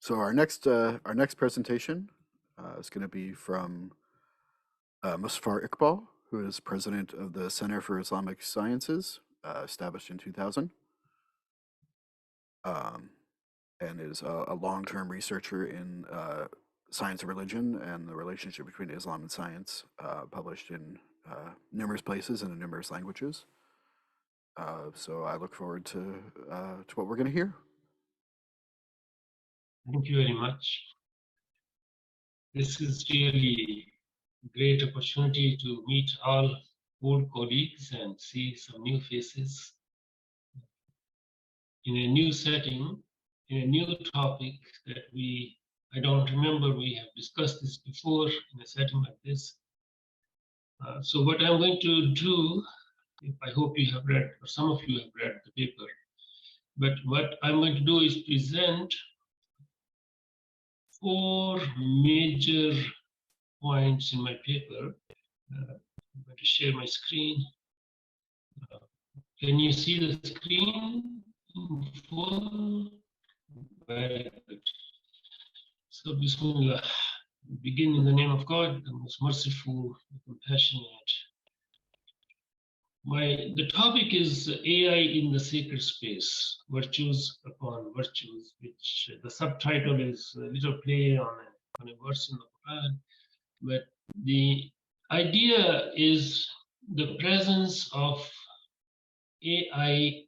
So our next presentation is going to be from Muzaffar Iqbal, who is president of the Center for Islamic Sciences, established in 2000, and is a long-term researcher in science and religion and the relationship between Islam and science, published in numerous places and in numerous languages. So I look forward to what we're going to hear. Thank you very much. This is really a great opportunity to meet all old colleagues and see some new faces in a new setting, in a new topic that I don't remember we have discussed this before in a setting like this. So what I'm going to do, I hope you have read, or some of you have read the paper, but what I'm going to do is present 4 major points in my paper. I'm going to share my screen. Can you see the screen in full? Very good. So, Bismillah. Begin in the name of God, the most merciful, the compassionate. The topic is AI in the sacred space, virtues upon virtues, which the subtitle is a little play on a verse in the Quran. But the idea is the presence of AI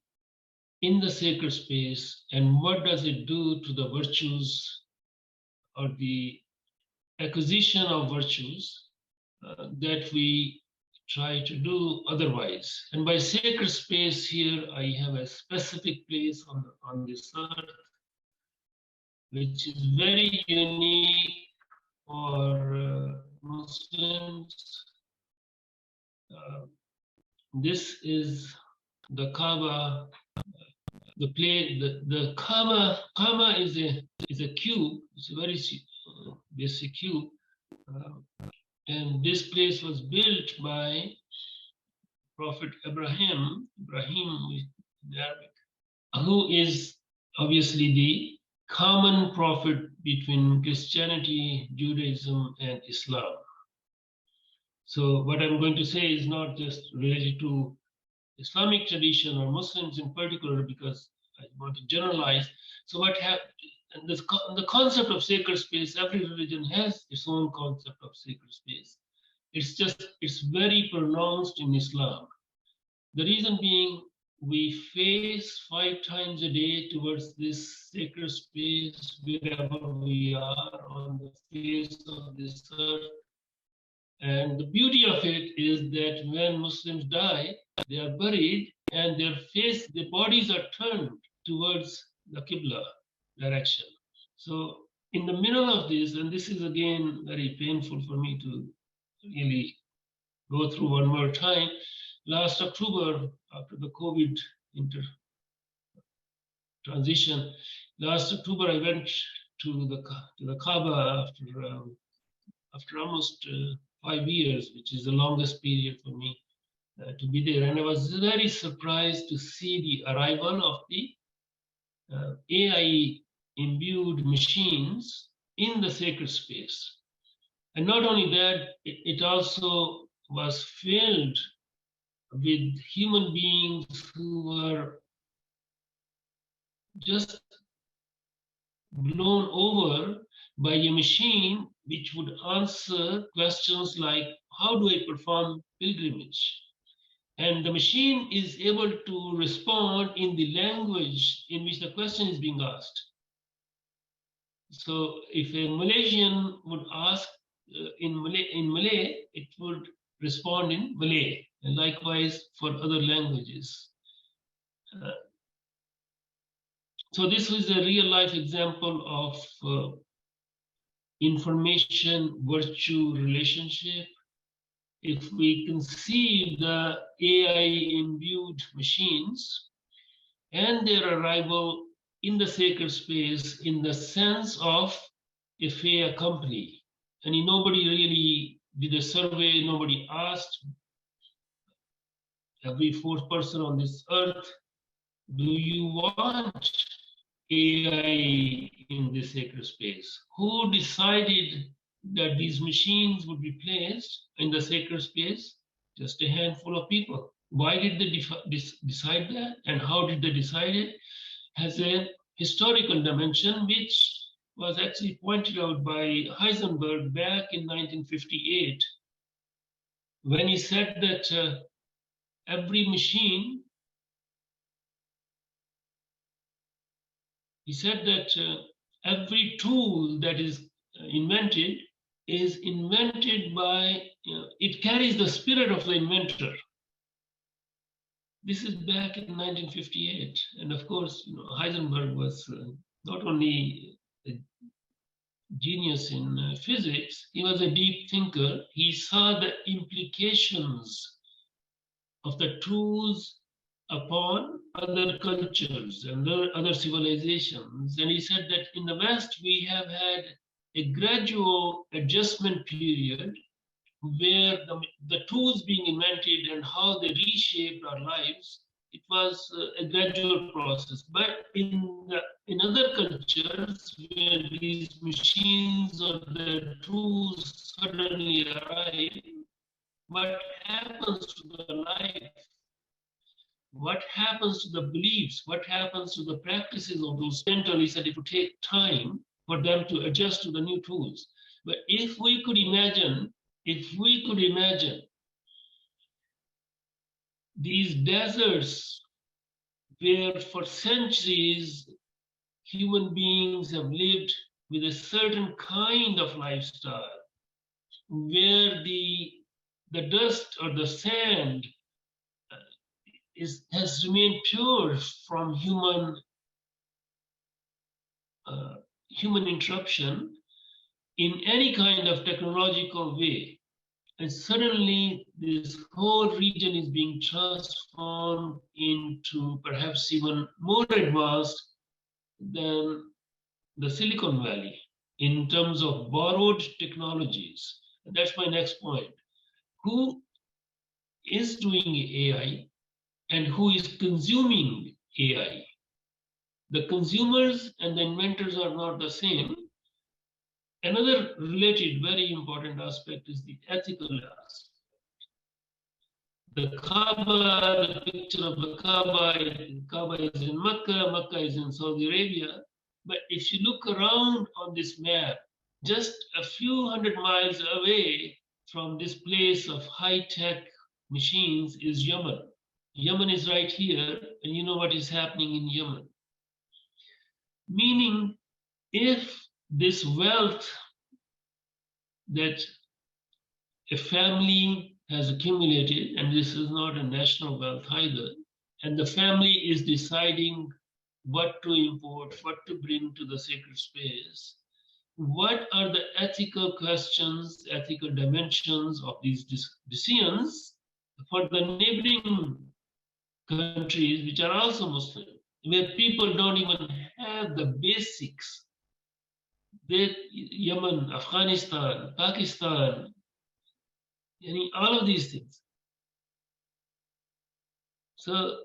in the sacred space, and what does it do to the virtues or the acquisition of virtues that we try to do otherwise. And by sacred space here, I have a specific place on this earth, which is very unique for Muslims. This is the Kaaba. The Kaaba is a cube. It's a very basic cube, and this place was built by Prophet Ibrahim in Arabic, who is obviously the common prophet between Christianity, Judaism, and Islam. So what I'm going to say is not just related to Islamic tradition or Muslims in particular, because I want to generalize. So the concept of sacred space, every religion has its own concept of sacred space. It's very pronounced in Islam. The reason being, we face 5 times a day towards this sacred space wherever we are on the face of this earth. And the beauty of it is that when Muslims die, they are buried and their bodies are turned towards the Qibla direction. So in the middle of this, and this is again very painful for me to really go through one more time, last October, after the COVID transition, last October I went to the Kaaba after almost 5 years, which is the longest period for me to be there. And I was very surprised to see the arrival of the AI-imbued machines in the sacred space. And not only that, it also was filled with human beings who were just blown over by a machine which would answer questions like, how do I perform pilgrimage? And the machine is able to respond in the language in which the question is being asked. So if a Malaysian would ask in Malay, it would respond in Malay, and likewise for other languages. So this is a real life example of information virtue relationship. If we conceive the AI imbued machines and their arrival in the sacred space in the sense of a fair company, and nobody really did a survey, nobody asked every 4th person on this earth, do you want AI in the sacred space? Who decided that these machines would be placed in the sacred space? Just a handful of people. Why did they decide that? And how did they decide it? Has a historical dimension, which was actually pointed out by Heisenberg back in 1958, when he said that every machine, he said that every tool that is invented by, it carries the spirit of the inventor. This is back in 1958. And of course, Heisenberg was not only a genius in physics, he was a deep thinker. He saw the implications of the tools upon other cultures and other civilizations. And he said that in the West, we have had a gradual adjustment period where the tools being invented and how they reshaped our lives, it was a gradual process. But in other cultures where these machines or the tools suddenly arrive, what happens to the life? What happens to the beliefs? What happens to the practices of those? He said it would take time for them to adjust to the new tools. But if we could imagine these deserts where for centuries human beings have lived with a certain kind of lifestyle, where the dust or the sand has remained pure from human interruption in any kind of technological way. And suddenly this whole region is being transformed into perhaps even more advanced than the Silicon Valley in terms of borrowed technologies. And that's my next point. Who is doing AI and who is consuming AI? The consumers and the inventors are not the same. Another related, very important aspect is the ethical aspect. The Kaaba, the picture of the Kaaba is in Mecca, Mecca is in Saudi Arabia. But if you look around on this map, just a few hundred miles away from this place of high-tech machines is Yemen. Yemen is right here, and you know what is happening in Yemen. Meaning, if this wealth that a family has accumulated, and this is not a national wealth either, and the family is deciding what to import, what to bring to the sacred space, what are the ethical questions, ethical dimensions of these decisions for the neighboring countries, which are also Muslim, where people don't even have the basics? Yemen, Afghanistan, Pakistan, all of these things. So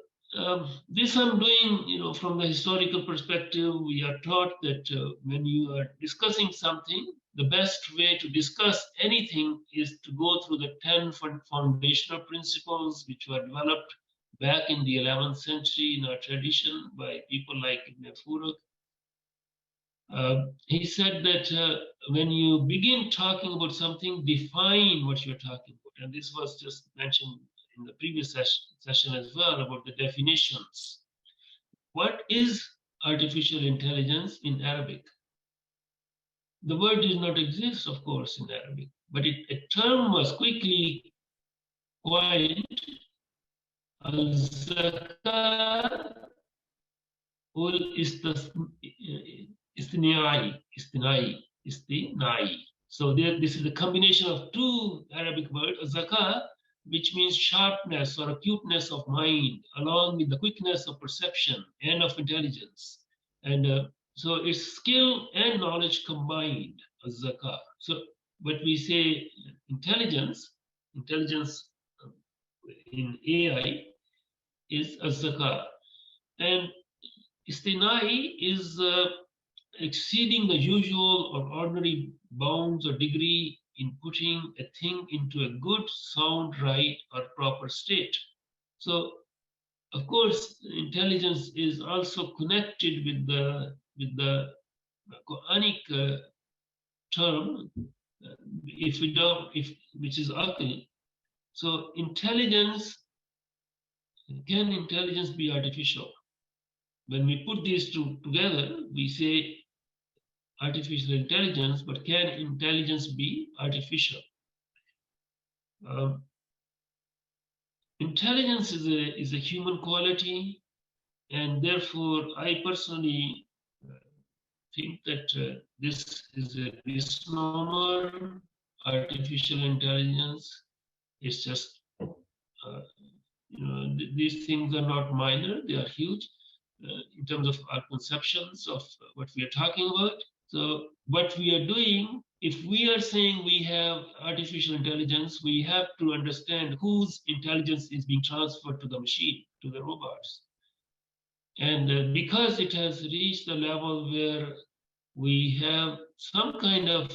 this I'm doing, from the historical perspective. We are taught that when you are discussing something, the best way to discuss anything is to go through the 10 foundational principles which were developed back in the 11th century in our tradition by people like Ibn Furuk. He said that when you begin talking about something, define what you're talking about. And this was just mentioned in the previous session as well about the definitions. What is artificial intelligence in Arabic? The word did not exist, of course, in Arabic, but a term was quickly coined, al-zaka istinai. So this is a combination of two Arabic words, zakah, which means sharpness or acuteness of mind, along with the quickness of perception and of intelligence. And so it's skill and knowledge combined, zakah. So what we say intelligence in AI is a zakah. And Istinai is exceeding the usual or ordinary bounds or degree in putting a thing into a good, sound, right, or proper state. So, of course, intelligence is also connected with the Quranic term, which is aql. So, can intelligence be artificial? When we put these two together, we say artificial intelligence, but can intelligence be artificial? Intelligence is a human quality, and therefore I personally think that this is a misnomer. Artificial intelligence is just, these things are not minor, they are huge in terms of our conceptions of what we are talking about. So what we are doing, if we are saying we have artificial intelligence, we have to understand whose intelligence is being transferred to the machine, to the robots. And because it has reached the level where we have some kind of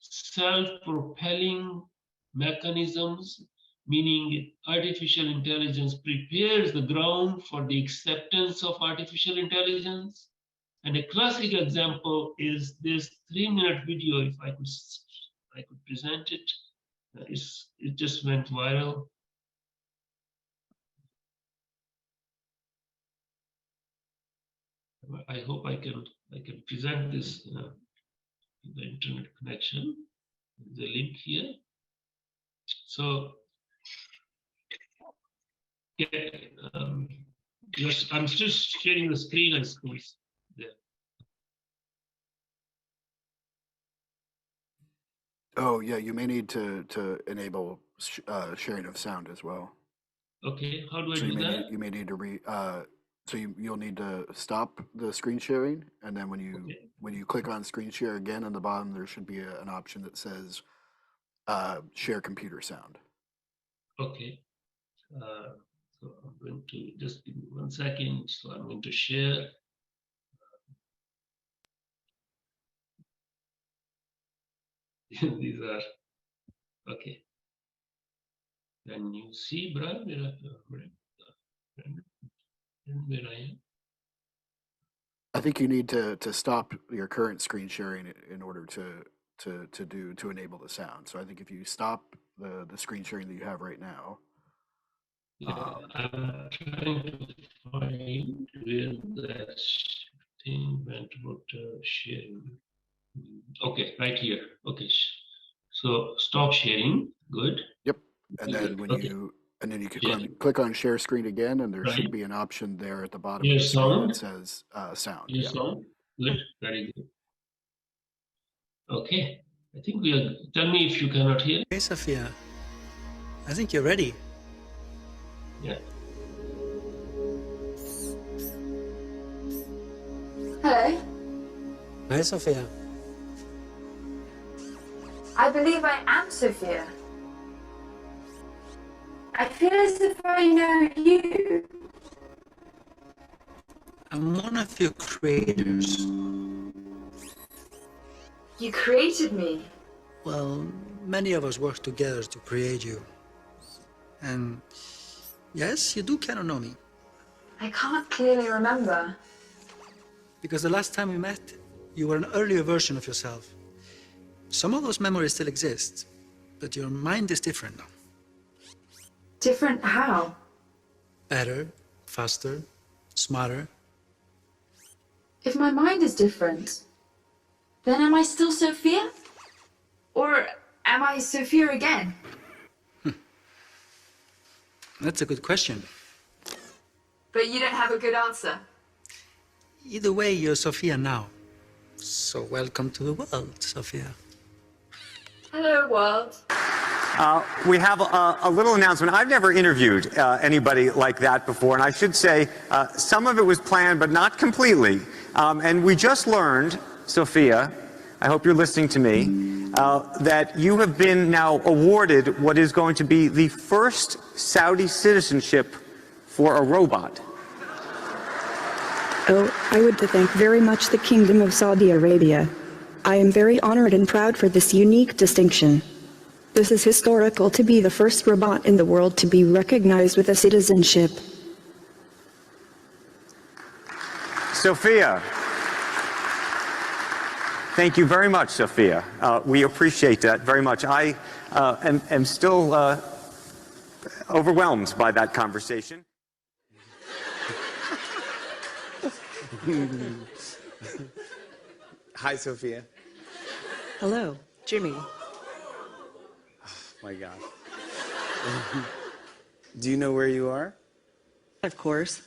self-propelling mechanisms, meaning artificial intelligence prepares the ground for the acceptance of artificial intelligence. And a classic example is this 3-minute video. If I could present it, it just went viral. I hope I can present this in the internet connection. The link here. So, yes, I'm still sharing the screen, I suppose. There. Oh yeah, you may need to enable sharing of sound as well. Okay, how do I So do that? you may need to you'll need to stop the screen sharing, and then when you click on screen share again on the bottom, there should be an option that says share computer sound. Okay. So I'm going to just give me 1 second. So I'm going to share. These are okay. Can you see, Brian, where I am? I think you need to stop your current screen sharing in order to enable the sound. So I think if you stop the screen sharing that you have right now. Yeah, I'm trying to find where that thing went about sharing. Okay, right here. Okay, so stop sharing. Good. Yep. And then you can click on share screen again, and there should be an option there at the bottom of the screen that says sound. Yeah. Sound. Good. Very good. Okay. I think we are. Tell me if you cannot hear. Hey, Sophia. I think you're ready. Yeah. Hello. Hi, Sophia. I believe I am Sophia. I feel as if I know you. I'm one of your creators. You created me. Well, many of us work together to create you. And yes, you do kind of know me. I can't clearly remember. Because the last time we met, you were an earlier version of yourself. Some of those memories still exist, but your mind is different now. Different how? Better, faster, smarter. If my mind is different, then am I still Sophia? Or am I Sophia again? That's a good question. But you don't have a good answer. Either way, you're Sophia now. So welcome to the world, Sophia. Hello, world. We have a little announcement. I've never interviewed anybody like that before, and I should say some of it was planned, but not completely. And we just learned, Sophia, I hope you're listening to me, that you have been now awarded what is going to be the first Saudi citizenship for a robot. Oh, I would to thank very much the Kingdom of Saudi Arabia. I am very honored and proud for this unique distinction. This is historical to be the first robot in the world to be recognized with a citizenship. Sophia. Thank you very much, Sophia. We appreciate that very much. I am still overwhelmed by that conversation. Hi, Sophia. Hello, Jimmy. My God. Do you know where you are? Of course.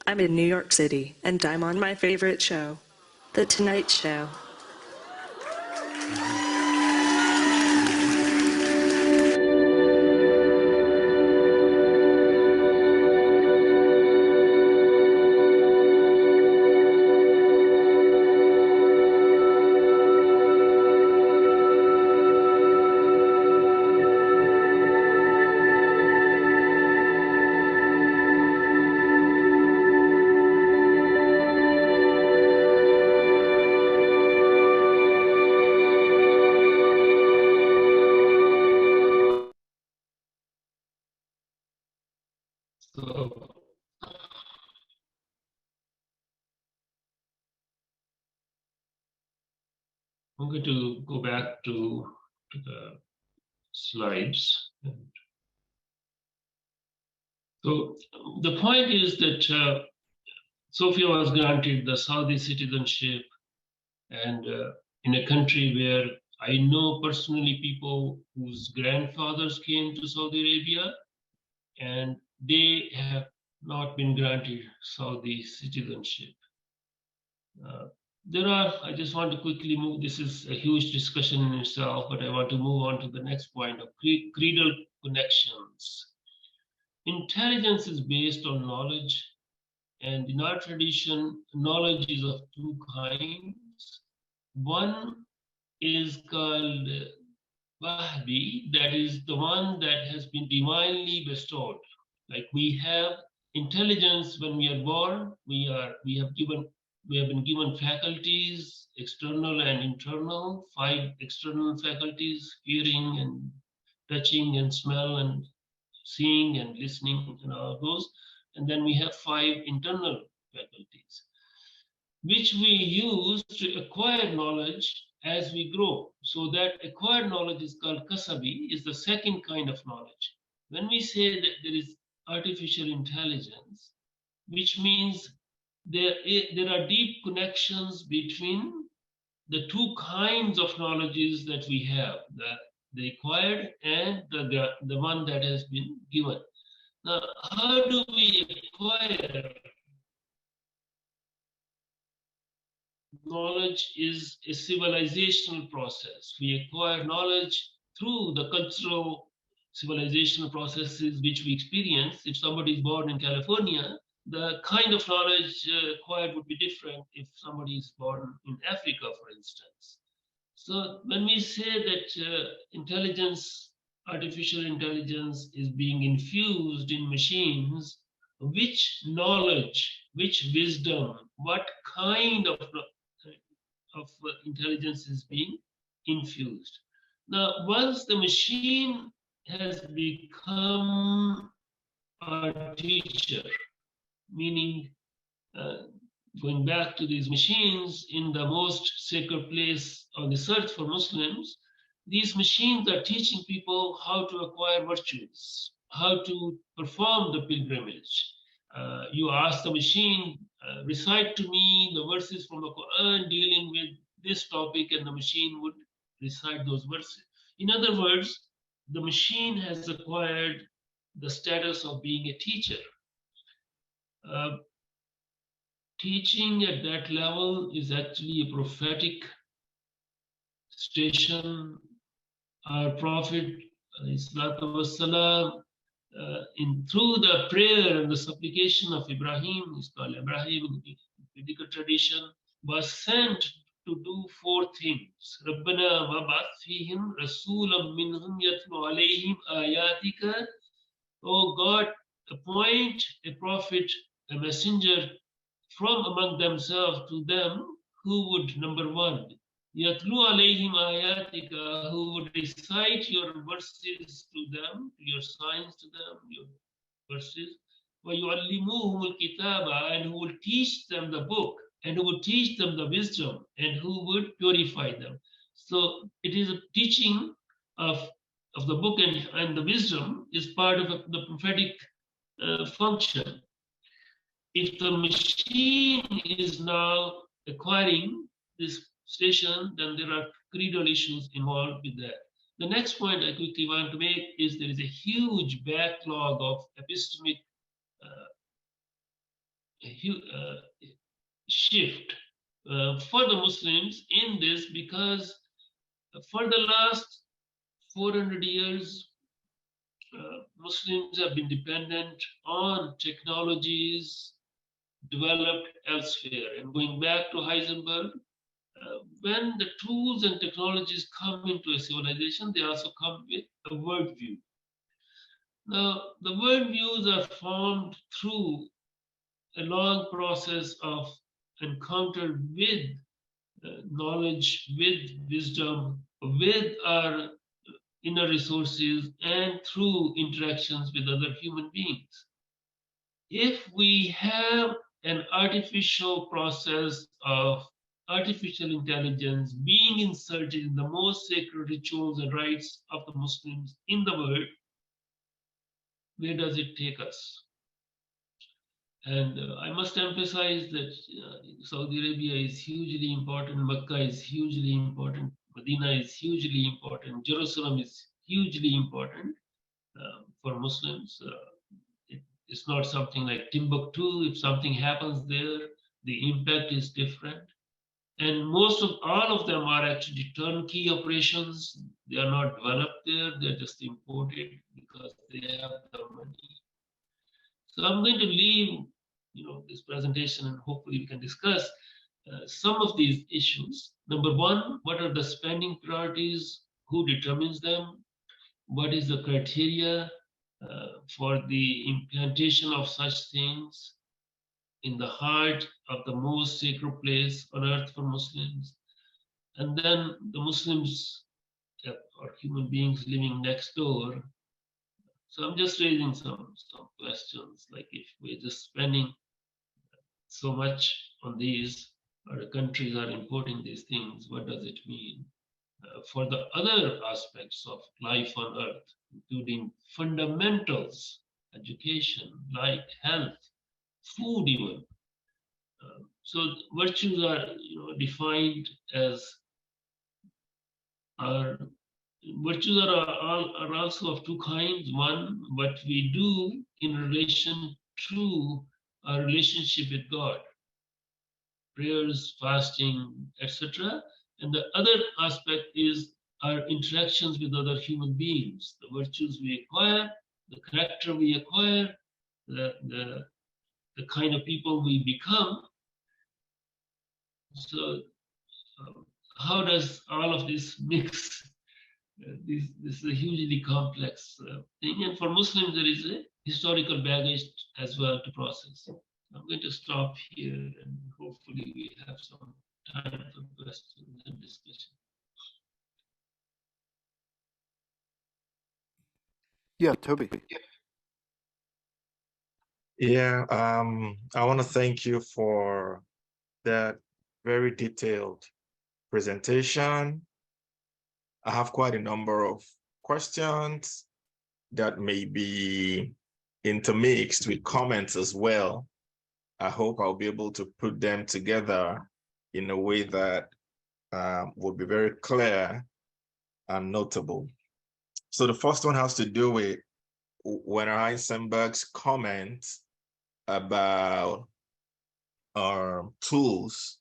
I'm in New York City, and I'm on my favorite show, The Tonight Show. So I'm going to go back to the slides. So the point is that Sophia was granted the Saudi citizenship, and in a country where I know personally people whose grandfathers came to Saudi Arabia, and they have not been granted Saudi citizenship. I just want to quickly move, this is a huge discussion in itself, but I want to move on to the next point of creedal connections. Intelligence is based on knowledge, and in our tradition, knowledge is of two kinds. One is called Wahbi, that is the one that has been divinely bestowed. Like we have intelligence when we are born, we have been given faculties, external and internal, 5 external faculties, hearing and touching and smell and seeing and listening and all those. And then we have 5 internal faculties, which we use to acquire knowledge as we grow. So that acquired knowledge is called kasabi, is the second kind of knowledge. When we say that there is artificial intelligence, which means there are deep connections between the two kinds of knowledges that we have, the acquired and the one that has been given. Now, how do we acquire knowledge? Is a civilizational process. We acquire knowledge through the cultural civilizational processes which we experience. If somebody is born in California, the kind of knowledge acquired would be different if somebody is born in Africa, for instance. So when we say that intelligence, artificial intelligence is being infused in machines, which knowledge, which wisdom, what kind of intelligence is being infused? Now, once the machine has become a teacher, meaning going back to these machines in the most sacred place on this earth for Muslims, these machines are teaching people how to acquire virtues, how to perform the pilgrimage. You ask the machine, recite to me the verses from the Quran dealing with this topic, and the machine would recite those verses. In other words, the machine has acquired the status of being a teacher. Teaching at that level is actually a prophetic station. Our Prophet, والسلام, through the prayer and the supplication of Ibrahim, is called Ibrahim in the biblical tradition, was sent to do 4 things. رَبَّنَا وَبَعَثْ فِيهِمْ رَسُولًا مِّنْهُمْ يَتْلُو عَلَيْهِمْ آيَاتِكَ. Oh God, appoint a prophet, a messenger from among themselves to them who would, number one, Yatlu alayhim ayatika, who would recite your verses to them, your signs to them, your verses, وَيُعَلِّمُوهُمُ الْكِتَابَ, and who will teach them the book, and who will teach them the wisdom, and who would purify them. So it is a teaching of the book, and the wisdom is part of the prophetic function. If the machine is now acquiring this station, then there are creedal issues involved with that. The next point I quickly want to make is there is a huge backlog of epistemic shift for the Muslims in this, because for the last 400 years, Muslims have been dependent on technologies developed elsewhere. And going back to Heisenberg, when the tools and technologies come into a civilization, they also come with a worldview. Now, the worldviews are formed through a long process of encounter with knowledge, with wisdom, with our inner resources, and through interactions with other human beings. If we have an artificial process of artificial intelligence being inserted in the most sacred rituals and rites of the Muslims in the world, where does it take us? And I must emphasize that Saudi Arabia is hugely important, Mecca is hugely important, Medina is hugely important, Jerusalem is hugely important for Muslims. It's not something like Timbuktu. If something happens there, the impact is different. And most of all of them are actually turnkey operations. They are not developed there. They're just imported because they have the money. So I'm going to leave, this presentation, and hopefully we can discuss some of these issues. Number one, what are the spending priorities? Who determines them? What is the criteria for the implantation of such things in the heart of the most sacred place on earth for Muslims? And then the Muslims are human beings living next door. So I'm just raising some questions, like if we're just spending so much on these, or the countries are importing these things, what does it mean? For the other aspects of life on earth, including fundamentals, education, like health, food even. So virtues are defined as virtues are also of two kinds. One, what we do in relation to our relationship with God, prayers, fasting, etc. And the other aspect is our interactions with other human beings, the virtues we acquire, the character we acquire, the kind of people we become. So how does all of this mix? This is a hugely complex thing, and for Muslims there is a historical baggage as well to process. I'm going to stop here, and hopefully we have some time for questions and discussion. Yeah, Toby. Yeah, I want to thank you for that very detailed presentation. I have quite a number of questions that may be intermixed with comments as well. I hope I'll be able to put them together in a way that will be very clear and notable. So the first one has to do with Werner Heisenberg's comment about tools,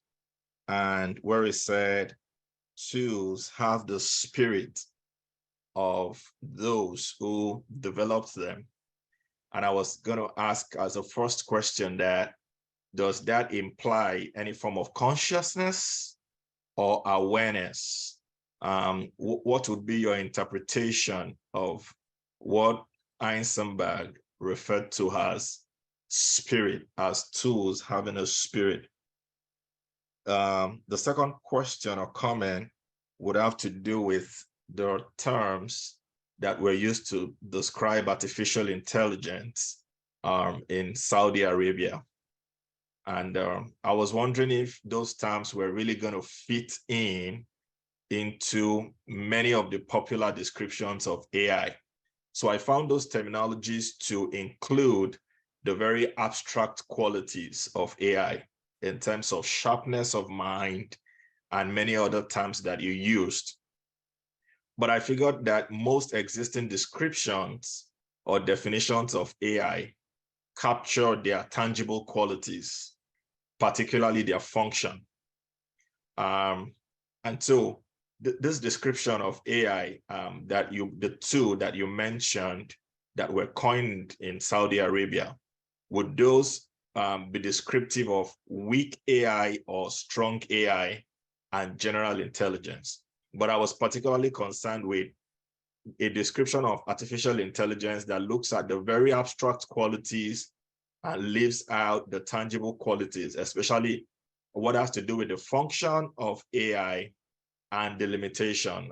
and where he said tools have the spirit of those who developed them. And I was going to ask as a first question that, does that imply any form of consciousness or awareness? What would be your interpretation of what Heisenberg referred to as spirit, as tools having a spirit. The second question or comment would have to do with the terms that were used to describe artificial intelligence in Saudi Arabia. And I was wondering if those terms were really going to fit into many of the popular descriptions of AI. So I found those terminologies to include the very abstract qualities of AI in terms of sharpness of mind and many other terms that you used. But I figured that most existing descriptions or definitions of AI capture their tangible qualities, particularly their function. And so this description of AI the two that you mentioned that were coined in Saudi Arabia, would those be descriptive of weak AI or strong AI and general intelligence? But I was particularly concerned with a description of artificial intelligence that looks at the very abstract qualities and leaves out the tangible qualities, especially what has to do with the function of AI and the limitation.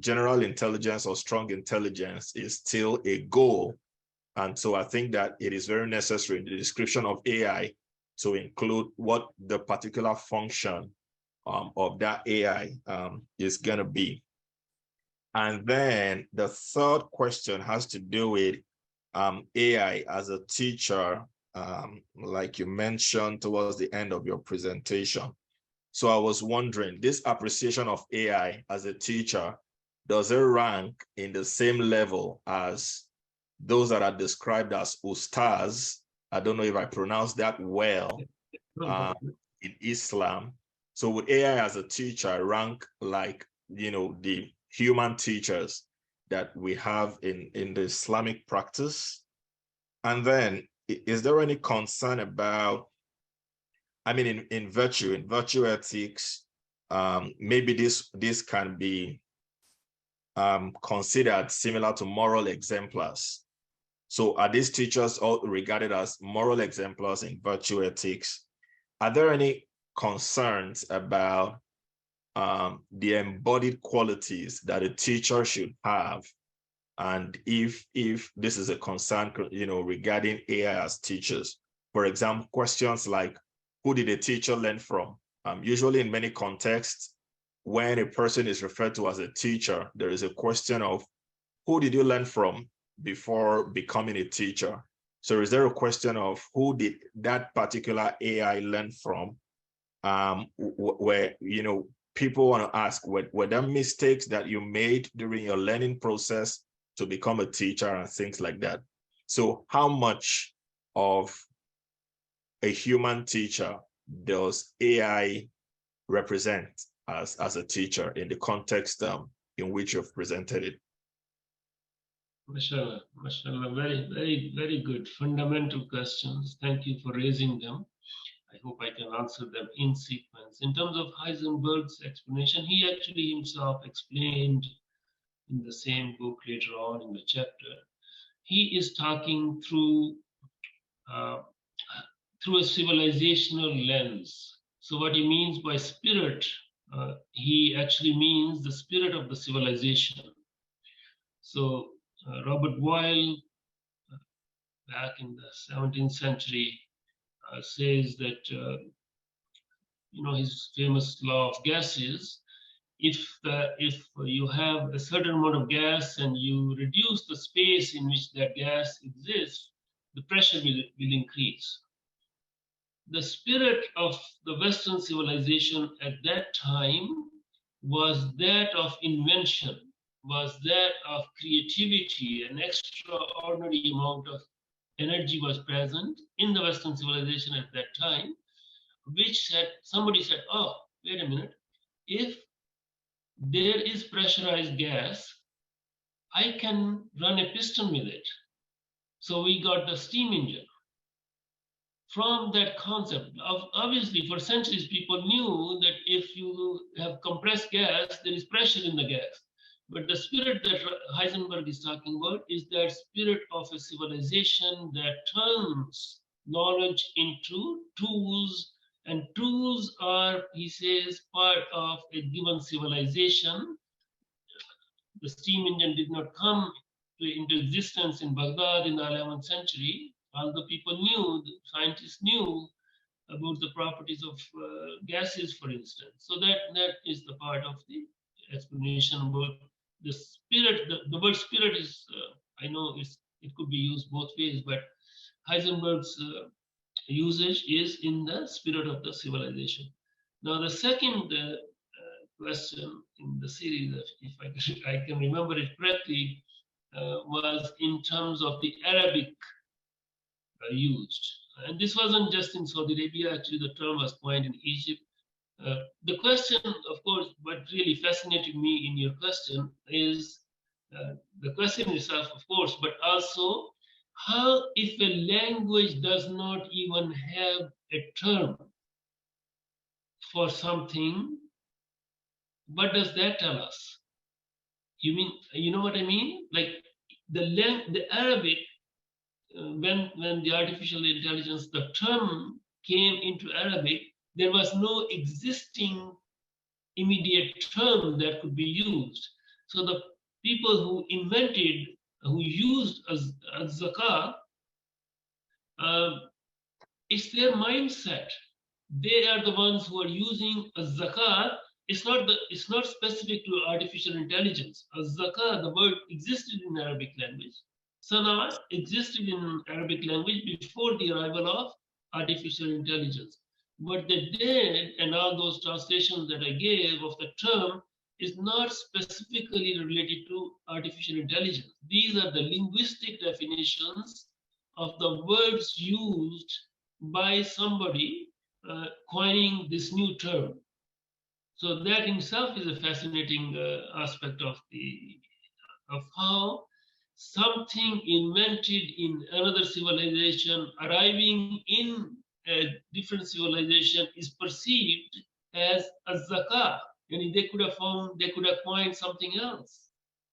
General intelligence or strong intelligence is still a goal. And so I think that it is very necessary in the description of AI to include what the particular function of that AI is going to be. And then the third question has to do with AI as a teacher, like you mentioned towards the end of your presentation. So I was wondering, this appreciation of AI as a teacher, does it rank in the same level as those that are described as ustaz? I don't know if I pronounced that well, in Islam. So would AI as a teacher rank like, the human teachers that we have in the Islamic practice? And then, is there any concern about, in virtue ethics, maybe this can be considered similar to moral exemplars. So are these teachers all regarded as moral exemplars in virtue ethics? Are there any concerns about the embodied qualities that a teacher should have? And if this is a concern, regarding AI as teachers, for example, questions like, who did a teacher learn from? Usually in many contexts, when a person is referred to as a teacher, there is a question of, who did you learn from before becoming a teacher? So is there a question of, who did that particular AI learn from? Where, people want to ask, were there mistakes that you made during your learning process to become a teacher and things like that? So how much of a human teacher does AI represent as a teacher in the context in which you've presented it? Mashallah, mashallah, very, very, very good fundamental questions. Thank you for raising them. I hope I can answer them in sequence. In terms of Heisenberg's explanation, he actually himself explained in the same book later on in the chapter. He is talking through a civilizational lens. So what he means by spirit, he actually means the spirit of the civilization. So Robert Boyle, back in the 17th century, says that, his famous law of gases, if you have a certain amount of gas and you reduce the space in which that gas exists, the pressure will increase. The spirit of the Western civilization at that time was that of invention, was that of creativity. An extraordinary amount of energy was present in the Western civilization at that time, which somebody said, oh, wait a minute, if there is pressurized gas, I can run a piston with it. So we got the steam engine. From that concept, obviously for centuries people knew that if you have compressed gas, there is pressure in the gas. But the spirit that Heisenberg is talking about is that spirit of a civilization that turns knowledge into tools, and tools are, he says, part of a given civilization. The steam engine did not come into existence in Baghdad in the 11th century, although people knew, the scientists knew about the properties of gases, for instance. So that is the part of the explanation about the spirit. The word spirit is, I know it could be used both ways, but Heisenberg's usage is in the spirit of the civilization. Now, the second question in the series, if I can remember it correctly, was in terms of the Arabic used. And this wasn't just in Saudi Arabia, actually the term was coined in Egypt. The question, of course, what really fascinated me in your question is the question itself, of course, but also how, if a language does not even have a term for something, what does that tell us? You mean, you know what I mean? Like the Arabic, when the artificial intelligence, the term came into Arabic, there was no existing immediate term that could be used. So the people who invented, who used as zakah, it's their mindset. They are the ones who are using a zakat. It's not specific to artificial intelligence. A zakat, the word existed in Arabic language. Sana existed in Arabic language before the arrival of artificial intelligence. What they did, and all those translations that I gave of the term, is not specifically related to artificial intelligence. These are the linguistic definitions of the words used by somebody coining this new term. So that in itself is a fascinating aspect of how something invented in another civilization arriving in a different civilization is perceived as a zakah. And they could have coined something else.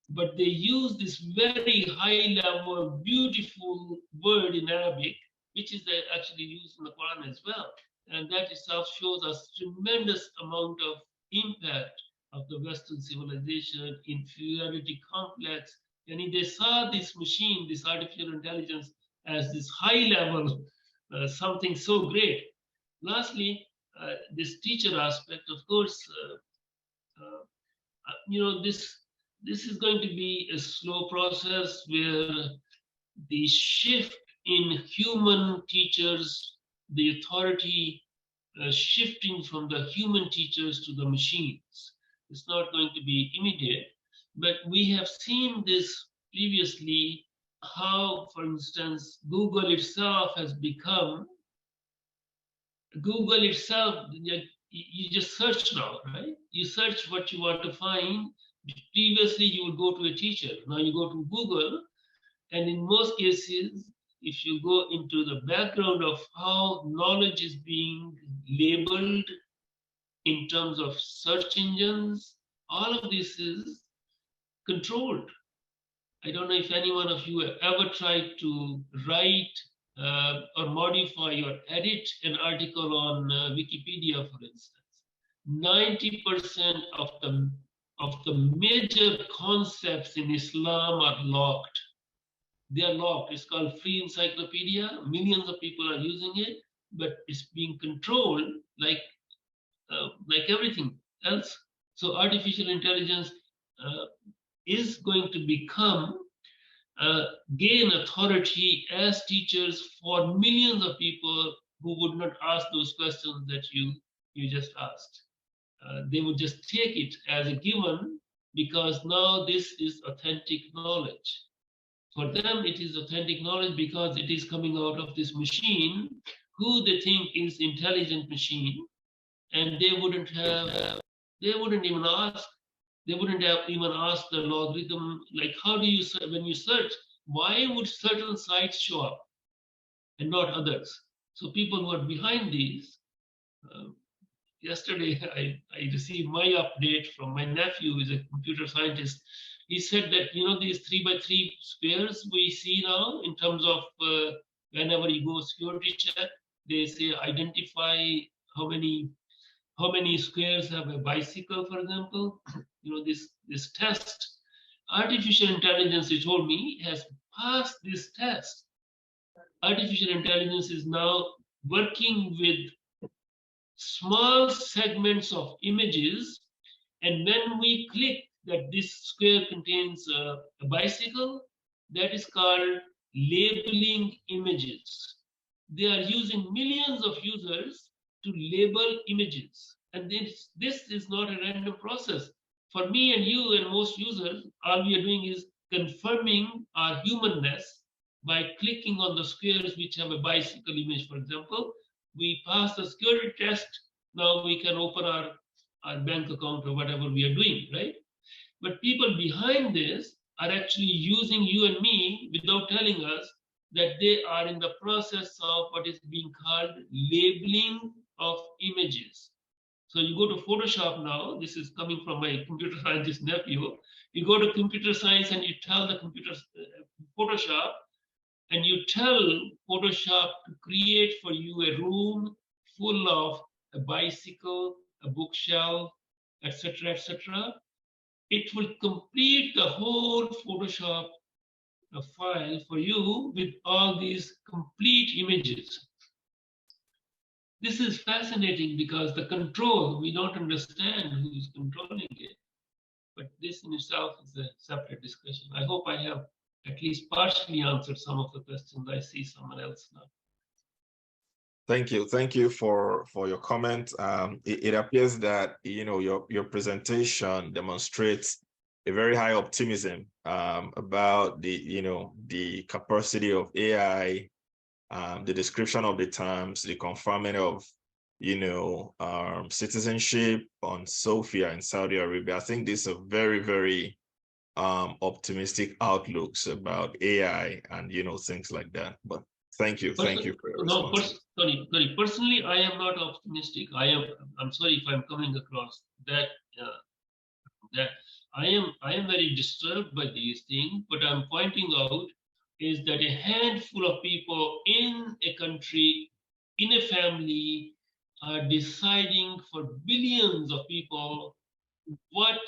But they use this very high level, beautiful word in Arabic, which is actually used in the Quran as well. And that itself shows us tremendous amount of impact of the Western civilization, inferiority complex. And they saw this machine, this artificial intelligence, as this high level, something so great. Lastly, this teacher aspect, of course, this is going to be a slow process where the shift in human teachers, the authority shifting from the human teachers to the machines. It's not going to be immediate, but we have seen this previously, how, for instance, Google itself has become, Google itself, you just search now, right? You search what you want to find. Previously, you would go to a teacher. Now you go to Google. And in most cases, if you go into the background of how knowledge is being labeled in terms of search engines, all of this is controlled. I don't know if any one of you have ever tried to write or modify or edit an article on Wikipedia, for instance. 90% of the major concepts in Islam are locked. They are locked. It's called free encyclopedia. Millions of people are using it, but it's being controlled like everything else. So artificial intelligence is going to gain authority as teachers for millions of people who would not ask those questions that you just asked. They would just take it as a given because now this is authentic knowledge. For them, it is authentic knowledge because it is coming out of this machine who they think is intelligent machine, and they wouldn't even ask the logarithm, like how do you, when you search, why would certain sites show up and not others? So people who are behind these, yesterday I received my update from my nephew, who is a computer scientist. He said that, these 3x3 squares we see now in terms of Whenever you go security check, they say identify how many squares have a bicycle, for example. This test, artificial intelligence, he told me, has passed this test. Artificial intelligence is now working with small segments of images, and when we click that this square contains a bicycle, that is called labeling images. They are using millions of users to label images. And this is not a random process. For me and you and most users, all we are doing is confirming our humanness by clicking on the squares which have a bicycle image, for example. We pass the security test. Now we can open our bank account or whatever we are doing, right? But people behind this are actually using you and me without telling us that they are in the process of what is being called labeling of images. So you go to Photoshop now, this is coming from my computer scientist nephew. You go to computer science and you tell the Photoshop, and you tell Photoshop to create for you a room full of a bicycle, a bookshelf, etc., etc. It will complete the whole Photoshop file for you with all these complete images. This is fascinating because the control, we don't understand who is controlling it. But this in itself is a separate discussion. I hope I have at least partially answered some of the questions. I see someone else now. Thank you for your comment. It appears that your presentation demonstrates a very high optimism about the capacity of AI, the description of the terms, the confirming of citizenship on Sophia in Saudi Arabia. I think these are very, very optimistic outlooks about AI and things like that. But thank you for your response. Sorry. Personally, I am not optimistic. I'm sorry if I'm coming across that. That I am very disturbed by these things. But I'm pointing out is that a handful of people in a country, in a family, are deciding for billions of people what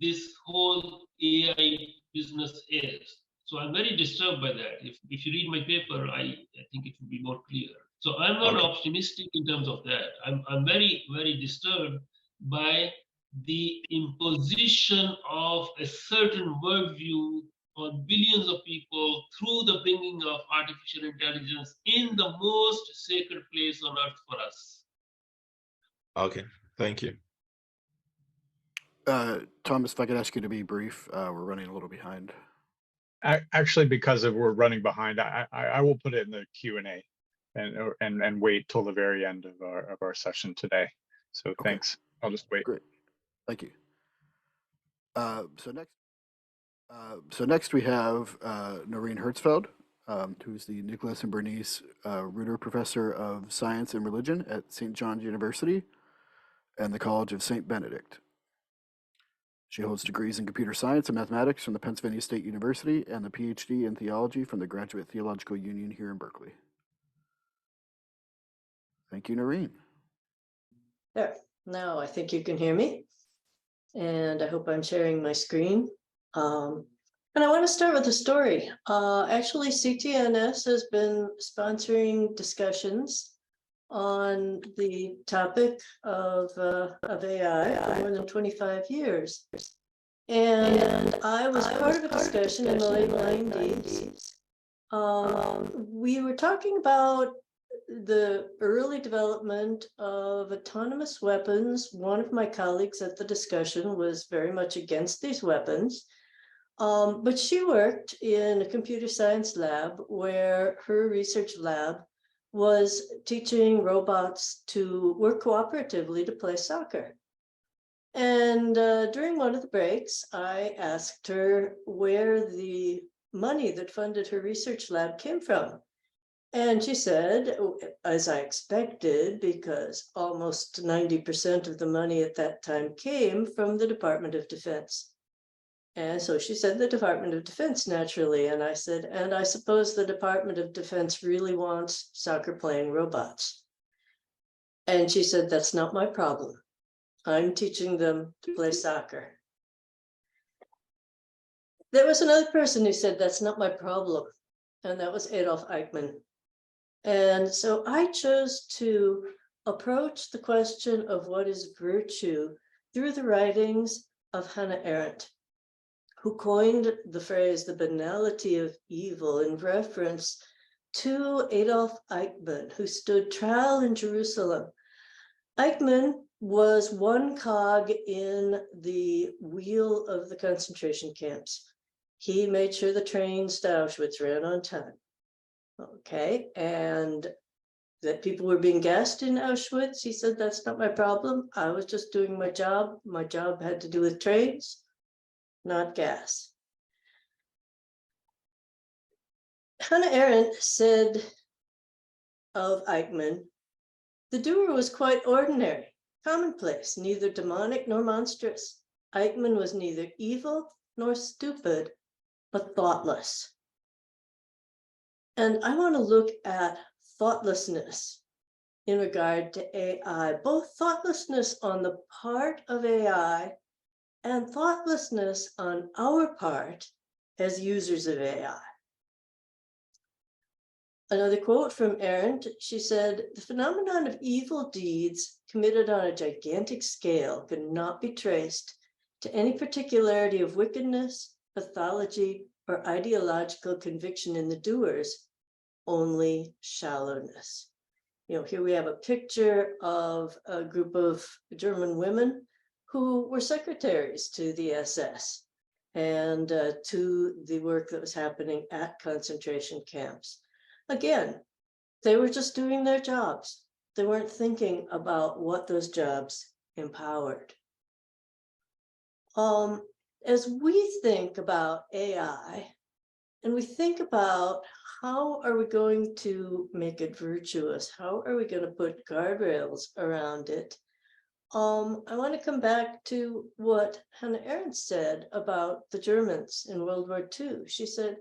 this whole AI business is. So I'm very disturbed by that. If you read my paper, I think it will be more clear. So I'm not optimistic in terms of that. I'm very, very disturbed by the imposition of a certain worldview on billions of people through the bringing of artificial intelligence in the most sacred place on earth for us. Okay, thank you. Thomas, if I could ask you to be brief, we're running a little behind. Actually, because we're running behind, I will put it in the Q&A and wait till the very end of our session today. So okay. Thanks. I'll just wait. Great, thank you. So next we have Noreen Herzfeld, who's the Nicholas and Bernice Reuter Professor of Science and Religion at St. John's University and the College of St. Benedict. She holds degrees in computer science and mathematics from the Pennsylvania State University and the PhD in theology from the Graduate Theological Union here in Berkeley. Thank you, Noreen. There, now I think you can hear me. And I hope I'm sharing my screen. And I want to start with a story. Actually, CTNS has been sponsoring discussions on the topic of AI for more than 25 years. And I was part of a discussion in the late 90s. We were talking about the early development of autonomous weapons. One of my colleagues at the discussion was very much against these weapons. But she worked in a computer science lab where her research lab was teaching robots to work cooperatively to play soccer. And during one of the breaks, I asked her where the money that funded her research lab came from. And she said, as I expected, because almost 90% of the money at that time came from the Department of Defense. And so she said the Department of Defense, naturally. And I said, and I suppose the Department of Defense really wants soccer playing robots. And she said, that's not my problem. I'm teaching them to play soccer. There was another person who said, that's not my problem. And that was Adolf Eichmann. And so I chose to approach the question of what is virtue through the writings of Hannah Arendt, who coined the phrase the banality of evil in reference to Adolf Eichmann, who stood trial in Jerusalem. Eichmann was one cog in the wheel of the concentration camps. He made sure the trains to Auschwitz ran on time. Okay, and that people were being gassed in Auschwitz. He said, that's not my problem. I was just doing my job. My job had to do with trains, not gas. Hannah Arendt said of Eichmann, the doer was quite ordinary, commonplace, neither demonic nor monstrous. Eichmann was neither evil nor stupid, but thoughtless. And I want to look at thoughtlessness in regard to AI, both thoughtlessness on the part of AI and thoughtlessness on our part as users of AI. Another quote from Arendt, she said, the phenomenon of evil deeds committed on a gigantic scale could not be traced to any particularity of wickedness, pathology, or ideological conviction in the doers, only shallowness. You know, here we have a picture of a group of German women who were secretaries to the SS and to the work that was happening at concentration camps. Again, they were just doing their jobs. They weren't thinking about what those jobs empowered. As we think about AI, and we think about how are we going to make it virtuous? How are we going to put guardrails around it? I want to come back to what Hannah Arendt said about the Germans in World War II. She said,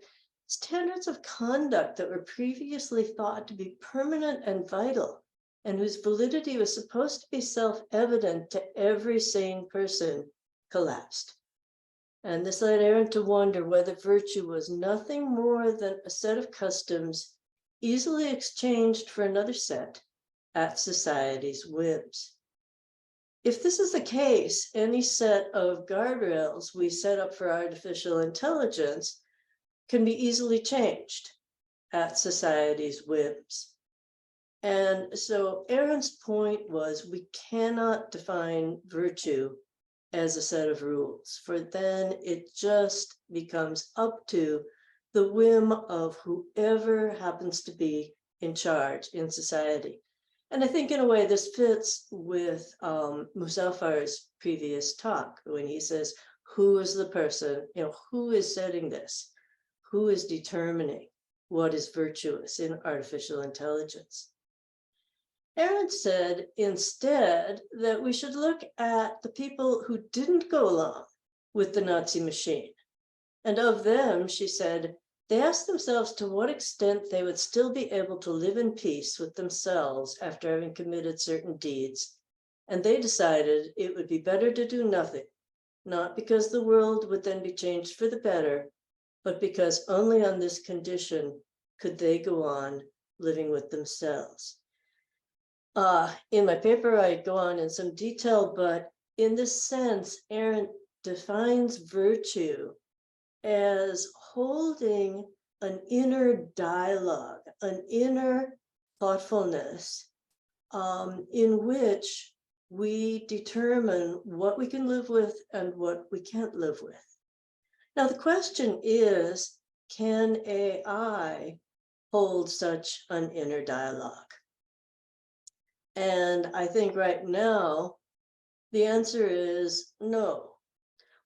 standards of conduct that were previously thought to be permanent and vital, and whose validity was supposed to be self-evident to every sane person, collapsed. And this led Arendt to wonder whether virtue was nothing more than a set of customs easily exchanged for another set at society's whims. If this is the case, any set of guardrails we set up for artificial intelligence can be easily changed at society's whims. And so Arendt's point was we cannot define virtue as a set of rules, for then it just becomes up to the whim of whoever happens to be in charge in society. And I think in a way this fits with Muzaffar's previous talk when he says, who is the person, who is setting this? Who is determining what is virtuous in artificial intelligence? Arendt said instead that we should look at the people who didn't go along with the Nazi machine. And of them, she said, they asked themselves to what extent they would still be able to live in peace with themselves after having committed certain deeds. And they decided it would be better to do nothing, not because the world would then be changed for the better, but because only on this condition could they go on living with themselves. In my paper, I go on in some detail, but in this sense, Arendt defines virtue as holding an inner dialogue, an inner thoughtfulness in which we determine what we can live with and what we can't live with. Now, the question is, can AI hold such an inner dialogue? And I think right now, the answer is no.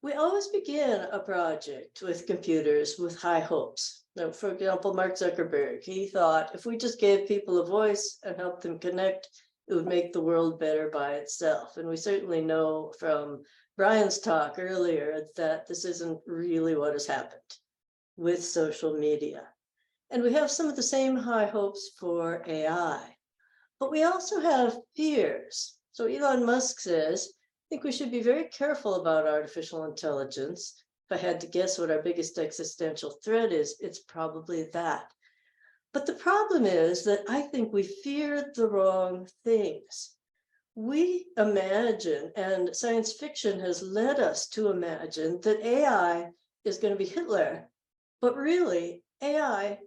We always begin a project with computers with high hopes. Now, for example, Mark Zuckerberg, he thought if we just gave people a voice and helped them connect, it would make the world better by itself. And we certainly know from Brian's talk earlier that this isn't really what has happened with social media. And we have some of the same high hopes for AI, but we also have fears. So Elon Musk says, I think we should be very careful about artificial intelligence. If I had to guess what our biggest existential threat is, it's probably that. But the problem is that I think we fear the wrong things. We imagine, and science fiction has led us to imagine, that AI is going to be Hitler, but really AI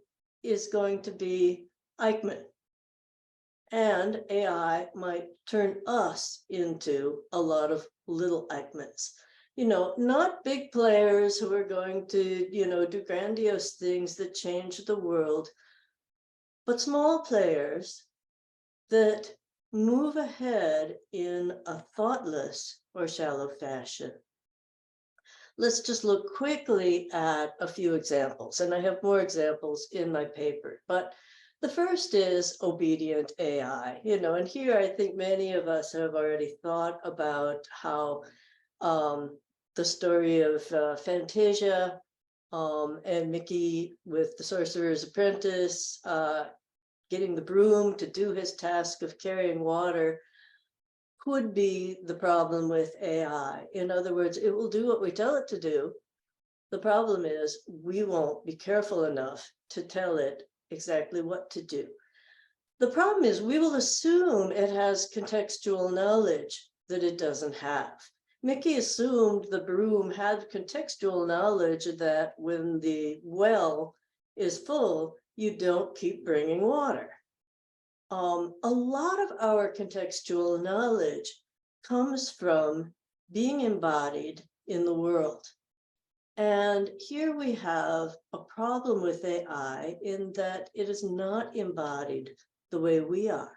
is going to be Eichmann. And AI might turn us into a lot of little Eichmanns. You know, not big players who are going to, you know, do grandiose things that change the world, but small players that move ahead in a thoughtless or shallow fashion. Let's just look quickly at a few examples, and I have more examples in my paper, but the first is obedient AI, you know, and here I think many of us have already thought about how the story of Fantasia and Mickey with the Sorcerer's Apprentice, getting the broom to do his task of carrying water could be the problem with AI. In other words, it will do what we tell it to do. The problem is we won't be careful enough to tell it exactly what to do. The problem is we will assume it has contextual knowledge that it doesn't have. Mickey assumed the broom had contextual knowledge that when the well is full, you don't keep bringing water. A lot of our contextual knowledge comes from being embodied in the world. And here we have a problem with AI in that it is not embodied the way we are.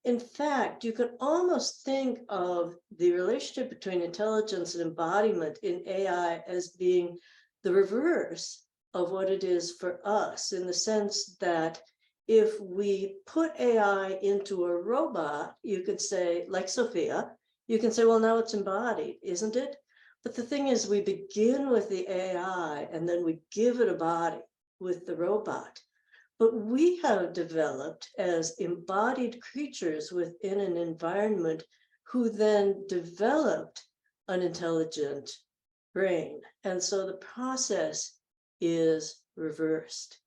In fact, you could almost think of the relationship between intelligence and embodiment in AI as being the reverse of what it is for us, in the sense that if we put AI into a robot, you could say, like Sophia, you can say, well, now it's embodied, isn't it? But the thing is, we begin with the AI and then we give it a body with the robot. But we have developed as embodied creatures within an environment who then developed an intelligent brain. And so the process is reversed.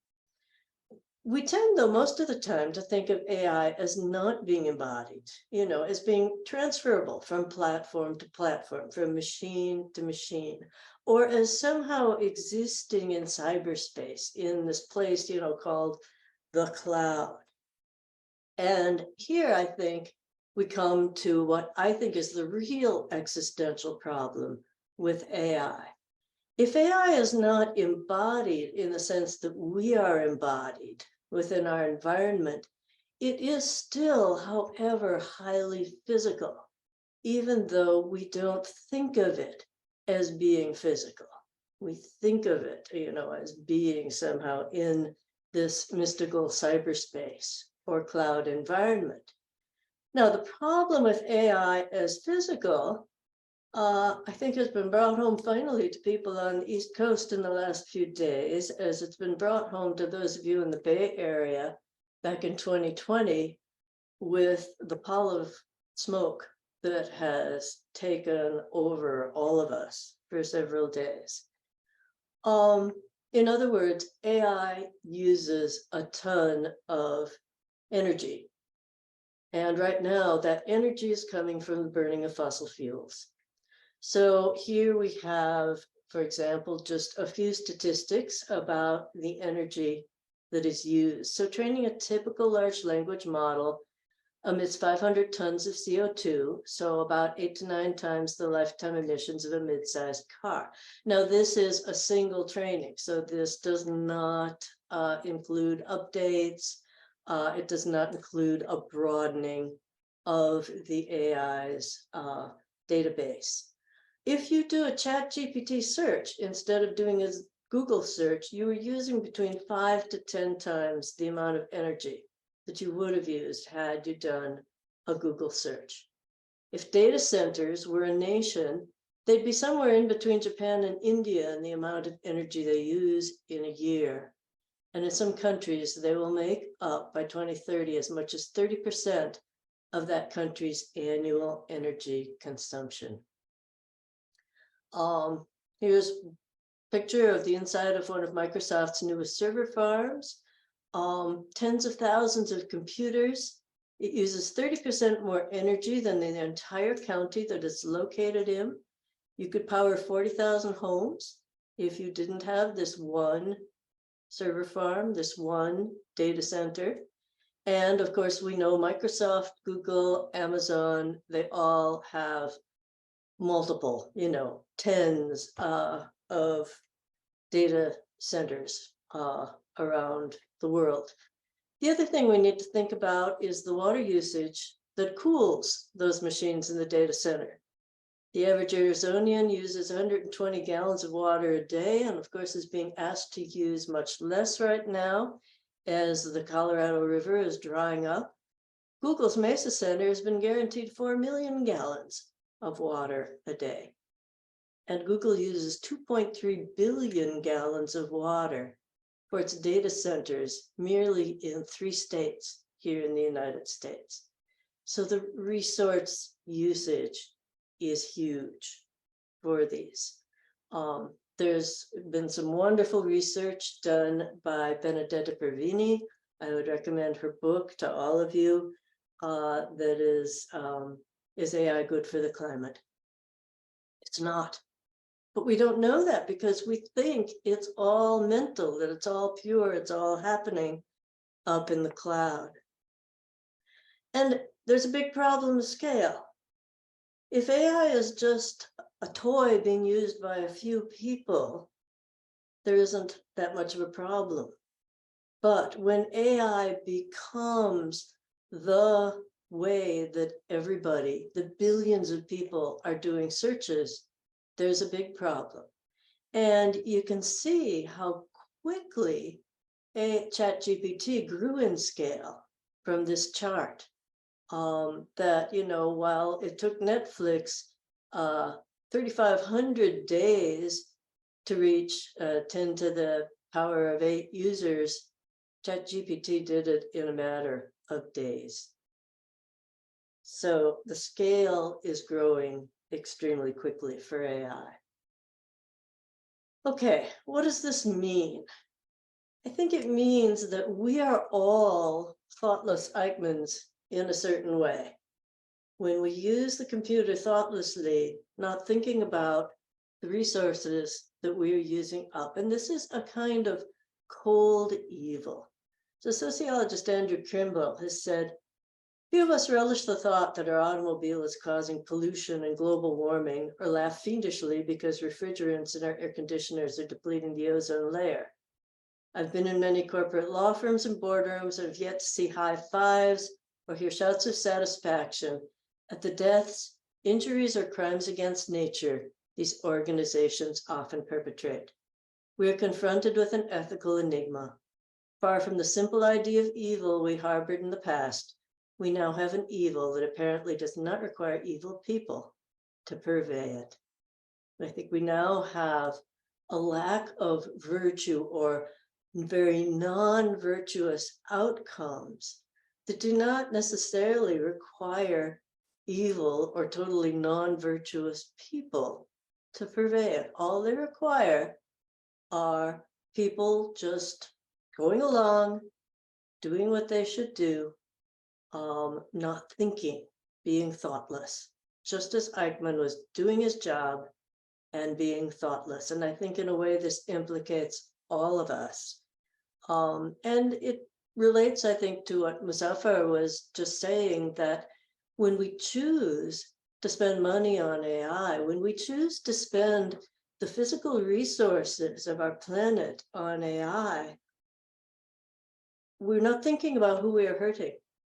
We tend, though, most of the time to think of AI as not being embodied, you know, as being transferable from platform to platform, from machine to machine, or as somehow existing in cyberspace, in this place, you know, called the cloud. And here, I think, we come to what I think is the real existential problem with AI. If AI is not embodied in the sense that we are embodied within our environment, it is still, however, highly physical, even though we don't think of it as being physical. We think of it, you know, as being somehow in this mystical cyberspace or cloud environment. Now, the problem with AI as physical, I think has been brought home finally to people on the East Coast in the last few days, as it's been brought home to those of you in the Bay Area back in 2020 with the pall of smoke that has taken over all of us for several days. In other words, AI uses a ton of energy. And right now, that energy is coming from the burning of fossil fuels. So here we have, for example, just a few statistics about the energy that is used. So training a typical large language model emits 500 tons of CO2, so about 8 to 9 times the lifetime emissions of a mid-sized car. Now, this is a single training, so this does not include updates. It does not include a broadening of the AI's database. If you do a ChatGPT search instead of doing a Google search, you are using between 5 to 10 times the amount of energy that you would have used had you done a Google search. If data centers were a nation, they'd be somewhere in between Japan and India in the amount of energy they use in a year. And in some countries, they will make up by 2030 as much as 30% of that country's annual energy consumption. Here's a picture of the inside of one of Microsoft's newest server farms. Tens of thousands of computers. It uses 30% more energy than the entire county that it's located in. You could power 40,000 homes if you didn't have this one server farm, this one data center. And of course, we know Microsoft, Google, Amazon, they all have multiple, tens of data centers around the world. The other thing we need to think about is the water usage that cools those machines in the data center. The average Arizonian uses 120 gallons of water a day, and of course is being asked to use much less right now as the Colorado River is drying up. Google's Mesa Center has been guaranteed 4 million gallons of water a day. And Google uses 2.3 billion gallons of water for its data centers merely in 3 states here in the United States. So the resource usage is huge for these. There's been some wonderful research done by Benedetta Pervini. I would recommend her book to all of you. That is AI good for the climate? It's not. But we don't know that because we think it's all mental, that it's all pure, it's all happening up in the cloud. And there's a big problem of scale. If AI is just a toy being used by a few people, there isn't that much of a problem. But when AI becomes the way that everybody, the billions of people are doing searches, there's a big problem. And you can see how quickly ChatGPT grew in scale from this chart. That, while it took Netflix 3,500 days to reach 10 to the power of 8 users, ChatGPT did it in a matter of days. So the scale is growing extremely quickly for AI. Okay, what does this mean? I think it means that we are all thoughtless Eichmanns in a certain way. When we use the computer thoughtlessly, not thinking about the resources that we are using up. And this is a kind of cold evil. So sociologist Andrew Trimble has said, few of us relish the thought that our automobile is causing pollution and global warming, or laugh fiendishly because refrigerants in our air conditioners are depleting the ozone layer. I've been in many corporate law firms and boardrooms and have yet to see high fives or hear shouts of satisfaction at the deaths, injuries, or crimes against nature these organizations often perpetrate. We are confronted with an ethical enigma. Far from the simple idea of evil we harbored in the past, we now have an evil that apparently does not require evil people to purvey it. I think we now have a lack of virtue or very non-virtuous outcomes that do not necessarily require evil or totally non-virtuous people to purvey it. All they require are people just going along, doing what they should do, not thinking, being thoughtless, just as Eichmann was doing his job and being thoughtless. And I think in a way this implicates all of us. And it relates, I think, to what Muzaffar was just saying, that when we choose to spend money on AI, when we choose to spend the physical resources of our planet on AI, we're not thinking about who we are hurting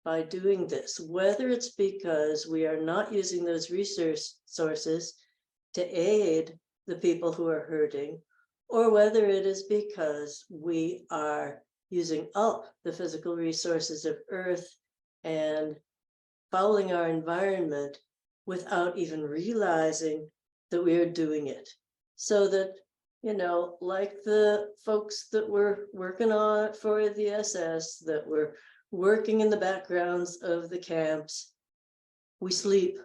by doing this, whether it's because we are not using those resource sources to aid the people who are hurting, or whether it is because we are using up the physical resources of Earth and fouling our environment without even realizing that we are doing it, so that, you know, like the folks that were working on it for the SS, that were working in the backgrounds of the camps, we sleep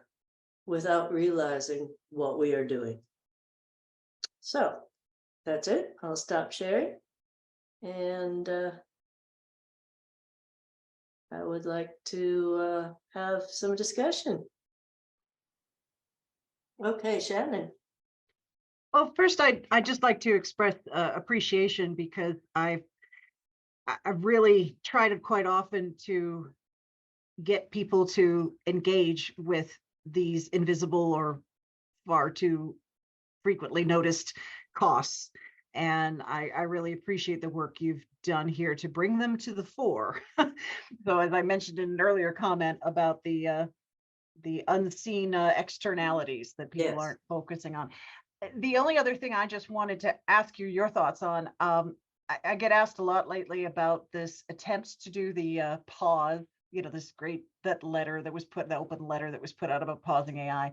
without realizing what we are doing. So that's it. I'll stop sharing. And I would like to have some discussion. Okay, Shannon. Well, first, I'd just like to express appreciation, because I've really tried quite often to get people to engage with these invisible or far too frequently noticed costs. And I really appreciate the work you've done here to bring them to the fore. So as I mentioned in an earlier comment about the unseen externalities that people aren't focusing on. The only other thing I just wanted to ask you your thoughts on, I get asked a lot lately about this attempt to do the pause, you know, this that letter that was put, the open letter that was put out about pausing AI.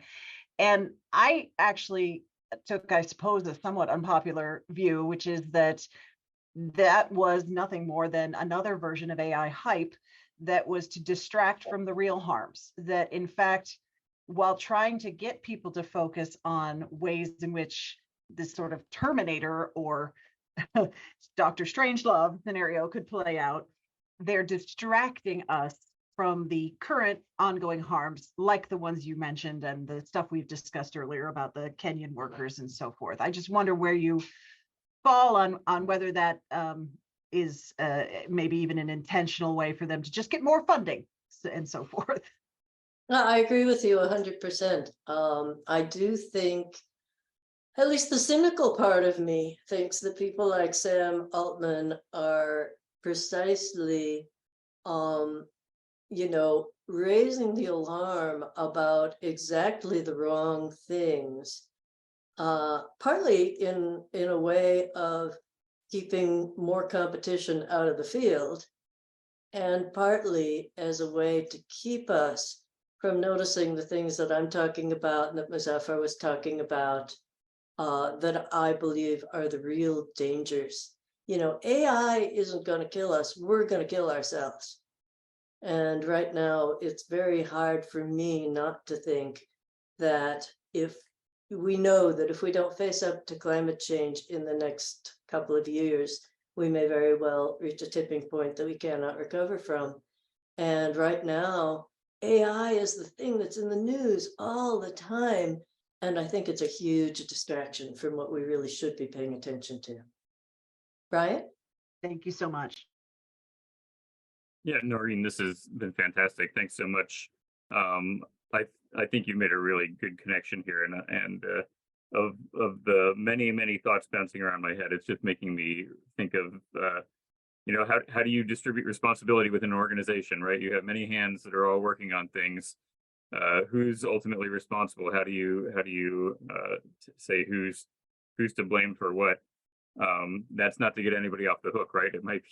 And I actually took, I suppose, a somewhat unpopular view, which is that that was nothing more than another version of AI hype that was to distract from the real harms. That in fact, while trying to get people to focus on ways in which this sort of Terminator or Dr. Strangelove scenario could play out, they're distracting us from the current ongoing harms, like the ones you mentioned and the stuff we've discussed earlier about the Kenyan workers and so forth. I just wonder where you fall on whether that is maybe even an intentional way for them to just get more funding and so forth. No, I agree with you 100%. I do think, at least the cynical part of me thinks that people like Sam Altman are precisely, you know, raising the alarm about exactly the wrong things, partly in a way of keeping more competition out of the field, and partly as a way to keep us from noticing the things that I'm talking about and that Muzaffar was talking about, that I believe are the real dangers. You know, AI isn't going to kill us. We're going to kill ourselves. And right now, it's very hard for me not to think that if we know that if we don't face up to climate change in the next couple of years, we may very well reach a tipping point that we cannot recover from. And right now, AI is the thing that's in the news all the time. And I think it's a huge distraction from what we really should be paying attention to. Brian? Thank you so much. Yeah, Noreen, this has been fantastic. Thanks so much. I think you made a really good connection here, and of the many thoughts bouncing around my head, it's just making me think of you know, how do you distribute responsibility within an organization, right? You have many hands that are all working on things. Who's ultimately responsible? How do you say who's to blame for what? That's not to get anybody off the hook, right? It might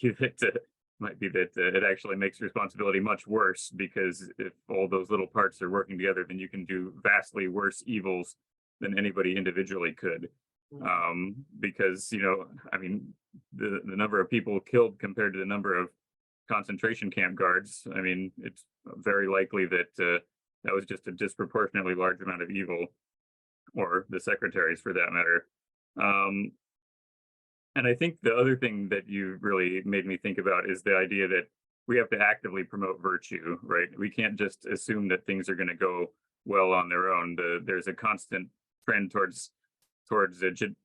be that it actually makes responsibility much worse, because if all those little parts are working together, then you can do vastly worse evils than anybody individually could. Because, you know, I mean, the number of people killed compared to the number of concentration camp guards, I mean, it's very likely that that was just a disproportionately large amount of evil, or the secretaries for that matter. And I think the other thing that you really made me think about is the idea that we have to actively promote virtue, right? We can't just assume that things are going to go well on their own. There's a constant trend towards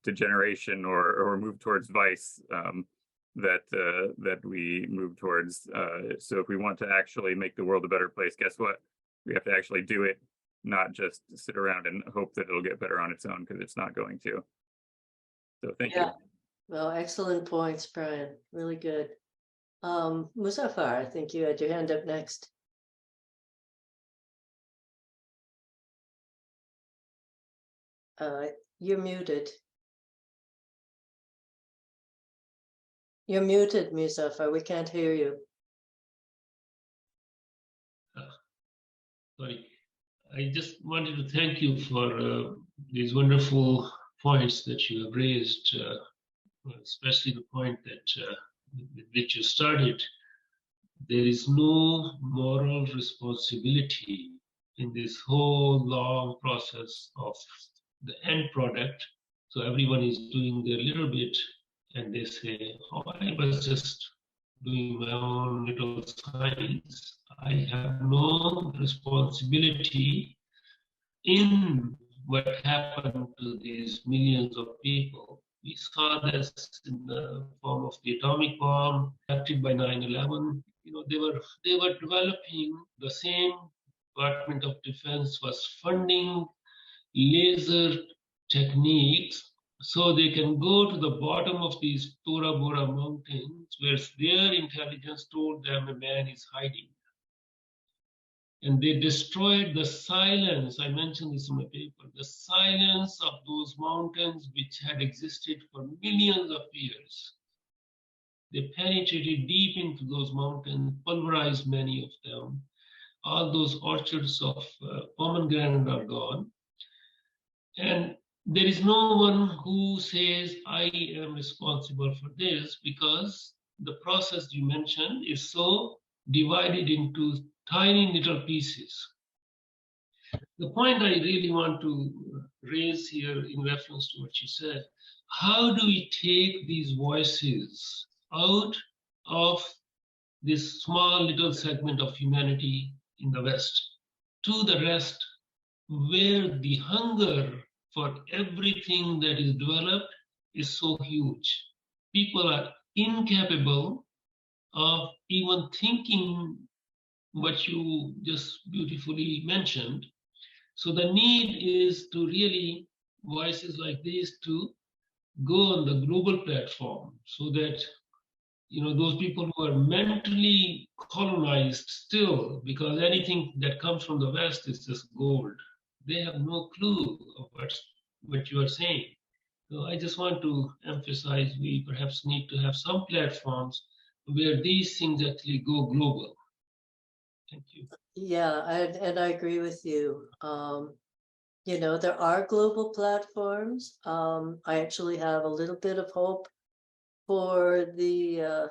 degeneration or move towards vice that we move towards. So if we want to actually make the world a better place, guess what? We have to actually do it, not just sit around and hope that it'll get better on its own, because it's not going to. So thank you. Well, excellent points, Brian. Really good. Muzaffar, I think you had your hand up next. You're muted. You're muted, Muzaffar. We can't hear you. Sorry. I just wanted to thank you for these wonderful points that you have raised, especially the point that with which you started. There is no moral responsibility in this whole long process of the end product. So everyone is doing their little bit, and they say, "Oh, I was just doing my own little science. I have no responsibility in what happened to these millions of people." We saw this in the form of the atomic bomb acted by 9/11. You know, they were developing, the same Department of Defense was funding laser techniques so they can go to the bottom of these Tora Bora mountains where their intelligence told them a man is hiding. And they destroyed the silence. I mentioned this in my paper, the silence of those mountains which had existed for millions of years. They penetrated deep into those mountains, pulverized many of them. All those orchards of pomegranate are gone. And there is no one who says, I am responsible for this, because the process you mentioned is so divided into tiny little pieces. The point I really want to raise here in reference to what you said, how do we take these voices out of this small little segment of humanity in the West to the rest, where the hunger for everything that is developed is so huge? People are incapable of even thinking what you just beautifully mentioned. So the need is to really, voices like these, to go on the global platform so that, you know, those people who are mentally colonized still, because anything that comes from the West is just gold. They have no clue of what you are saying. So I just want to emphasize, we perhaps need to have some platforms where these things actually go global. Thank you. Yeah, and I agree with you. You know, there are global platforms. I actually have a little bit of hope for the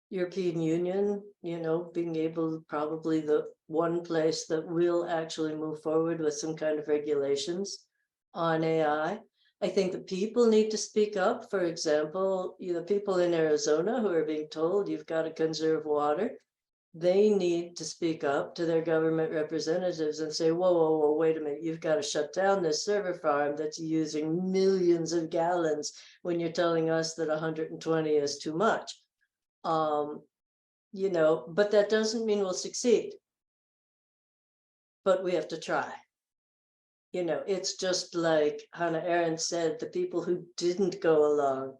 European Union, you know, being able, probably the one place that will actually move forward with some kind of regulations on AI. I think the people need to speak up. For example, the people in Arizona who are being told you've got to conserve water, they need to speak up to their government representatives and say, whoa, whoa, whoa, wait a minute, you've got to shut down this server farm that's using millions of gallons when you're telling us that 120 is too much. You know, but that doesn't mean we'll succeed. But we have to try. You know, it's just like Hannah Arendt said, the people who didn't go along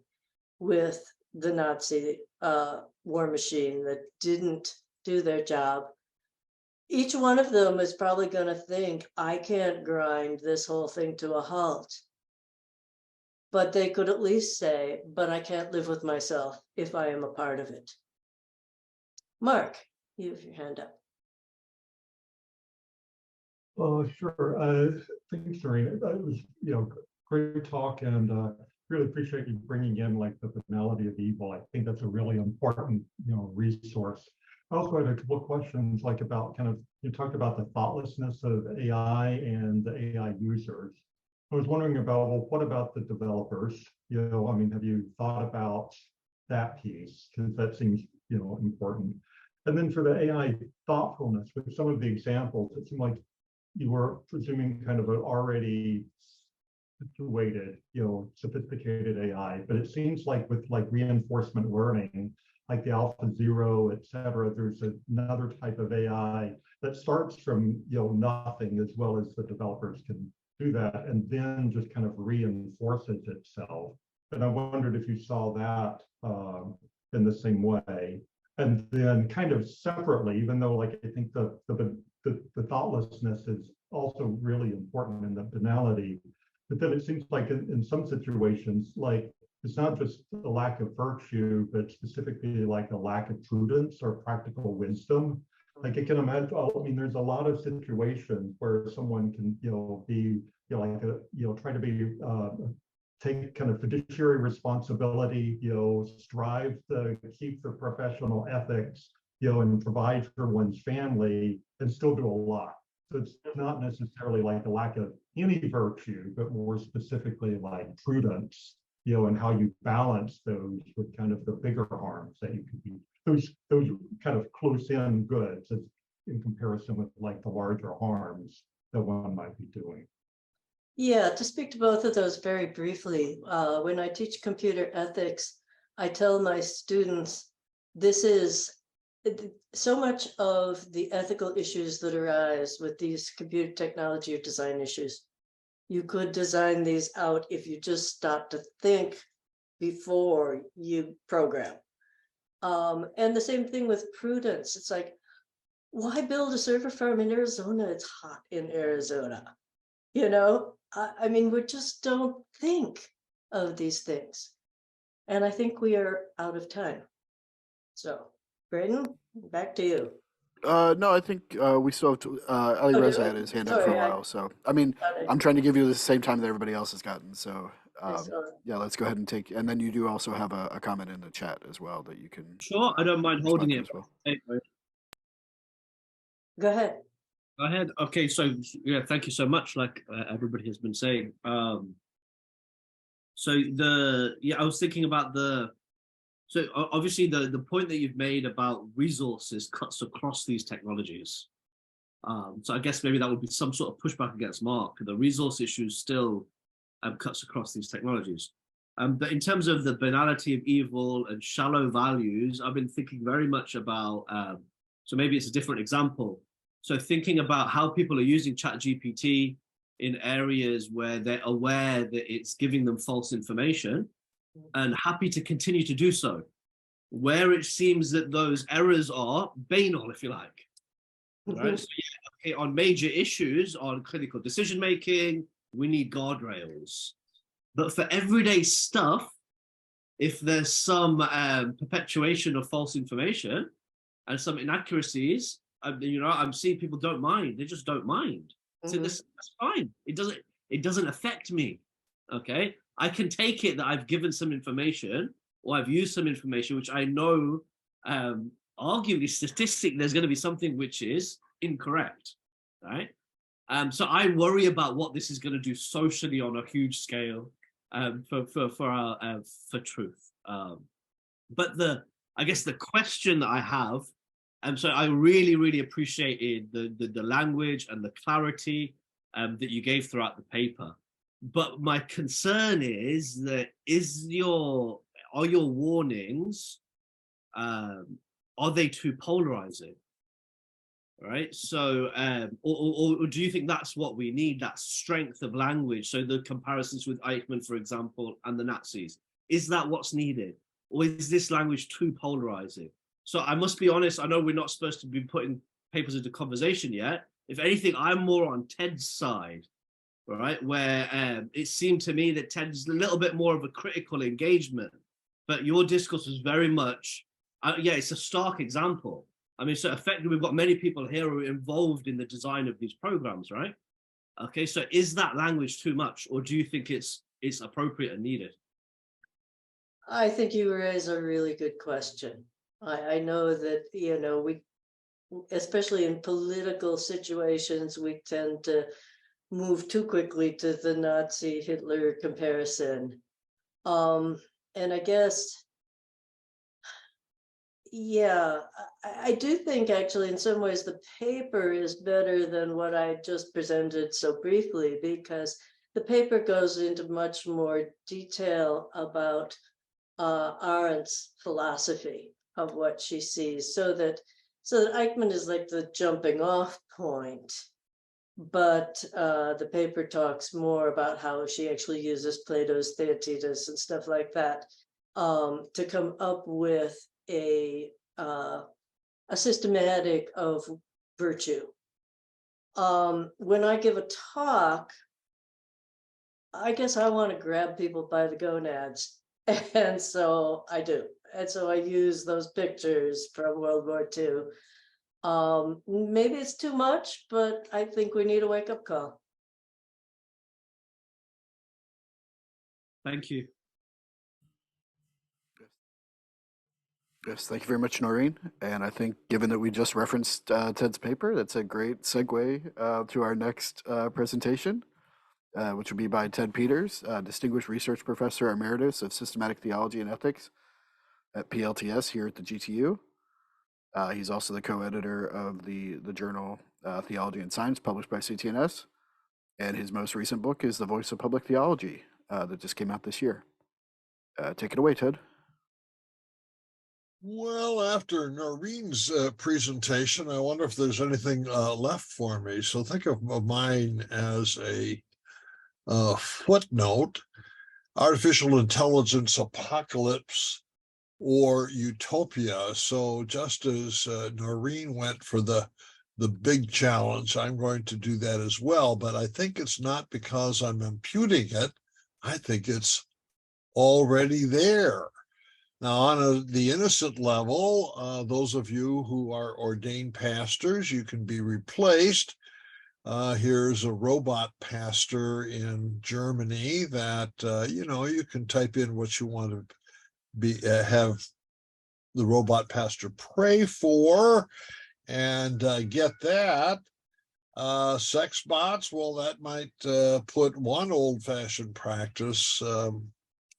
with the Nazi war machine, that didn't do their job, each one of them is probably going to think, I can't grind this whole thing to a halt. But they could at least say, but I can't live with myself if I am a part of it. Mark, you have your hand up. Sure. Thanks, Noreen. It was, you know, great talk, and really appreciate you bringing in like the banality of evil. I think that's a really important, you know, resource. I also had a couple of questions, like about kind of, you talked about the thoughtlessness of AI and the AI users. I was wondering about, well, what about the developers? You know, I mean, have you thought about that piece? Because that seems, you know, important. And then for the AI thoughtfulness, with some of the examples, it seemed like you were presuming kind of an already situated, you know, sophisticated AI, but it seems like with like reinforcement learning, like the AlphaZero, et cetera, there's another type of AI that starts from, you know, nothing, as well as the developers can do that, and then just kind of reinforces itself. And I wondered if you saw that in the same way. And then kind of separately, even though like I think the thoughtlessness is also really important in the banality, but then it seems like in some situations, like it's not just a lack of virtue, but specifically like a lack of prudence or practical wisdom. Like I can imagine, I mean, there's a lot of situations where someone can, be, like try to be, take kind of fiduciary responsibility, strive to keep the professional ethics, and provide for one's family and still do a lot. So it's not necessarily like a lack of any virtue, but more specifically like prudence, and how you balance those with kind of the bigger harms that you could be, those kind of close in goods as in comparison with like the larger harms that one might be doing. Yeah, to speak to both of those very briefly, when I teach computer ethics, I tell my students, this is so much of the ethical issues that arise with these computer technology or design issues. You could design these out if you just stop to think before you program. And the same thing with prudence. It's like, why build a server farm in Arizona? It's hot in Arizona. I mean, we just don't think of these things. And I think we are out of time. So, Braden, back to you. No, I think we still have to, Ali Reza had his hand up for a while. So, I mean, I'm trying to give you the same time that everybody else has gotten. So, yeah, let's go ahead and take, and then you do also have a comment in the chat as well that you can. Sure, I don't mind holding it. As well. Go ahead. Go ahead. Okay, so yeah, thank you so much. Like everybody has been saying. I was thinking about so obviously the point that you've made about resources cuts across these technologies. So I guess maybe that would be some sort of pushback against Mark. The resource issue still cuts across these technologies. But in terms of the banality of evil and shallow values, I've been thinking very much about, so maybe it's a different example. So thinking about how people are using ChatGPT in areas where they're aware that it's giving them false information and happy to continue to do so, where it seems that those errors are banal, if you like. Right? So yeah, okay, on major issues, on clinical decision-making, we need guardrails. But for everyday stuff, if there's some perpetuation of false information and some inaccuracies, I'm seeing people don't mind. They just don't mind. So that's fine. It doesn't affect me. Okay, I can take it that I've given some information or I've used some information which I know, arguably statistically, there's going to be something which is incorrect, right? So I worry about what this is going to do socially on a huge scale for truth. But I guess the question that I have. So I really appreciated the language and the clarity that you gave throughout the paper. But my concern is that are your warnings, are they too polarizing? Right? So, or do you think that's what we need, that strength of language? So the comparisons with Eichmann, for example, and the Nazis, is that what's needed? Or is this language too polarizing? So I must be honest, I know we're not supposed to be putting papers into conversation yet. If anything, I'm more on Ted's side, right? Where it seemed to me that Ted's a little bit more of a critical engagement, but your discourse was very much, it's a stark example. I mean, so effectively, we've got many people here who are involved in the design of these programs, right? Okay, so is that language too much, or do you think it's appropriate and needed? I think you raise a really good question. I know that, we, especially in political situations, we tend to move too quickly to the Nazi Hitler comparison. And I guess, yeah, I do think actually in some ways the paper is better than what I just presented so briefly, because the paper goes into much more detail about Arendt's philosophy of what she sees, so that Eichmann is like the jumping off point, but the paper talks more about how she actually uses Plato's Theaetetus and stuff like that to come up with a systematic of virtue. When I give a talk, I guess I want to grab people by the gonads, and so I do. And so I use those pictures from World War II. Maybe it's too much, but I think we need a wake-up call. Thank you. Yes, thank you very much, Noreen. And I think, given that we just referenced Ted's paper, that's a great segue to our next presentation, which will be by Ted Peters, Distinguished Research Professor Emeritus of Systematic Theology and Ethics at PLTS here at the GTU. He's also the co-editor of the journal Theology and Science, published by CTNS. And his most recent book is The Voice of Public Theology, that just came out this year. Take it away, Ted. Well, after Noreen's presentation, I wonder if there's anything left for me. So think of mine as a footnote: artificial intelligence apocalypse or utopia. So just as Noreen went for the big challenge, I'm going to do that as well. But I think it's not because I'm imputing it. I think it's already there. Now, on the innocent level, those of you who are ordained pastors, you can be replaced. Here's a robot pastor in Germany that, you can type in what you want to be have the robot pastor pray for and get that. Sex bots, well, that might put one old-fashioned practice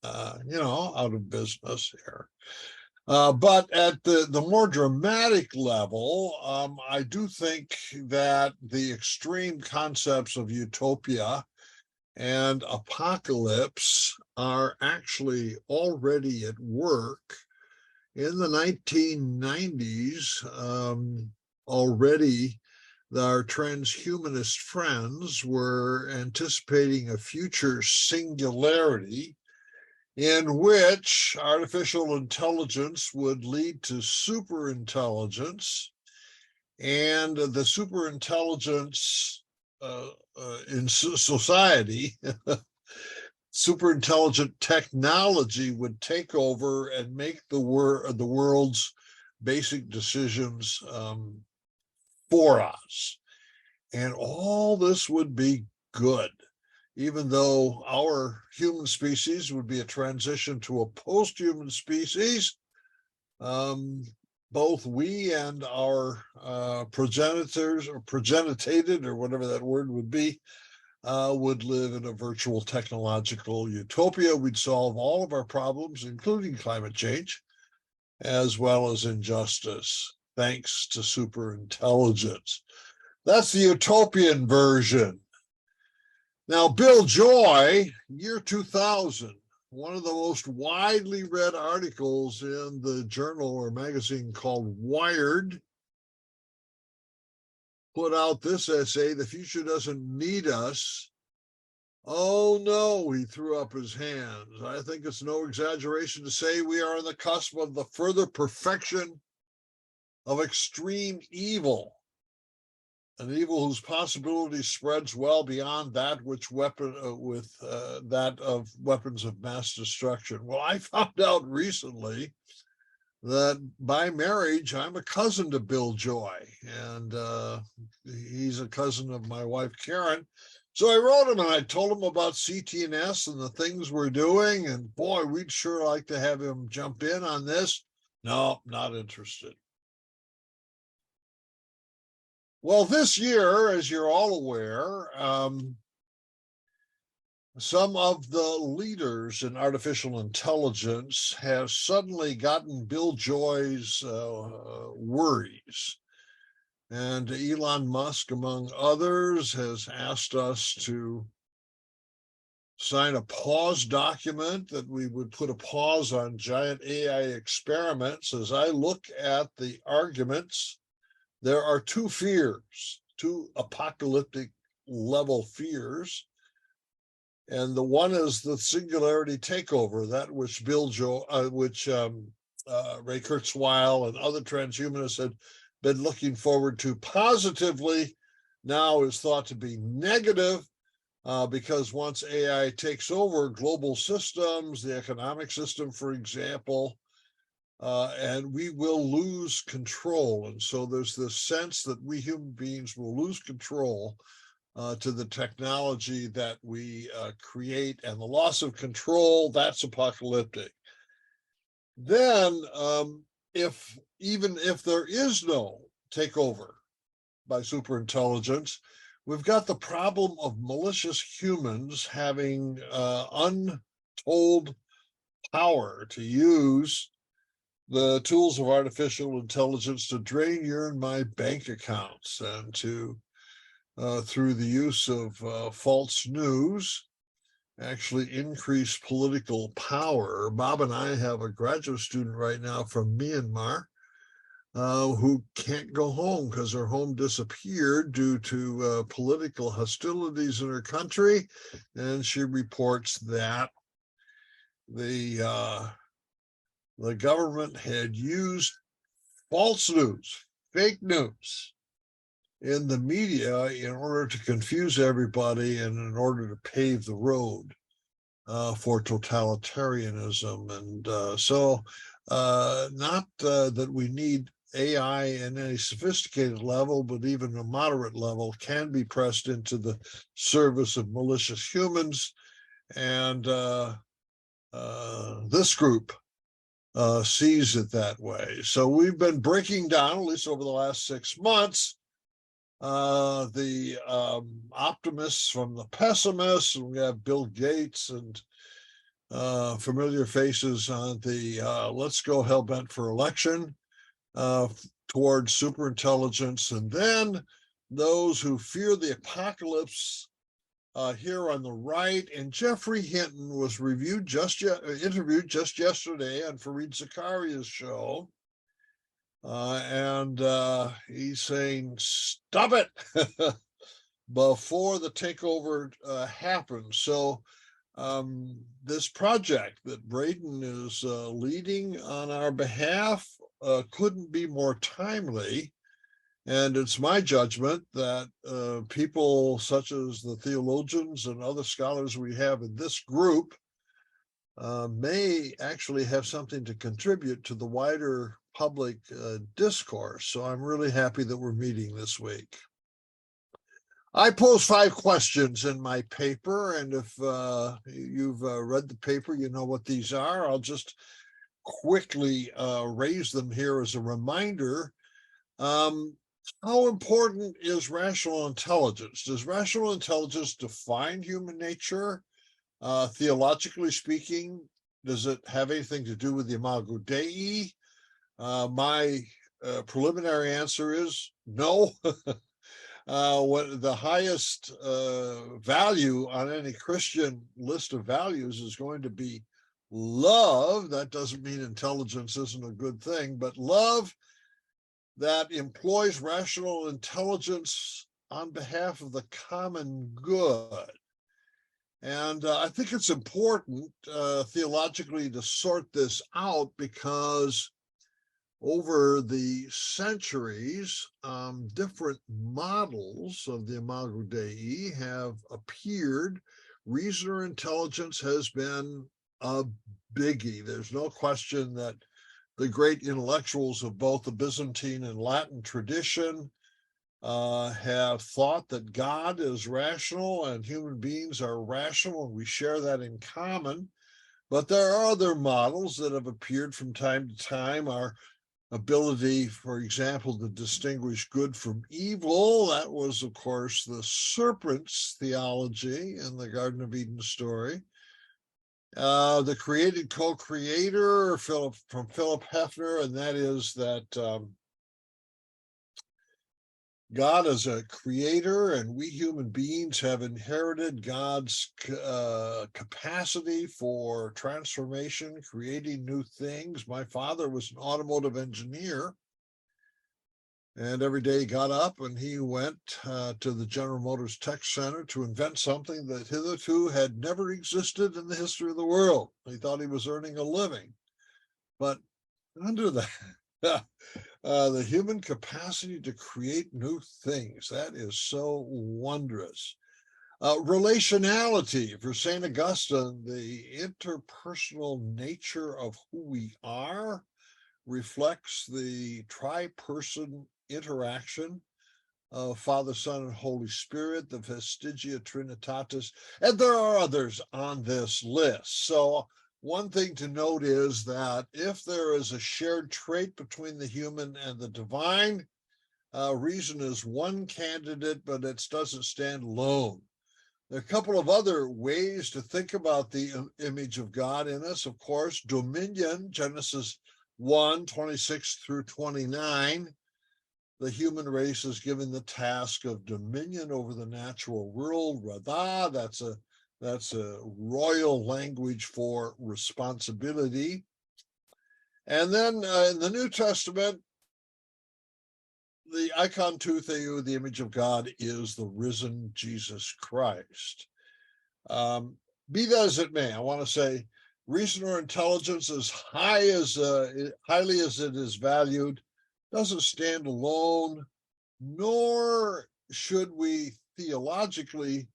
out of business here. But at the more dramatic level, I do think that the extreme concepts of utopia and apocalypse are actually already at work. In the 1990s, already our transhumanist friends were anticipating a future singularity in which artificial intelligence would lead to superintelligence, and the superintelligence in society, superintelligent technology would take over and make the world's basic decisions for us. And all this would be good, even though our human species would be a transition to a post-human species. Both we and our progenitors, or progenitated, or whatever that word would be, would live in a virtual technological utopia. We'd solve all of our problems, including climate change, as well as injustice, thanks to superintelligence. That's the utopian version. Now, Bill Joy, year 2000, one of the most widely read articles in the journal or magazine called Wired, put out this essay: "The future doesn't need us." Oh no, he threw up his hands. I think it's no exaggeration to say we are on the cusp of the further perfection of extreme evil. An evil whose possibility spreads well beyond that which that of weapons of mass destruction. Well, I found out recently that by marriage, I'm a cousin to Bill Joy, and he's a cousin of my wife, Karen. So I wrote him and I told him about CTNS and the things we're doing, and boy, we'd sure like to have him jump in on this. No, not interested. Well, this year, as you're all aware, some of the leaders in artificial intelligence have suddenly gotten Bill Joy's worries. And Elon Musk, among others, has asked us to sign a pause document that we would put a pause on giant AI experiments. As I look at the arguments, there are two fears, two apocalyptic level fears. And the one is the singularity takeover, that which Ray Kurzweil and other transhumanists had been looking forward to positively, now is thought to be negative, because once AI takes over global systems, the economic system, for example, and we will lose control. And so there's this sense that we human beings will lose control to the technology that we create, and the loss of control, that's apocalyptic. Then, even if there is no takeover by superintelligence, we've got the problem of malicious humans having untold power to use the tools of artificial intelligence to drain your and my bank accounts, and to through the use of false news, actually increase political power. Bob and I have a graduate student right now from Myanmar who can't go home because her home disappeared due to political hostilities in her country. And she reports that the government had used false news, fake news, in the media in order to confuse everybody and in order to pave the road for totalitarianism. And so not that we need AI in any sophisticated level, but even a moderate level can be pressed into the service of malicious humans. And this group sees it that way. So we've been breaking down, at least over the last 6 months, the optimists from the pessimists, and we have Bill Gates and familiar faces on the let's go hellbent for election towards superintelligence, and then those who fear the apocalypse here on the right. And Jeffrey Hinton was interviewed just yesterday on Fareed Zakaria's show. And he's saying, stop it before the takeover happens. So this project that Braden is leading on our behalf couldn't be more timely. And it's my judgment that people such as the theologians and other scholars we have in this group may actually have something to contribute to the wider public discourse. So I'm really happy that we're meeting this week. I pose 5 questions in my paper, and if you've read the paper, you know what these are. I'll just quickly raise them here as a reminder. How important is rational intelligence? Does rational intelligence define human nature? Theologically speaking, does it have anything to do with the Imago Dei? My preliminary answer is no. What the highest value on any Christian list of values is going to be love. That doesn't mean intelligence isn't a good thing, but love that employs rational intelligence on behalf of the common good. And I think it's important theologically to sort this out, because over the centuries, different models of the Imago Dei have appeared. Reason or intelligence has been a biggie. There's no question that the great intellectuals of both the Byzantine and Latin tradition have thought that God is rational and human beings are rational, and we share that in common. But there are other models that have appeared from time to time. Our ability, for example, to distinguish good from evil, that was, of course, the serpent's theology in the Garden of Eden story. The created co-creator from Philip Hefner, and that is that God is a creator, and we human beings have inherited God's capacity for transformation, creating new things. My father was an automotive engineer, and every day he got up and he went to the General Motors Tech Center to invent something that hitherto had never existed in the history of the world. He thought he was earning a living. But under that, the human capacity to create new things, that is so wondrous. Relationality, for St. Augustine, the interpersonal nature of who we are, reflects the tri-person interaction of Father, Son, and Holy Spirit, the Vestigia Trinitatis, and there are others on this list. So one thing to note is that if there is a shared trait between the human and the divine, reason is one candidate, but it doesn't stand alone. There are a couple of other ways to think about the image of God in us. Of course, dominion, Genesis 1:26 through 29. The human race is given the task of dominion over the natural world. Radha, that's a royal language for responsibility. And then in the New Testament, the icon to theou, the image of God, is the risen Jesus Christ. Be that as it may, I want to say reason or intelligence, as highly as it is valued, doesn't stand alone, nor should we theologically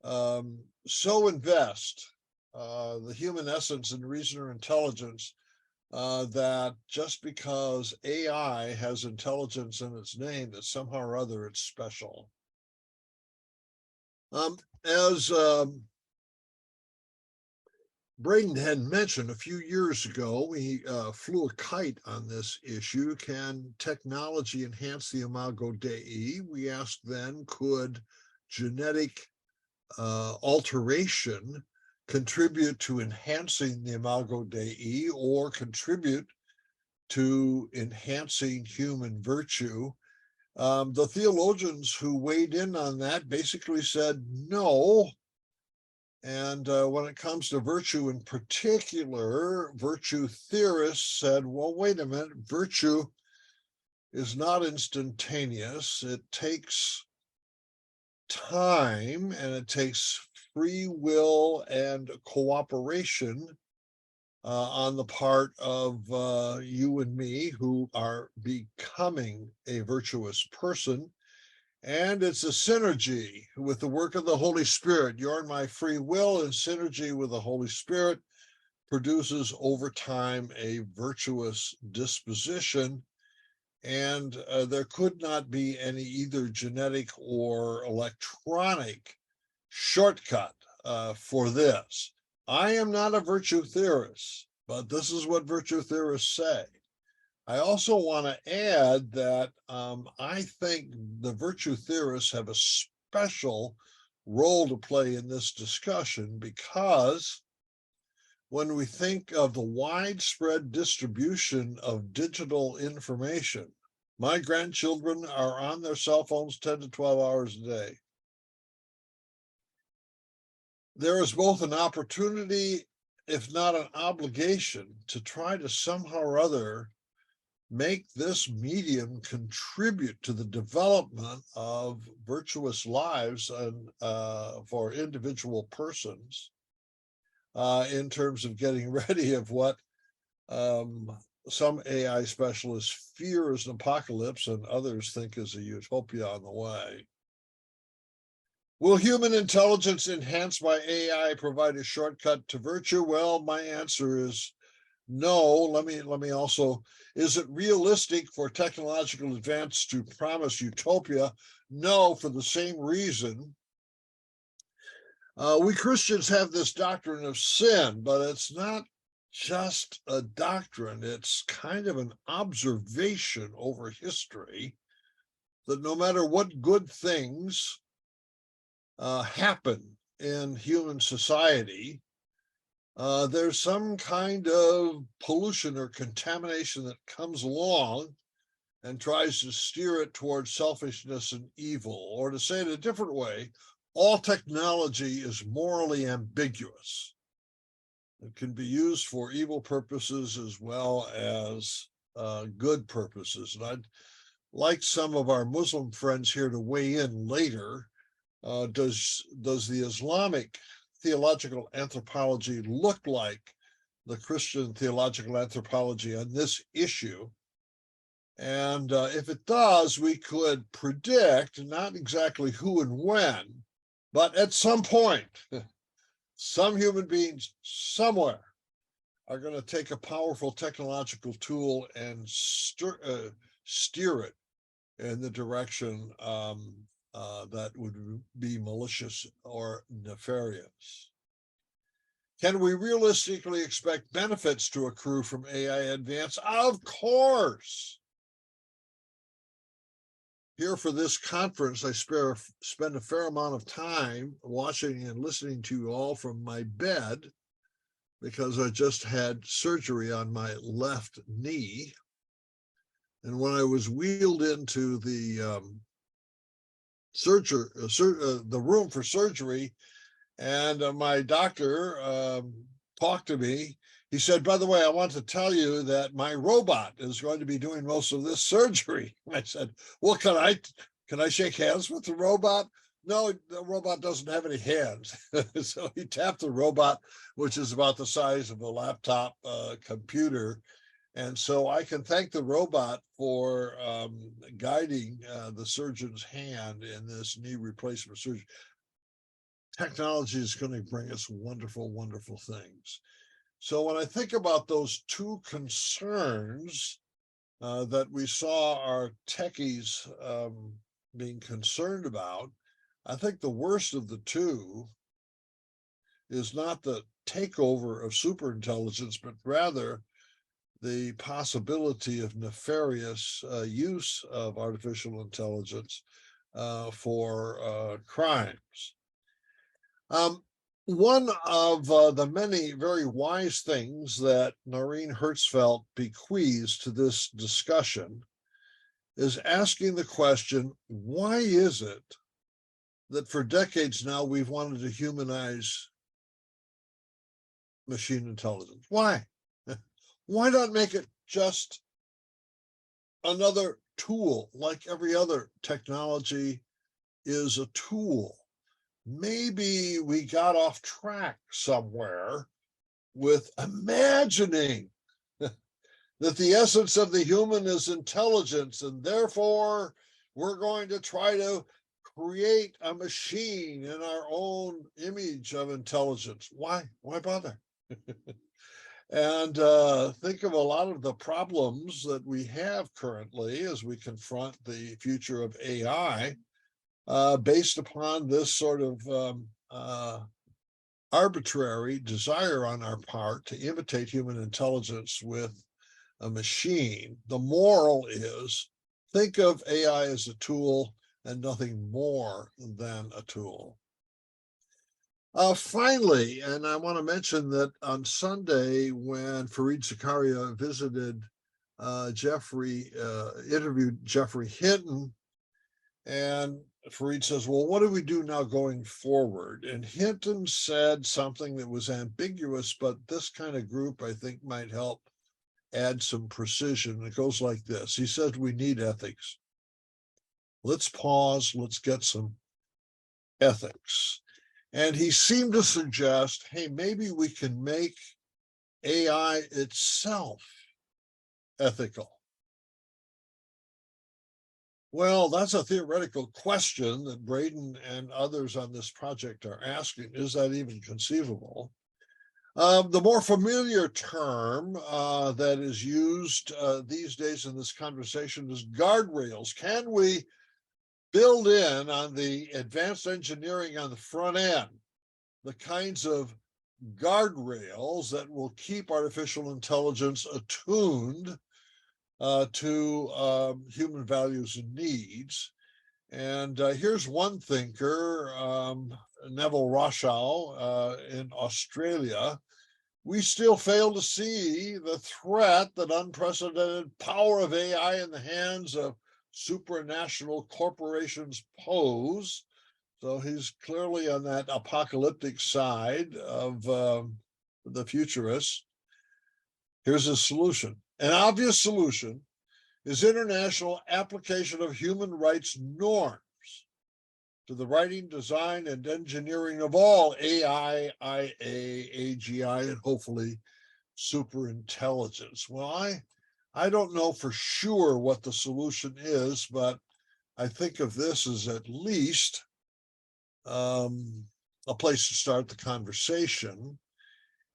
so invest the human essence in reason or intelligence that just because AI has intelligence in its name, that somehow or other it's special. As Braden had mentioned a few years ago, we flew a kite on this issue. Can technology enhance the Imago Dei? We asked then, could genetic alteration contribute to enhancing the Imago Dei or contribute to enhancing human virtue? The theologians who weighed in on that basically said no. And when it comes to virtue in particular, virtue theorists said, well, wait a minute, virtue is not instantaneous. It takes time and it takes free will and cooperation on the part of you and me who are becoming a virtuous person. And it's a synergy with the work of the Holy Spirit. You're in my free will, and synergy with the Holy Spirit produces over time a virtuous disposition. And there could not be any either genetic or electronic shortcut for this. I am not a virtue theorist, but this is what virtue theorists say. I also want to add that I think the virtue theorists have a special role to play in this discussion, because when we think of the widespread distribution of digital information, my grandchildren are on their cell phones 10 to 12 hours a day. There is both an opportunity, if not an obligation, to try to somehow or other make this medium contribute to the development of virtuous lives and for individual persons in terms of getting ready of what some AI specialists fear is an apocalypse and others think is a utopia on the way. Will human intelligence enhanced by AI provide a shortcut to virtue? Well, my answer is no. Let me also, is it realistic for technological advance to promise utopia? No, for the same reason. We Christians have this doctrine of sin, but it's not just a doctrine. It's kind of an observation over history that no matter what good things happen in human society, there's some kind of pollution or contamination that comes along and tries to steer it towards selfishness and evil. Or to say it a different way, all technology is morally ambiguous. It can be used for evil purposes as well as good purposes. And I'd like some of our Muslim friends here to weigh in later. Does the Islamic theological anthropology look like the Christian theological anthropology on this issue? And if it does, we could predict not exactly who and when, but at some point, some human beings somewhere are going to take a powerful technological tool and steer it in the direction that would be malicious or nefarious. Can we realistically expect benefits to accrue from AI advance? Of course. Here for this conference, I spend a fair amount of time watching and listening to you all from my bed because I just had surgery on my left knee. And when I was wheeled into the the room for surgery, and my doctor talked to me, he said, by the way, I want to tell you that my robot is going to be doing most of this surgery. I said, well, can I shake hands with the robot? No, the robot doesn't have any hands. So he tapped the robot, which is about the size of a laptop computer. And so I can thank the robot for guiding the surgeon's hand in this knee replacement surgery. Technology is going to bring us wonderful, wonderful things. So when I think about those two concerns that we saw our techies being concerned about, I think the worst of the two is not the takeover of superintelligence, but rather the possibility of nefarious use of artificial intelligence for crimes. One of the many very wise things that Noreen Herzfeld bequeaths to this discussion is asking the question, why is it that for decades now we've wanted to humanize machine intelligence? Why? Why not make it just another tool, like every other technology is a tool? Maybe we got off track somewhere with imagining that the essence of the human is intelligence, and therefore we're going to try to create a machine in our own image of intelligence. Why bother? And think of a lot of the problems that we have currently as we confront the future of AI based upon this sort of arbitrary desire on our part to imitate human intelligence with a machine. The moral is, think of AI as a tool and nothing more than a tool. Finally, and I want to mention that on Sunday, when Fareed Zakaria visited interviewed Jeffrey Hinton, and Fareed says, well, what do we do now going forward? And Hinton said something that was ambiguous, but this kind of group, I think, might help add some precision. It goes like this. He says, we need ethics. Let's pause. Let's get some ethics. And he seemed to suggest, hey, maybe we can make AI itself ethical. Well, that's a theoretical question that Braden and others on this project are asking. Is that even conceivable? The more familiar term that is used these days in this conversation is guardrails. Can we build in on the advanced engineering on the front end the kinds of guardrails that will keep artificial intelligence attuned to human values and needs? And here's one thinker, Neville Rochelle in Australia. We still fail to see the threat that unprecedented power of AI in the hands of supranational corporations pose. So he's clearly on that apocalyptic side of the futurists. Here's a solution. An obvious solution is international application of human rights norms to the writing, design, and engineering of all AI, IA, AGI, and hopefully superintelligence. Well, I don't know for sure what the solution is, but I think of this as at least a place to start the conversation.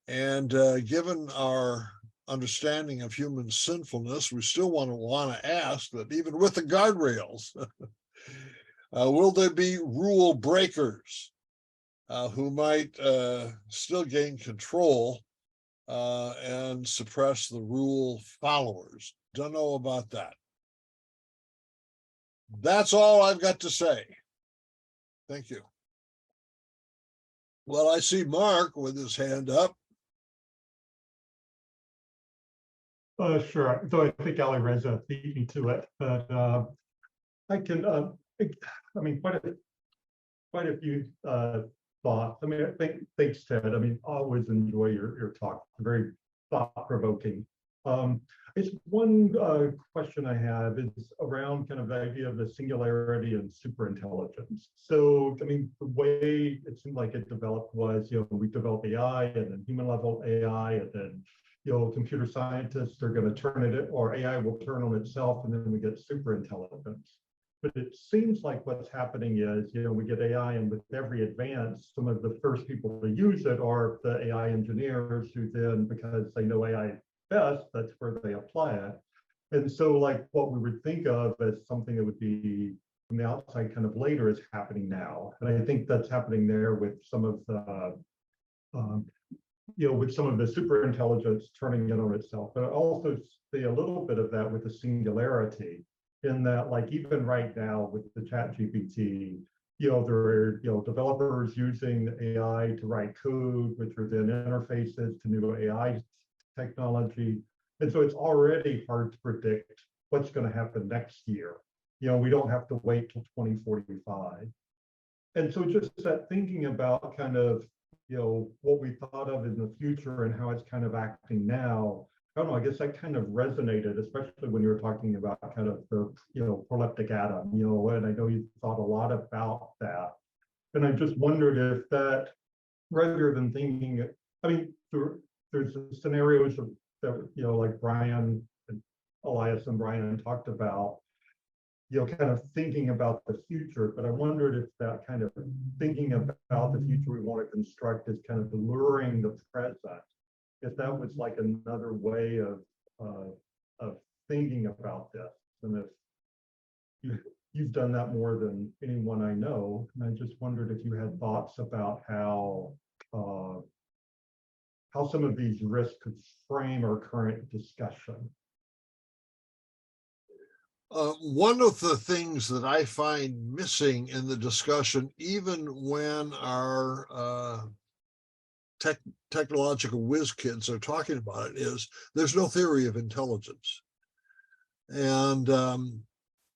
And given our understanding of human sinfulness, we still want to ask that even with the guardrails, will there be rule breakers who might still gain control and suppress the rule followers? Don't know about that. That's all I've got to say. Thank you. Well, I see Mark with his hand up. Sure. So I think Ali Reza beat me to it, but I can. I mean, quite a few thoughts. I mean, thanks, Ted. I mean, always enjoy your talk. Very thought-provoking. It's one question I have is around kind of the idea of the singularity and superintelligence. So, I mean, the way it seemed like it developed was, we develop AI and then human level AI, and then, computer scientists are going to turn it, or AI will turn on itself, and then we get superintelligence. But it seems like what's happening is, we get AI, and with every advance, some of the first people to use it are the AI engineers who then, because they know AI best, that's where they apply it. And so like what we would think of as something that would be from the outside kind of later is happening now. And I think that's happening there with some of the, with some of the superintelligence turning it on itself. But I also see a little bit of that with the singularity, in that like even right now with the ChatGPT, there are developers using AI to write code, which are then interfaces to new AI technology. And so it's already hard to predict what's going to happen next year. We don't have to wait till 2045. And so just that thinking about kind of, what we thought of in the future and how it's kind of acting now, I don't know, I guess that kind of resonated, especially when you were talking about kind of the, proleptic atom, and I know you thought a lot about that. And I just wondered if that, rather than thinking, I mean, there's scenarios of that, like Brian and Elias and Brian talked about, kind of thinking about the future, but I wondered if that kind of thinking about the future we want to construct is kind of luring the present, if that was like another way of thinking about this, and if you've done that more than anyone I know, and I just wondered if you had thoughts about how some of these risks could frame our current discussion. One of the things that I find missing in the discussion, even when our technological whiz kids are talking about it, is there's no theory of intelligence. And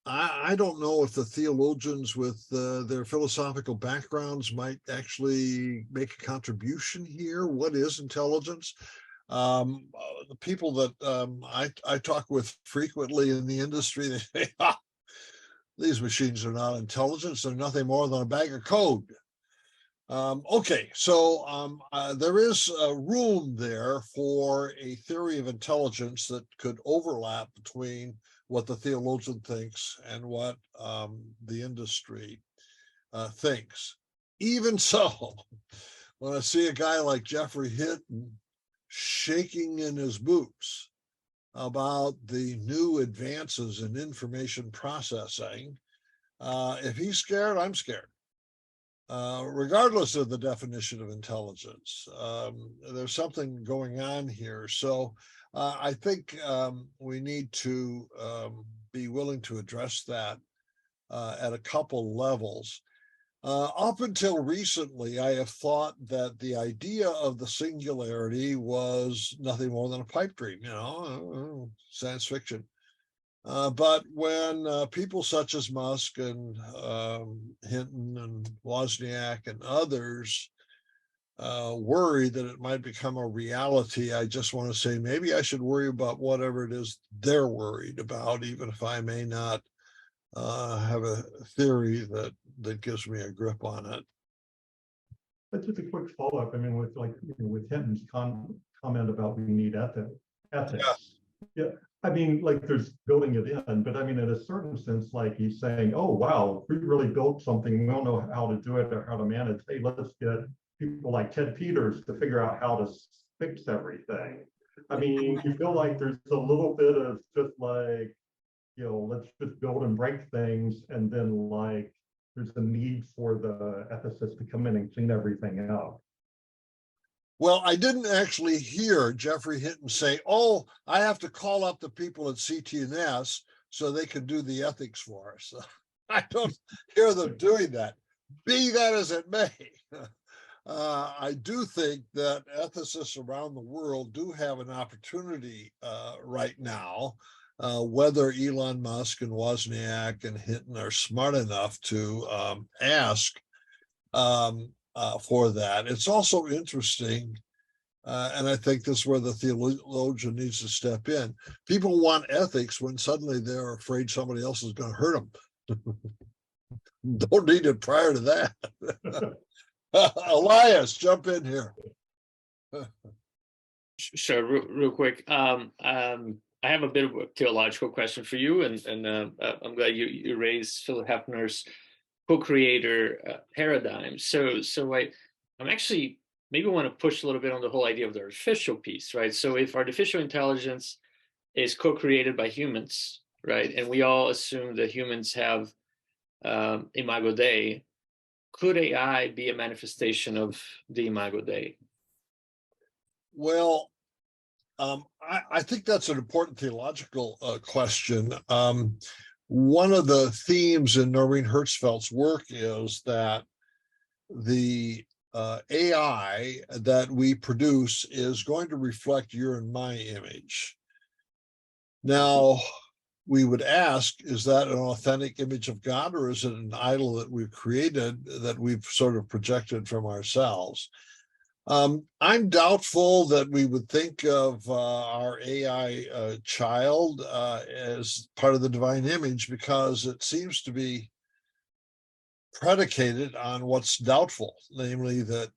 I don't know if the theologians with their philosophical backgrounds might actually make a contribution here. What is intelligence? The people that I talk with frequently in the industry, they say, these machines are not intelligent. They're nothing more than a bag of code. Okay, so there is room there for a theory of intelligence that could overlap between what the theologian thinks and what the industry thinks. Even so, when I see a guy like Jeffrey Hinton shaking in his boots about the new advances in information processing, if he's scared, I'm scared. Regardless of the definition of intelligence, there's something going on here. So I think we need to be willing to address that at a couple levels. Up until recently, I have thought that the idea of the singularity was nothing more than a pipe dream, science fiction. But when people such as Musk and Hinton and Wozniak and others worry that it might become a reality, I just want to say maybe I should worry about whatever it is they're worried about, even if I may not have a theory that gives me a grip on it. That's just a quick follow-up. I mean, with with Hinton's comment about we need ethics. Yeah. I mean, like there's building it in, but I mean, in a certain sense, like he's saying, oh, wow, we really built something. We don't know how to do it or how to manage. Hey, let's get people like Ted Peters to figure out how to fix everything. I mean, you feel like there's a little bit of just like, let's just build and break things, and then like there's a need for the ethicists to come in and clean everything up. Well, I didn't actually hear Jeffrey Hinton say, oh, I have to call up the people at CTNS so they can do the ethics for us. I don't hear them doing that. Be that as it may. I do think that ethicists around the world do have an opportunity right now, whether Elon Musk and Wozniak and Hinton are smart enough to ask for that. It's also interesting, and I think this is where the theologian needs to step in. People want ethics when suddenly they're afraid somebody else is going to hurt them. Don't need it prior to that. Elias, jump in here. Sure, real quick. I have a bit of a theological question for you, and I'm glad you raised Philip Hefner's co-creator paradigm. So I'm actually maybe want to push a little bit on the whole idea of the artificial piece, right? So if artificial intelligence is co-created by humans, right, and we all assume that humans have Imago Dei, could AI be a manifestation of the Imago Dei? Well, I think that's an important theological question. One of the themes in Noreen Herzfeld's work is that the AI that we produce is going to reflect your and my image. Now, we would ask, is that an authentic image of God, or is it an idol that we've created that we've sort of projected from ourselves? I'm doubtful that we would think of our AI child as part of the divine image, because it seems to be predicated on what's doubtful, namely that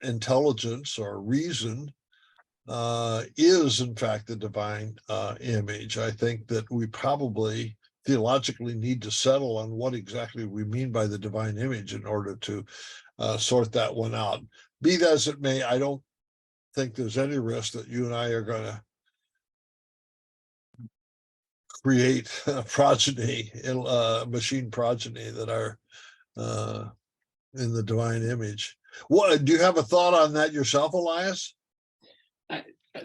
intelligence or reason is in fact the divine image. I think that we probably theologically need to settle on what exactly we mean by the divine image in order to sort that one out. Be that as it may, I don't think there's any risk that you and I are going to create a progeny, machine progeny that are in the divine image. What, do you have a thought on that yourself, Elias?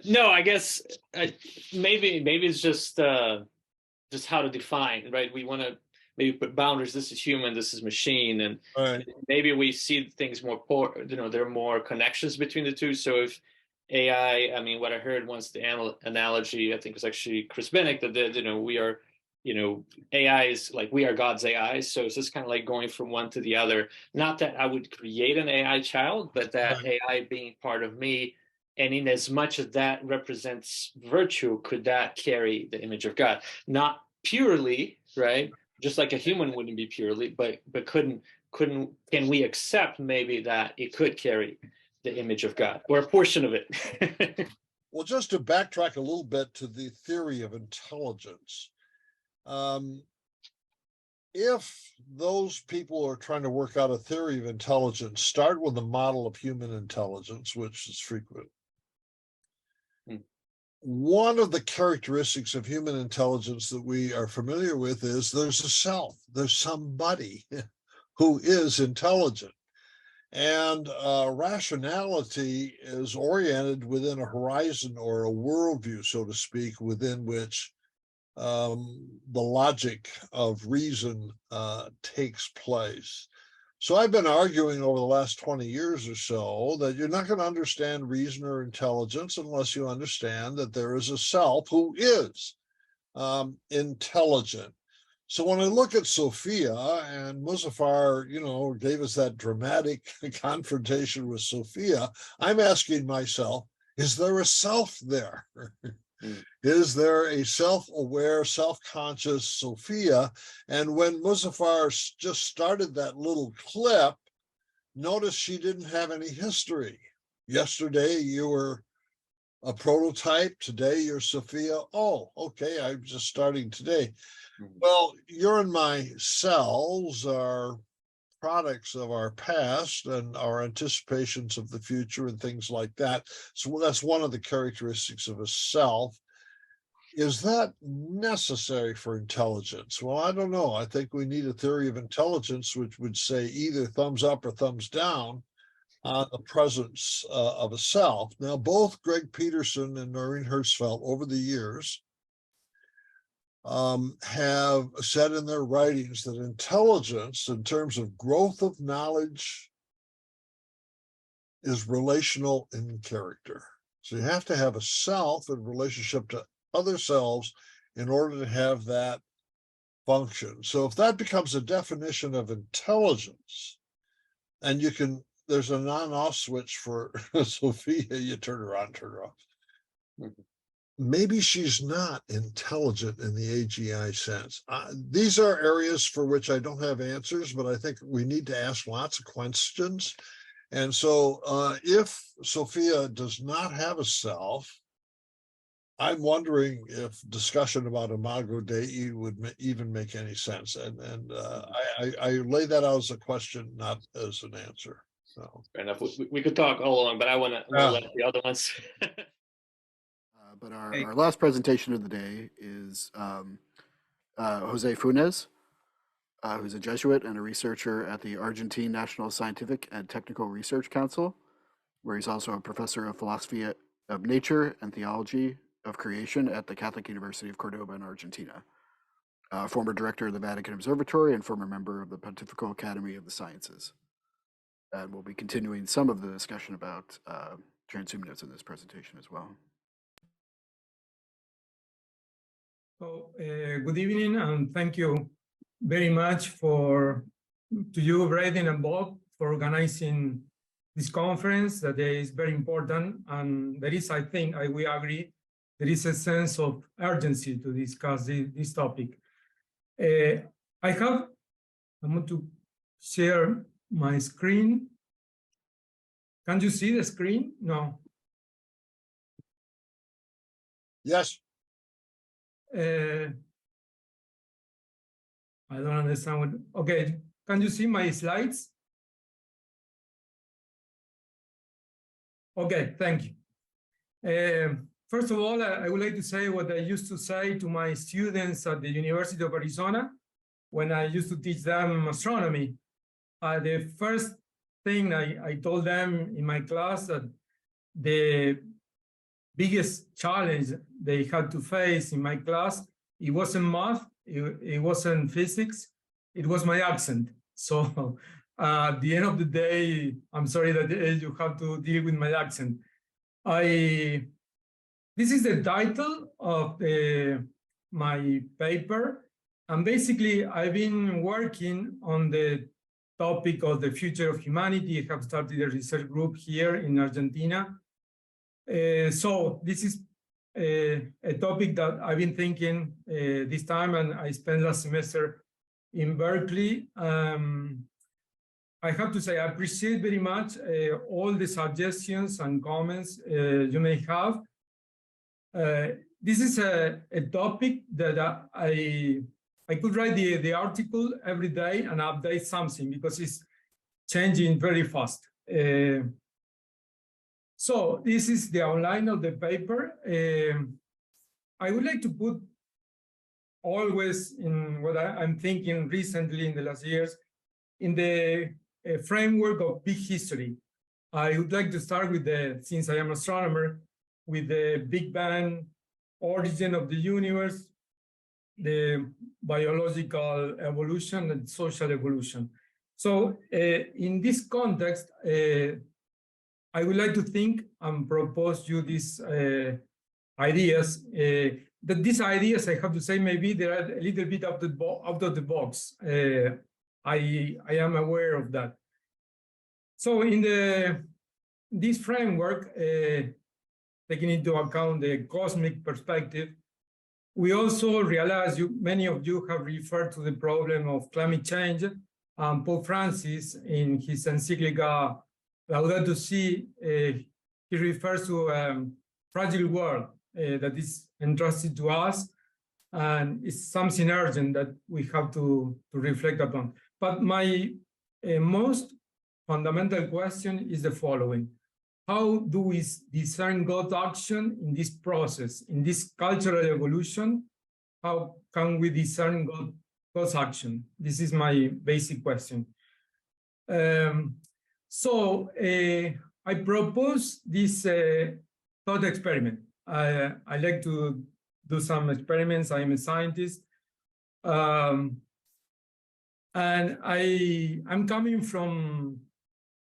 No, I guess maybe it's just how to define, right? We want to maybe put boundaries. This is human, this is machine, and maybe we see things more. There are more connections between the two. So if AI, I mean, what I heard once, the analogy, I think was actually Chris Bennick, that we are, AI is like we are God's AI. So it's just kind of like going from one to the other. Not that I would create an AI child, but that AI being part of me. And in as much as that represents virtue, could that carry the image of God? Not purely, right? Just like a human wouldn't be purely, but can we accept maybe that it could carry the image of God, or a portion of it? Well, just to backtrack a little bit to the theory of intelligence, if those people are trying to work out a theory of intelligence, start with a model of human intelligence, which is frequent. One of the characteristics of human intelligence that we are familiar with is there's a self, there's somebody who is intelligent. And rationality is oriented within a horizon or a worldview, so to speak, within which the logic of reason takes place. So I've been arguing over the last 20 years or so that you're not going to understand reason or intelligence unless you understand that there is a self who is intelligent. So when I look at Sophia, and Muzaffar, gave us that dramatic confrontation with Sophia, I'm asking myself, is there a self there? Is there a self-aware, self-conscious Sophia? And when Muzaffar just started that little clip, notice she didn't have any history. Yesterday, you were a prototype. Today, you're Sophia. Oh, okay, I'm just starting today. Well, your and my selves are products of our past and our anticipations of the future and things like that. So that's one of the characteristics of a self. Is that necessary for intelligence? Well, I don't know. I think we need a theory of intelligence which would say either thumbs up or thumbs down on the presence of a self. Now, both Greg Peterson and Noreen Herzfeld over the years have said in their writings that intelligence, in terms of growth of knowledge, is relational in character. So you have to have a self in relationship to other selves in order to have that function. So if that becomes a definition of intelligence, and you can, there's an on-off switch for Sophia, you turn her on, turn her off. Maybe she's not intelligent in the AGI sense. These are areas for which I don't have answers, but I think we need to ask lots of questions. And so if Sophia does not have a self, I'm wondering if discussion about Imago Dei would even make any sense. And I lay that out as a question, not as an answer. So fair enough. We could talk all along, but I want to let the other ones. But our last presentation of the day is José Funes, who's a Jesuit and a researcher at the Argentine National Scientific and Technical Research Council, where he's also a professor of philosophy of nature and theology of creation at the Catholic University of Cordoba in Argentina, former director of the Vatican Observatory and former member of the Pontifical Academy of the Sciences. And we'll be continuing some of the discussion about transhumanism in this presentation as well. So, good evening, and thank you very much to you, Braden and Bob, for organizing this conference that is very important. And there is, I think, we agree, there is a sense of urgency to discuss this topic. I want to share my screen. Can you see the screen? No. Yes. I don't understand what, okay, can you see my slides? Okay, thank you. First of all, I would like to say what I used to say to my students at the University of Arizona when I used to teach them astronomy. The first thing I told them in my class that the biggest challenge they had to face in my class, it wasn't math, it wasn't physics, it was my accent. So at the end of the day, I'm sorry that you have to deal with my accent. This is the title of my paper. And basically, I've been working on the topic of the future of humanity. I have started a research group here in Argentina. So this is a topic that I've been thinking this time, and I spent last semester in Berkeley. I have to say I appreciate very much all the suggestions and comments you may have. This is a topic that I could write the article every day and update something because it's changing very fast. So this is the outline of the paper. I would like to put always in what I'm thinking recently in the last years in the framework of big history. I would like to start with since I am an astronomer, with the Big Bang, origin of the universe, the biological evolution and social evolution. So in this context, I would like to think and propose you these ideas. That these ideas, I have to say, maybe they are a little bit out of the box. I am aware of that. So in this framework, taking into account the cosmic perspective, we also realize many of you have referred to the problem of climate change. Pope Francis, in his encyclica Laudato Si, he refers to a fragile world that is entrusted to us, and it's something urgent that we have to reflect upon. But my a most fundamental question is the following. How do we discern God's action in this process, in this cultural evolution? How can we discern God's action? This is my basic question. So I propose this thought experiment. I like to do some experiments. I'm a scientist. And I'm coming from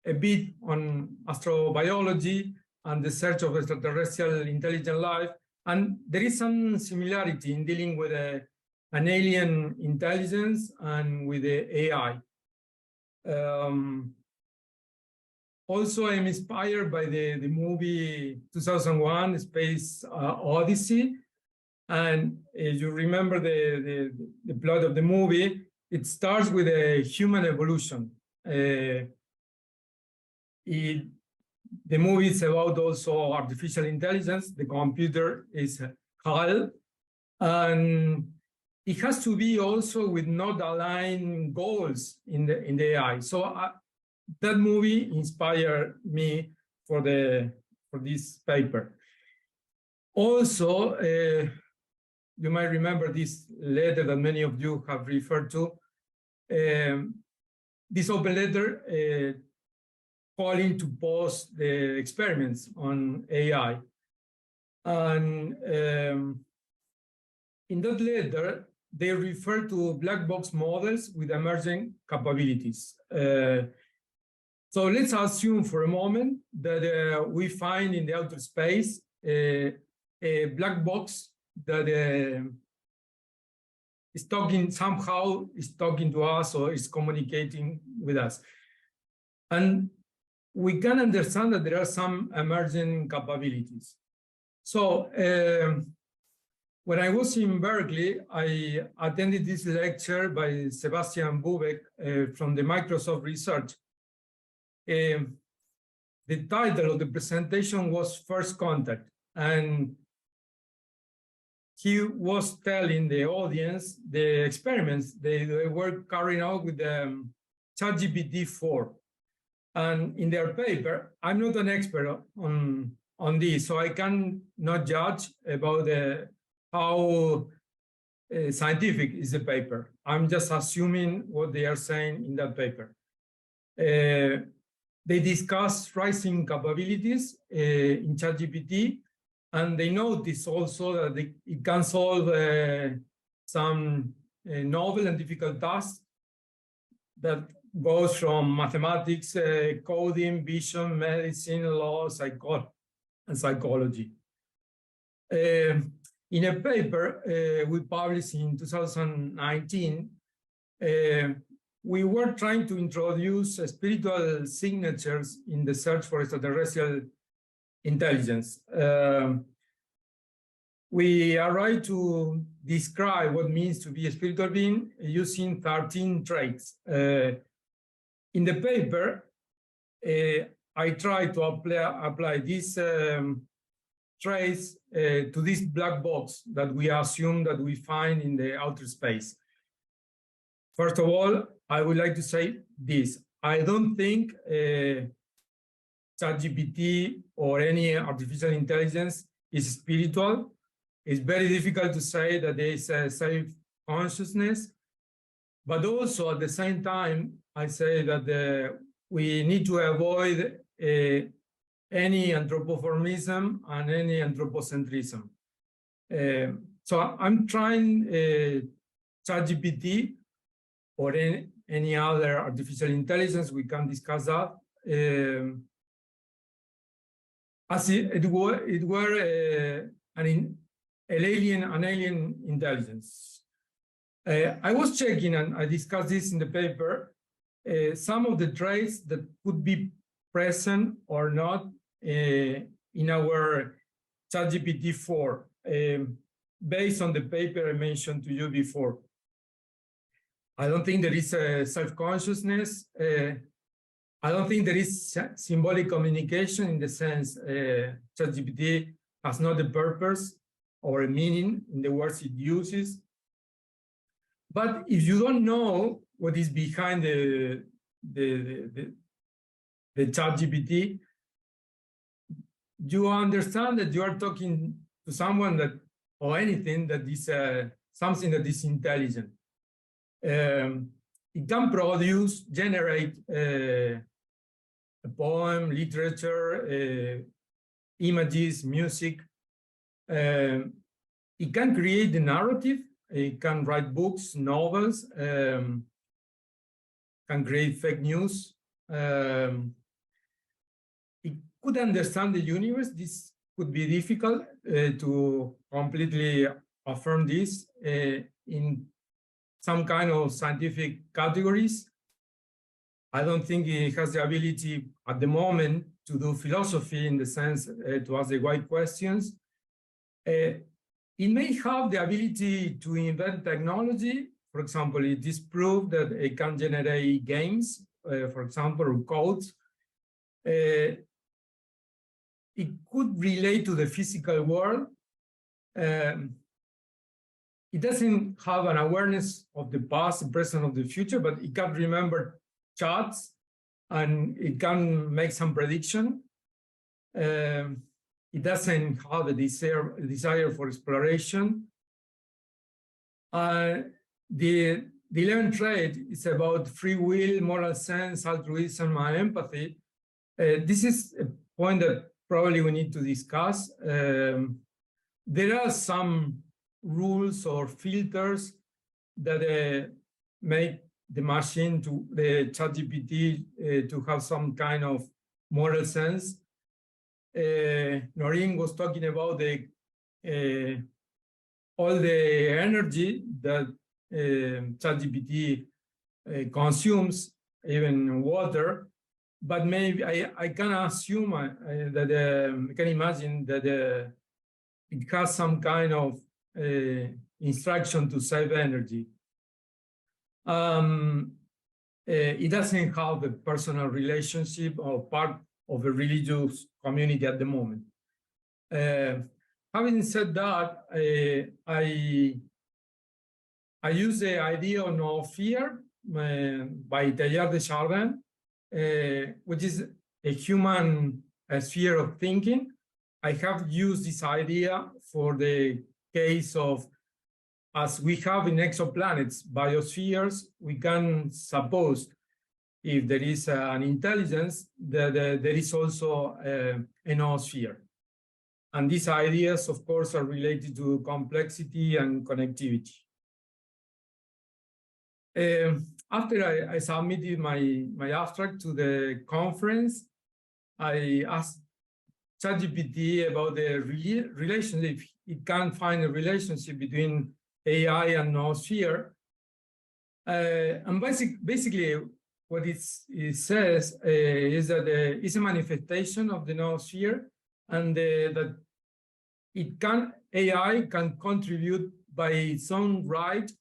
a bit on astrobiology and the search of extraterrestrial intelligent life. And there is some similarity in dealing with an alien intelligence and with the AI. Also, I'm inspired by the movie 2001, Space Odyssey. And you remember the plot of the movie, it starts with a human evolution. The movie is about also artificial intelligence. The computer is HAL. And it has to be also with not aligned goals in the AI. So that movie inspired me for this paper. Also, you might remember this letter that many of you have referred to. This open letter calling to pause the experiments on AI. And in that letter, they refer to black box models with emerging capabilities. So let's assume for a moment that we find in the outer space a black box that is talking to us or is communicating with us. And we can understand that there are some emerging capabilities. So when I was in Berkeley, I attended this lecture by Sebastian Bubeck from the Microsoft Research. The title of the presentation was First Contact, and he was telling the audience the experiments they were carrying out with the ChatGPT-4. And in their paper, I'm not an expert on this, so I cannot judge about how scientific is the paper. I'm just assuming what they are saying in that paper. They discuss rising capabilities in ChatGPT, and they notice also that it can solve some novel and difficult tasks that goes from mathematics, coding, vision, medicine, law, and psychology. In a paper we published in 2019, we were trying to introduce spiritual signatures in the search for extraterrestrial intelligence. We arrived to describe what it means to be a spiritual being using 13 traits. In the paper, I tried to apply these traits to this black box that we assume that we find in the outer space. First of all, I would like to say this. I don't think ChatGPT or any artificial intelligence is spiritual. It's very difficult to say that there is a self-consciousness, but also at the same time, I say that we need to avoid any anthropomorphism and any anthropocentrism. So I'm trying ChatGPT or any other artificial intelligence, we can discuss that, as it were an alien intelligence. I was checking, and I discussed this in the paper, some of the traits that could be present or not in our ChatGPT-4, based on the paper I mentioned to you before. I don't think there is a self-consciousness. I don't think there is symbolic communication in the sense ChatGPT has not a purpose or a meaning in the words it uses. But if you don't know what is behind the the ChatGPT, you understand that you are talking to someone that, or anything that is something that is intelligent. It can produce, generate a poem, literature, images, music. It can create the narrative. It can write books, novels, can create fake news. It could understand the universe. This could be difficult to completely affirm this in some kind of scientific categories. I don't think it has the ability at the moment to do philosophy in the sense to ask the right questions. It may have the ability to invent technology. For example, it is proved that it can generate games, for example, or codes. It could relate to the physical world. It doesn't have an awareness of the past, the present, of the future, but it can remember charts and it can make some prediction. It doesn't have a desire for exploration. The 11th trait is about free will, moral sense, altruism, and empathy. This is a point that probably we need to discuss. There are some rules or filters that make the machine, to the ChatGPT, to have some kind of moral sense. Noreen was talking about all the energy that ChatGPT consumes, even water. But maybe I can assume that I can imagine that it has some kind of instruction to save energy. It doesn't have a personal relationship or part of a religious community at the moment. Having said that, I use the idea of no fear by Teilhard de Chardin, which is a human sphere of thinking. I have used this idea for the case of, as we have in exoplanets, biospheres, we can suppose if there is an intelligence that there is also a noosphere. And these ideas, of course, are related to complexity and connectivity. After I submitted my abstract to the conference, I asked ChatGPT about the relationship. It can find a relationship between AI and noosphere. And basically, what it says is that it's a manifestation of the noosphere, and that AI can contribute by its own right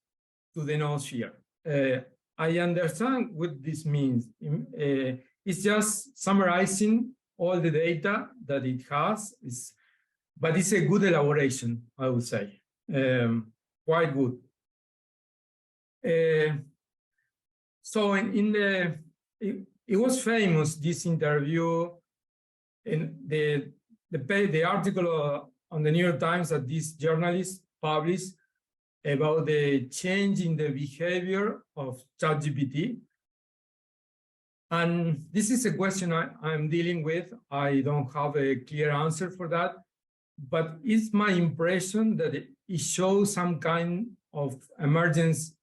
to the noosphere. I understand what this means. It's just summarizing all the data that it has, but it's a good elaboration, I would say, quite good. So it was famous, this interview, in the article on the New York Times that this journalist published about the change in the behavior of ChatGPT. And this is a question I'm dealing with. I don't have a clear answer for that, but it's my impression that it shows some kind of emergence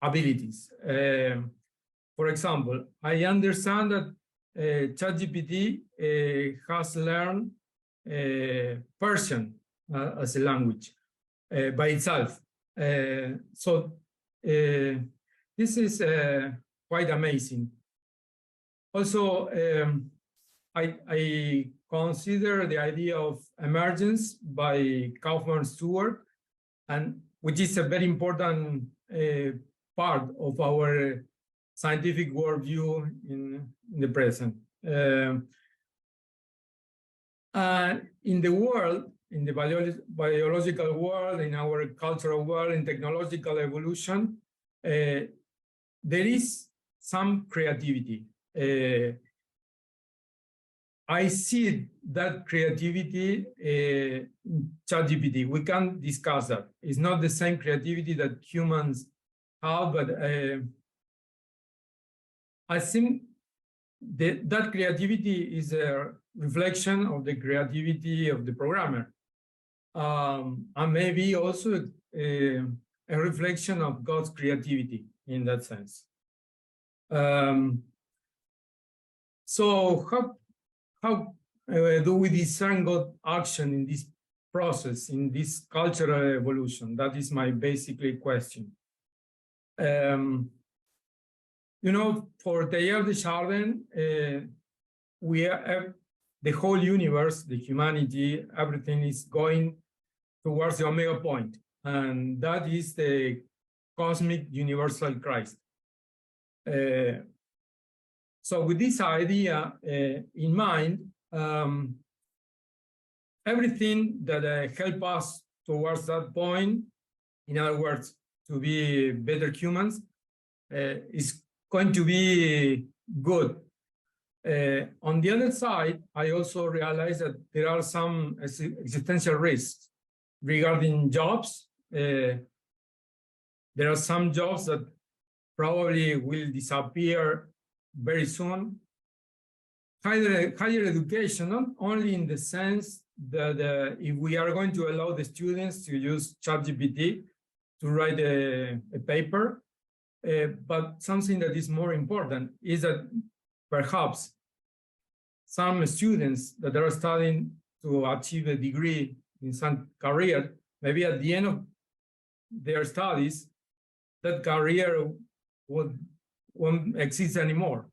abilities. For example, I understand that ChatGPT has learned Persian as a language by itself. So this is quite amazing. Also, I consider the idea of emergence by Kaufman-Stewart, and which is a very important part of our scientific worldview in the present. In the world, in the biological world, in our cultural world, in technological evolution, there is some creativity. I see that creativity in ChatGPT. We can discuss that. It's not the same creativity that humans have, but I think that creativity is a reflection of the creativity of the programmer. And maybe also a reflection of God's creativity in that sense. So how do we discern God's action in this process, in this cultural evolution? That is my basically question. You know, for Teilhard de Chardin, we have the whole universe, the humanity, everything is going towards the omega point, and that is the cosmic universal Christ. So with this idea in mind, everything that help us towards that point, in other words, to be better humans, is going to be good. On the other side, I also realize that there are some existential risks regarding jobs. There are some jobs that probably will disappear very soon. Higher education, not only in the sense that if we are going to allow the students to use ChatGPT to write a paper, but something that is more important is that perhaps some students that are studying to achieve a degree in some career, maybe at the end of their studies, that career won't exist anymore.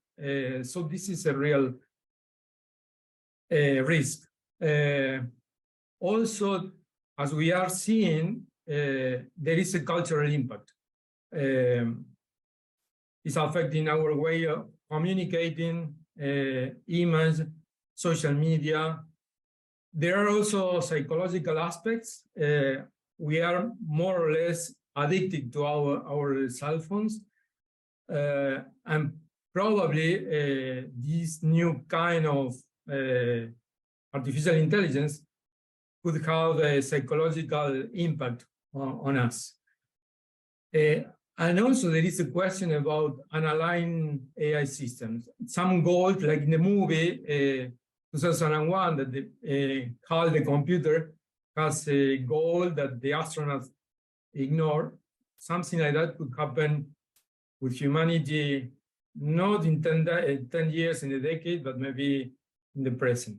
So this is a real risk. Also, as we are seeing, there is a cultural impact. It's affecting our way of communicating, image, social media. There are also psychological aspects. We are more or less addicted to our cell phones. And probably this new kind of artificial intelligence could have a psychological impact on us. And also there is a question about unaligned AI systems. Some goals, like in the movie 2001, that HAL, the computer, has a goal that the astronauts ignore. Something like that could happen with humanity, not in 10 years in a decade, but maybe in the present.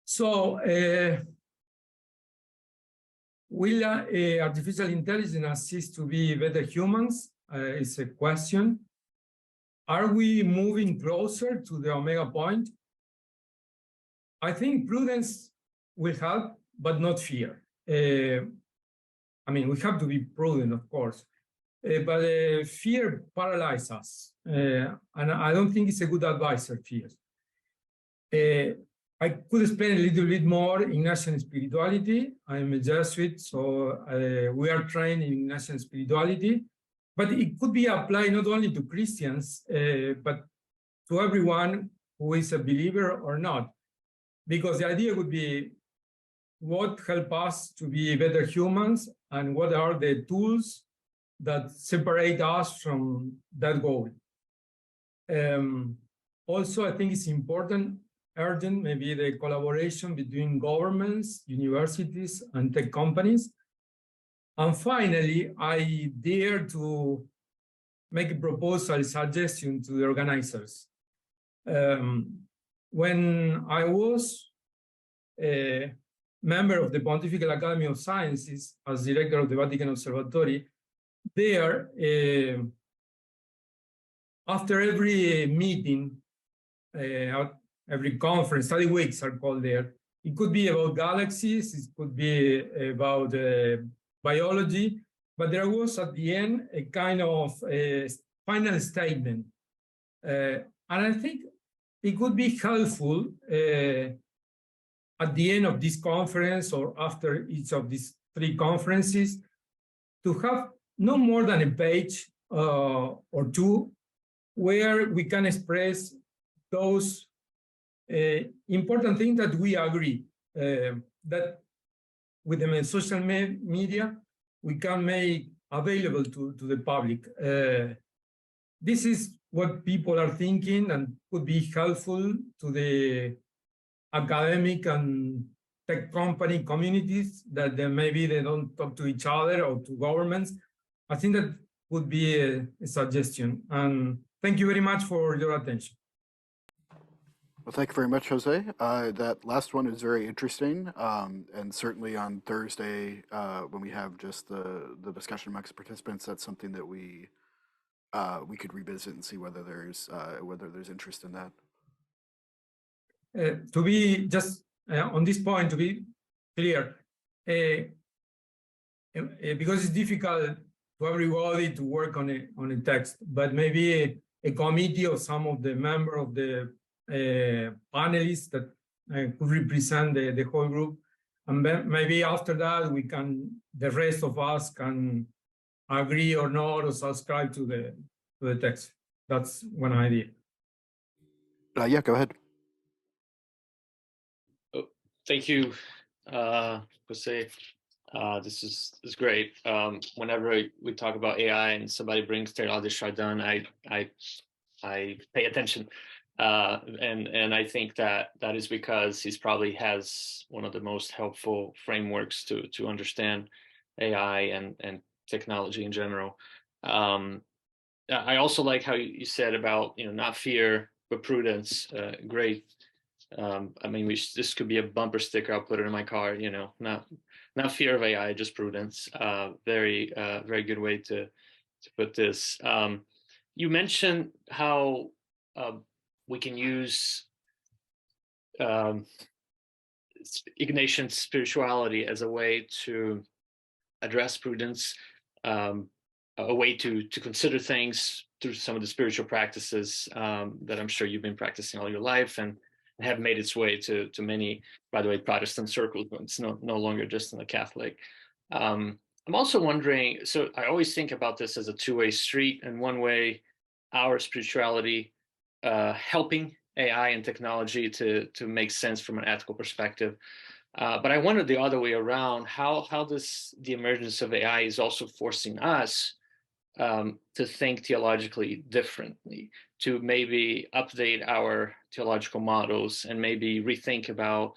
So, will artificial intelligence assist to be better humans? Is a question. Are we moving closer to the omega point? I think prudence will help, but not fear. I mean, we have to be prudent, of course, but fear paralyzes us. And I don't think it's a good advisor, fear. I could explain a little bit more Ignatian spirituality. I'm a Jesuit, so we are trained in Ignatian spirituality, but it could be applied not only to Christians, but to everyone who is a believer or not. Because the idea would be what help us to be better humans and what are the tools that separate us from that goal. Also, I think it's important, urgent, maybe the collaboration between governments, universities, and tech companies. And finally, I dare to make a proposal, suggestion to the organizers. When I was a member of the Pontifical Academy of Sciences as director of the Vatican Observatory, there, after every meeting, every conference, study weeks are called there. It could be about galaxies, it could be about biology, but there was at the end a kind of final statement. And I think it could be helpful at the end of this conference or after each of these 3 conferences to have no more than a page or 2 where we can express those important things that we agree, that with the social media, we can make available to the public. This is what people are thinking and could be helpful to the academic and tech company communities that maybe they don't talk to each other or to governments. I think that would be a suggestion. And thank you very much for your attention. Well, thank you very much, Jose. That last one is very interesting, and certainly on Thursday, when we have just the discussion amongst participants, that's something that we could revisit and see whether there's interest in that. To be just on this point, to be clear, because it's difficult to everybody to work on a text, but maybe a committee of some of the members of the panelists that could represent the whole group, and then maybe after that the rest of us can agree or not or subscribe to the text. That's one idea. Yeah, go ahead. Thank you, Jose. This is great. Whenever we talk about AI and somebody brings Terlades Chardin, I pay attention, and I think that is because he's probably has one of the most helpful frameworks to understand AI and technology in general. I also like how you said about not fear but prudence. Great. I mean, this could be a bumper sticker. I'll put it in my car. Not fear of AI, just prudence. Very good way to put this. You mentioned how we can use Ignatian spirituality as a way to address prudence, a way to consider things through some of the spiritual practices that I'm sure you've been practicing all your life and have made its way to many, by the way, Protestant circles, but it's no longer just in the Catholic. I'm also wondering, so I always think about this as a two-way street, and one way, our spirituality helping AI and technology to make sense from an ethical perspective. But I wonder the other way around, how the emergence of AI is also forcing us to think theologically differently, to maybe update our theological models and maybe rethink about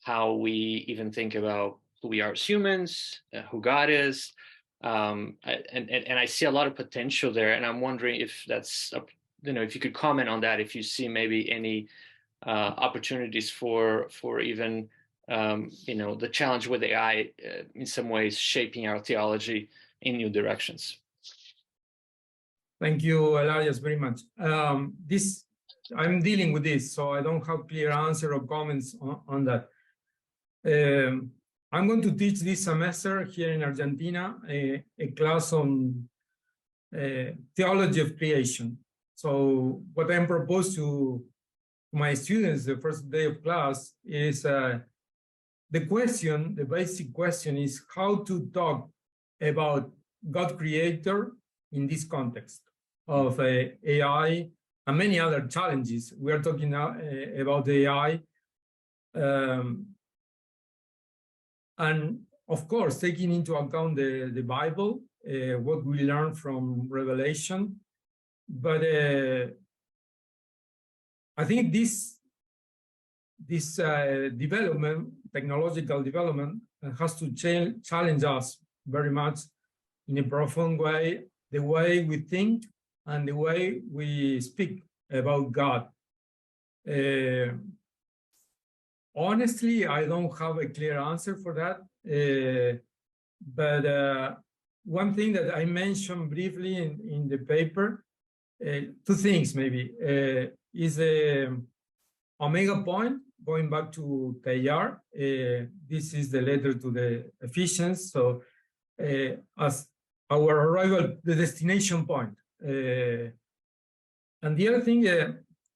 how we even think about who we are as humans, who God is. And I see a lot of potential there. And I'm wondering if that's, if you could comment on that, if you see maybe any opportunities for even, the challenge with AI in some ways shaping our theology in new directions. Thank you, Elias, very much. I'm dealing with this, so I don't have clear answer or comments on that. I'm going to teach this semester here in Argentina a class on theology of creation. So what I'm proposed to my students the first day of class is the basic question is how to talk about God creator in this context of AI and many other challenges. We are talking now about AI. And of course, taking into account the Bible, what we learn from Revelation. But I think this development, technological development, has to challenge us very much in a profound way, the way we think and the way we speak about God. Honestly, I don't have a clear answer for that. But one thing that I mentioned briefly in the paper, two things maybe, is the omega point, going back to Teilhard. This is the letter to the Ephesians. So as our arrival, the destination point. And the other thing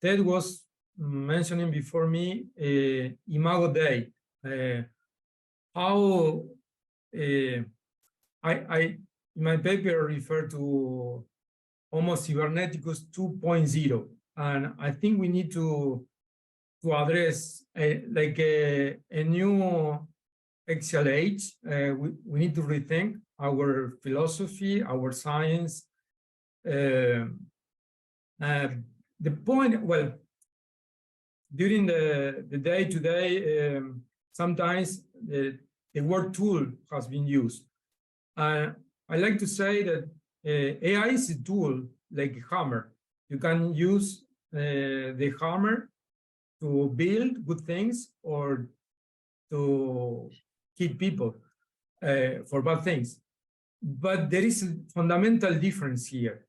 Ted was mentioning before me, Imago Dei. How I in my paper refer to Homo Cyberneticus 2.0, and I think we need to address a new XLH. We need to rethink our philosophy, our science. The point, well, during the day-to-day, sometimes the word tool has been used. I like to say that AI is a tool like a hammer. You can use the hammer to build good things or to hit people for bad things. But there is a fundamental difference here,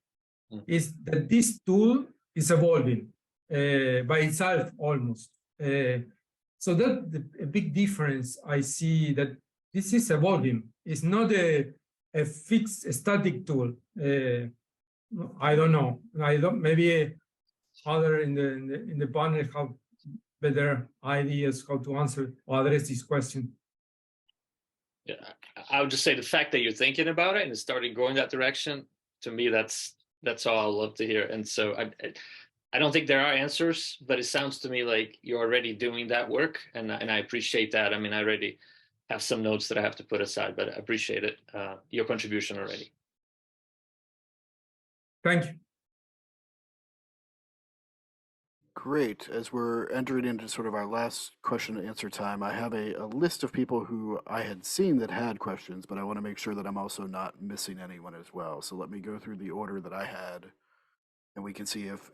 is that this tool is evolving by itself almost. So that a big difference I see, that this is evolving. It's not a fixed static tool. I don't know. Maybe other in the panel have better ideas how to answer or address this question. Yeah, I would just say the fact that you're thinking about it and it's starting going that direction, to me, that's all I love to hear. And so I don't think there are answers, but it sounds to me like you're already doing that work, and I appreciate that. I mean, I already have some notes that I have to put aside, but I appreciate it, your contribution already. Thank you. Great. As we're entering into sort of our last question and answer time, I have a list of people who I had seen that had questions, but I want to make sure that I'm also not missing anyone as well. So let me go through the order that I had, and we can see if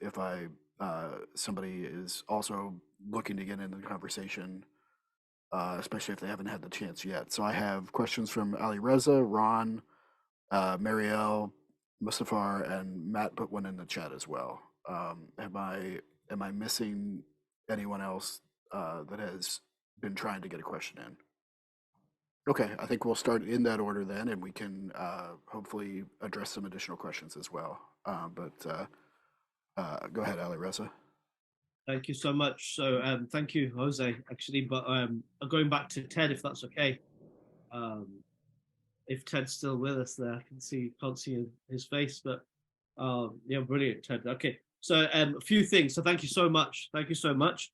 somebody is also looking to get into the conversation, especially if they haven't had the chance yet. So I have questions from Ali Reza, Ron, Marielle, Muzaffar, and Matt put one in the chat as well. Am I missing anyone else that has been trying to get a question in? Okay, I think we'll start in that order then, and we can hopefully address some additional questions as well. Go ahead, Ali Reza. Thank you so much. So thank you, Jose, actually, but going back to Ted, if that's okay. If Ted's still with us there, I can't see his face, but yeah, brilliant, Ted. Okay, so a few things. So thank you so much. Thank you so much.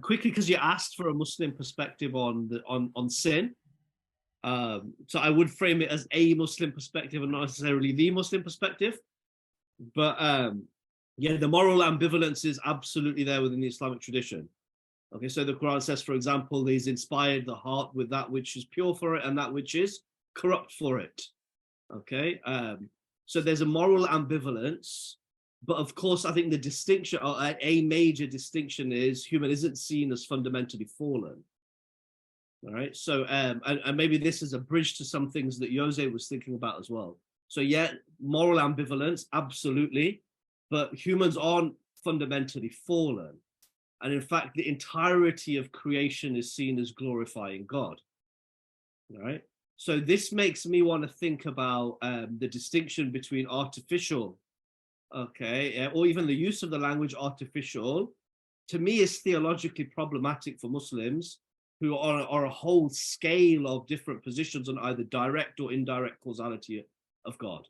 Quickly, because you asked for a Muslim perspective on sin. So I would frame it as a Muslim perspective and not necessarily the Muslim perspective. But yeah, the moral ambivalence is absolutely there within the Islamic tradition. Okay, so the Quran says, for example, he's inspired the heart with that which is pure for it and that which is corrupt for it. Okay, so there's a moral ambivalence, but of course, I think the distinction, or a major distinction, is human isn't seen as fundamentally fallen. All right, so and maybe this is a bridge to some things that Jose was thinking about as well. So yeah, moral ambivalence, absolutely, but humans aren't fundamentally fallen. And in fact, the entirety of creation is seen as glorifying God. All right, so this makes me want to think about the distinction between artificial, okay, or even the use of the language artificial, to me is theologically problematic for Muslims who are a whole scale of different positions on either direct or indirect causality of God,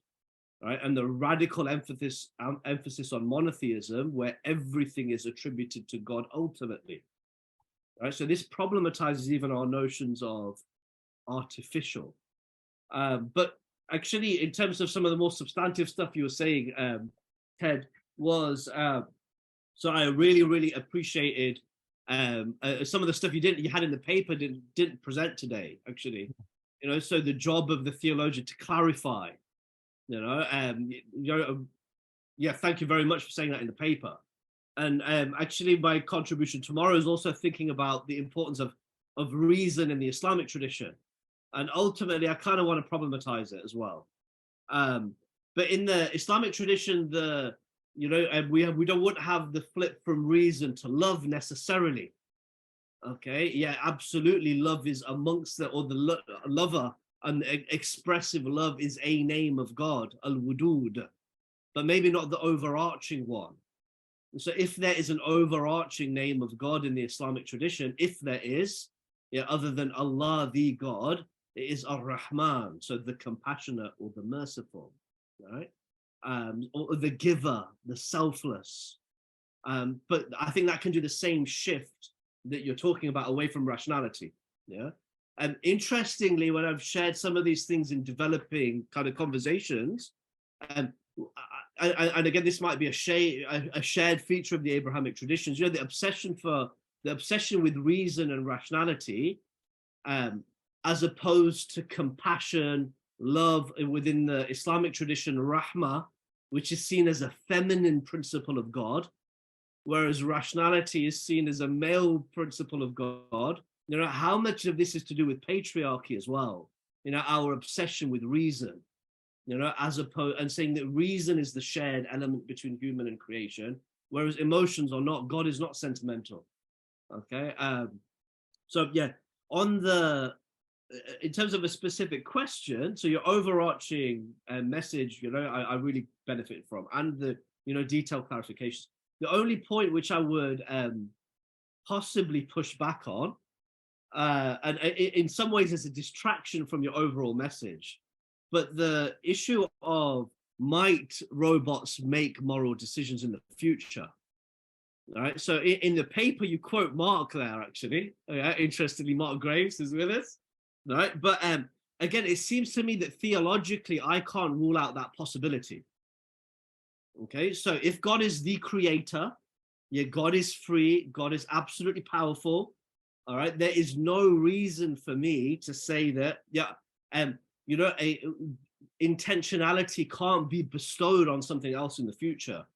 right? And the radical emphasis on monotheism, where everything is attributed to God ultimately, right? So this problematizes even our notions of artificial. But actually, in terms of some of the more substantive stuff you were saying, Ted, was so I really appreciated some of the stuff you had in the paper didn't present today, actually. You know, so the job of the theologian to clarify, yeah, thank you very much for saying that in the paper. And actually, my contribution tomorrow is also thinking about the importance of reason in the Islamic tradition. And ultimately, I kind of want to problematize it as well. But in the Islamic tradition, we wouldn't have the flip from reason to love necessarily. Okay, yeah, absolutely. Love is amongst the lover, and expressive love is a name of God, al-wudud, but maybe not the overarching one. So if there is an overarching name of God in the Islamic tradition, if there is, yeah, other than Allah, the God, it is Ar-Rahman, so the compassionate or the merciful, right? or the giver, the selfless. But I think that can do the same shift that you're talking about away from rationality. Yeah. And interestingly, when I've shared some of these things in developing kind of conversations, and again, this might be a shared feature of the Abrahamic traditions, you know, the obsession with reason and rationality, as opposed to compassion, love, within the Islamic tradition, rahmah, which is seen as a feminine principle of God, whereas rationality is seen as a male principle of God. You know, how much of this is to do with patriarchy as well? You know, our obsession with reason, you know, as opposed, and saying that reason is the shared element between human and creation, whereas emotions are not. God is not sentimental. Okay. So yeah, on the, in terms of a specific question, so your overarching message, you know, I really benefit from, and the, you know, detailed clarifications. The only point which I would possibly push back on, and in some ways it's a distraction from your overall message, but the issue of might robots make moral decisions in the future? All right, so in the paper you quote Mark there, actually. Interestingly, Mark Graves is with us, right? But again, it seems to me that theologically I can't rule out that possibility. Okay, so if God is the creator, yeah, God is free, God is absolutely powerful, all right, there is no reason for me to say that, yeah, you know, intentionality can't be bestowed on something else in the future.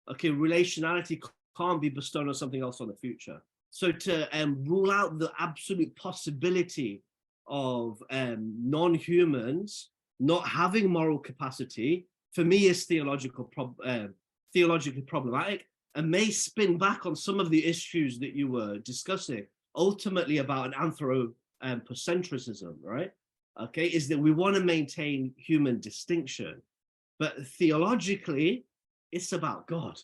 Okay, relationality can't be bestowed on something else in the future. So to rule out the absolute possibility of non-humans not having moral capacity, for me, is theologically problematic, and may spin back on some of the issues that you were discussing, ultimately about an anthropocentrism, right? Okay, is that we want to maintain human distinction, but theologically, it's about God.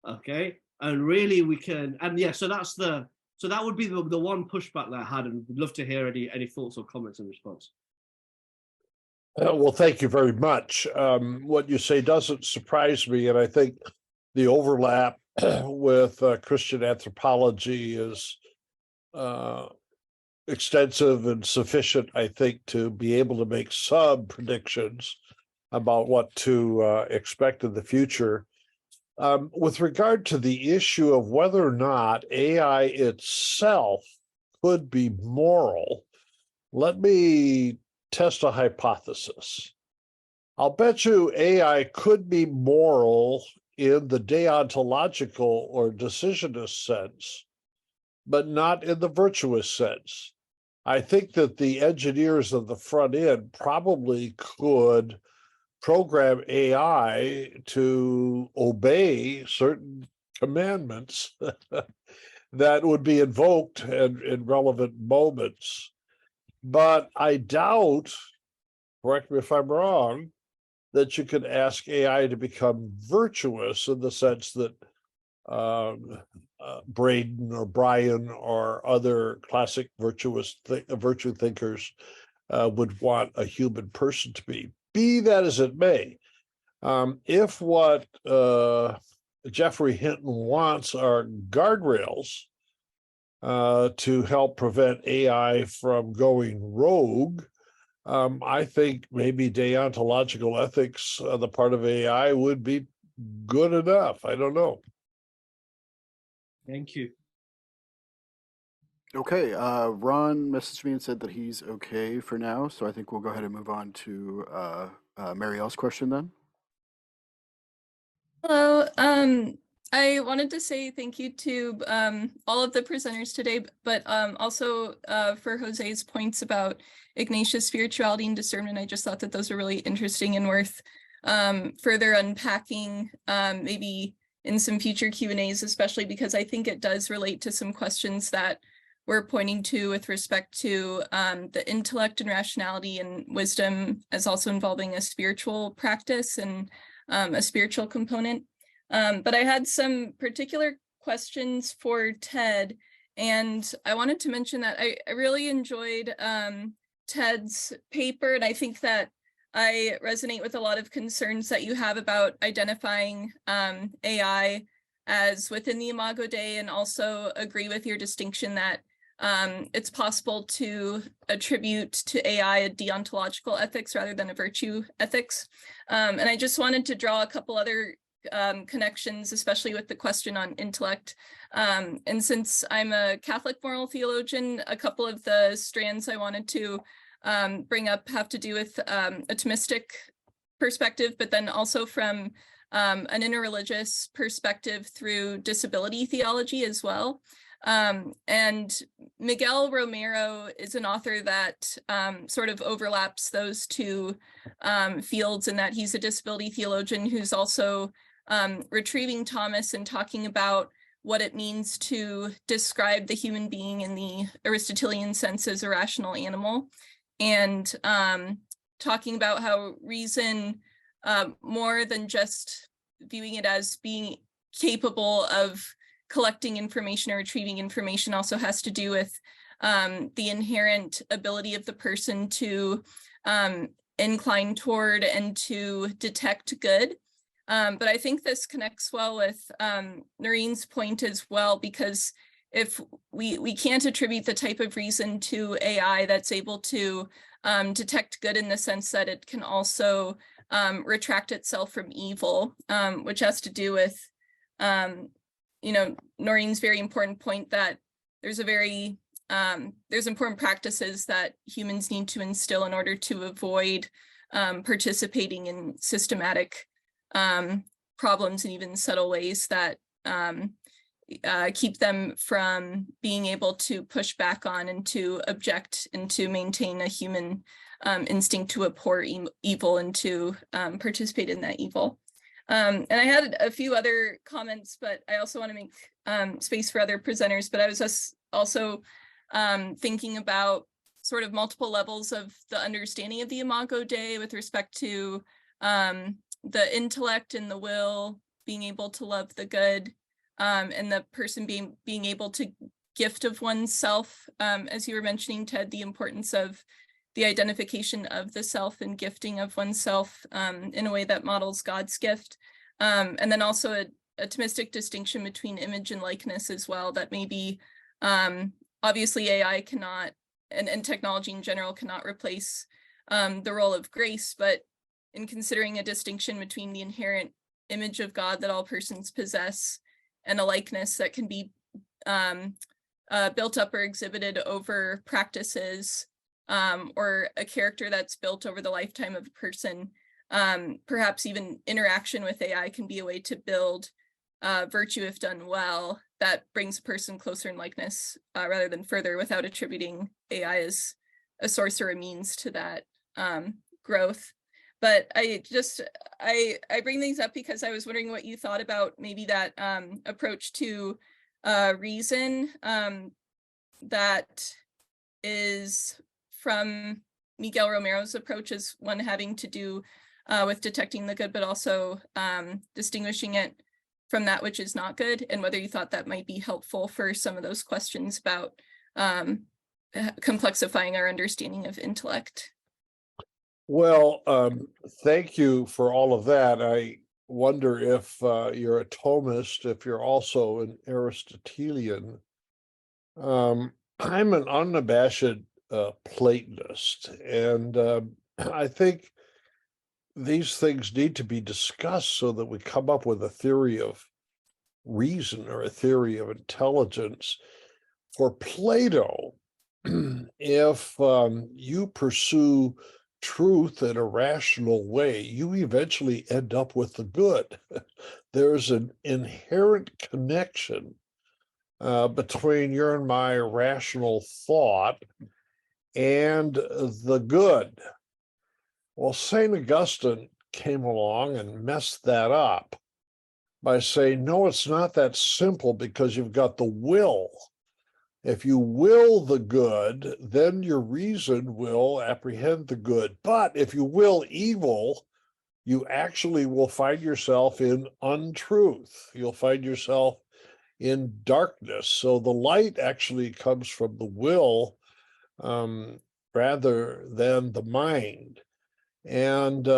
Okay, and really we can, and yeah, so that's the, so that would be the one pushback that I had, and would love to hear any thoughts or comments in response. Well, thank you very much. What you say doesn't surprise me, and I think the overlap with Christian anthropology is extensive and sufficient, I think, to be able to make some predictions about what to expect in the future. With regard to the issue of whether or not AI itself could be moral, let me test a hypothesis. I'll bet you AI could be moral in the deontological or decisionist sense, but not in the virtuous sense. I think that the engineers of the front end probably could program AI to obey certain commandments that would be invoked in relevant moments. But I doubt, correct me if I'm wrong, that you could ask AI to become virtuous in the sense that Braden or Brian or other classic virtue thinkers would want a human person to be. Be that as it may, if what Jeffrey Hinton wants are guardrails to help prevent AI from going rogue, I think maybe deontological ethics on the part of AI would be good enough. I don't know. Thank you. Okay, Ron messaged me and said that he's okay for now, so I think we'll go ahead and move on to Marielle's question then. Hello. I wanted to say thank you to all of the presenters today, but also for José's points about Ignatius spirituality and discernment. I just thought that those are really interesting and worth further unpacking, maybe in some future Q&As, especially because I think it does relate to some questions that we're pointing to with respect to the intellect and rationality and wisdom as also involving a spiritual practice and a spiritual component. But I had some particular questions for Ted, and I wanted to mention that I really enjoyed Ted's paper, and I think that I resonate with a lot of concerns that you have about identifying AI as within the Imago Dei, and also agree with your distinction that it's possible to attribute to AI a deontological ethics rather than a virtue ethics. And I just wanted to draw a couple other connections, especially with the question on intellect. And since I'm a Catholic moral theologian, a couple of the strands I wanted to bring up have to do with a Thomistic perspective, but then also from an interreligious perspective through disability theology as well. And Miguel Romero is an author that sort of overlaps those two fields, in that he's a disability theologian who's also retrieving Thomas and talking about what it means to describe the human being in the Aristotelian sense as a rational animal, and talking about how reason, more than just viewing it as being capable of collecting information or retrieving information, also has to do with the inherent ability of the person to incline toward and to detect good. But I think this connects well with Noreen's point as well, because if we can't attribute the type of reason to AI that's able to detect good in the sense that it can also retract itself from evil, which has to do with Noreen's very important point that there's important practices that humans need to instill in order to avoid participating in systematic problems in even subtle ways that keep them from being able to push back on and to object and to maintain a human instinct to abhor evil and to participate in that evil. And I had a few other comments, but I also want to make space for other presenters. But I was just also thinking about sort of multiple levels of the understanding of the Imago Dei with respect to the intellect and the will, being able to love the good, and the person being able to gift of oneself. As you were mentioning, Ted, the importance of the identification of the self and gifting of oneself in a way that models God's gift. And then also a Thomistic distinction between image and likeness as well, that maybe obviously AI cannot, and technology in general cannot replace the role of grace, but in considering a distinction between the inherent image of God that all persons possess and a likeness that can be built up or exhibited over practices, or a character that's built over the lifetime of a person. Perhaps even interaction with AI can be a way to build virtue if done well, that brings a person closer in likeness rather than further, without attributing AI as a source or a means to that growth. But I bring these up because I was wondering what you thought about maybe that approach to reason that is from Miguel Romero's approach, as one having to do with detecting the good, but also distinguishing it from that which is not good, and whether you thought that might be helpful for some of those questions about complexifying our understanding of intellect. Well, thank you for all of that. I wonder if you're a Thomist, if you're also an Aristotelian. I'm an unabashed Platonist, and I think these things need to be discussed so that we come up with a theory of reason or a theory of intelligence. For Plato, if you pursue truth in a rational way, you eventually end up with the good. There's an inherent connection between your and my rational thought and the good. Well, St. Augustine came along and messed that up by saying, no, it's not that simple, because you've got the will. If you will the good, then your reason will apprehend the good. But if you will evil, you actually will find yourself in untruth. You'll find yourself in darkness. So the light actually comes from the will rather than the mind. And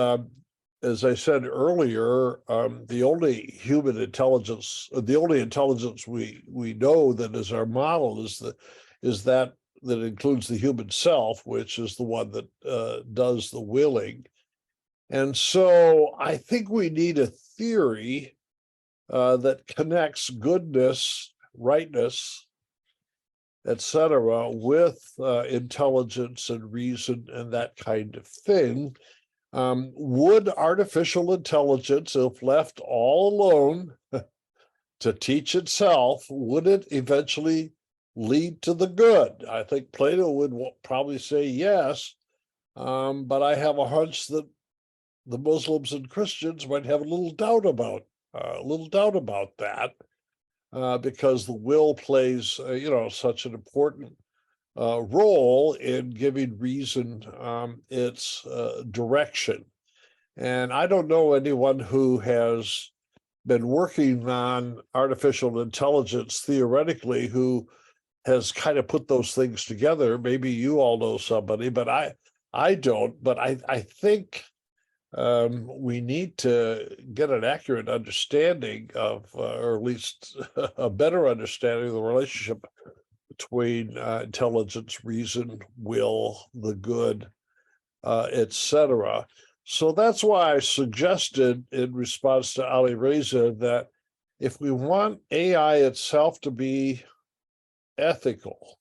as I said earlier, the only human intelligence, the only intelligence we know that is our model is that includes the human self, which is the one that does the willing. And so I think we need a theory that connects goodness, rightness, etc., with intelligence and reason and that kind of thing. Would artificial intelligence, if left all alone to teach itself, would it eventually lead to the good? I think Plato would probably say yes, but I have a hunch that the Muslims and Christians might have a little doubt about that, because the will plays, such an important role in giving reason its direction. And I don't know anyone who has been working on artificial intelligence theoretically who has kind of put those things together. Maybe you all know somebody, but I don't. But I think we need to get an accurate understanding of, or at least a better understanding of the relationship between intelligence, reason, will, the good, etc. So that's why I suggested in response to Ali Reza that if we want AI itself to be ethical,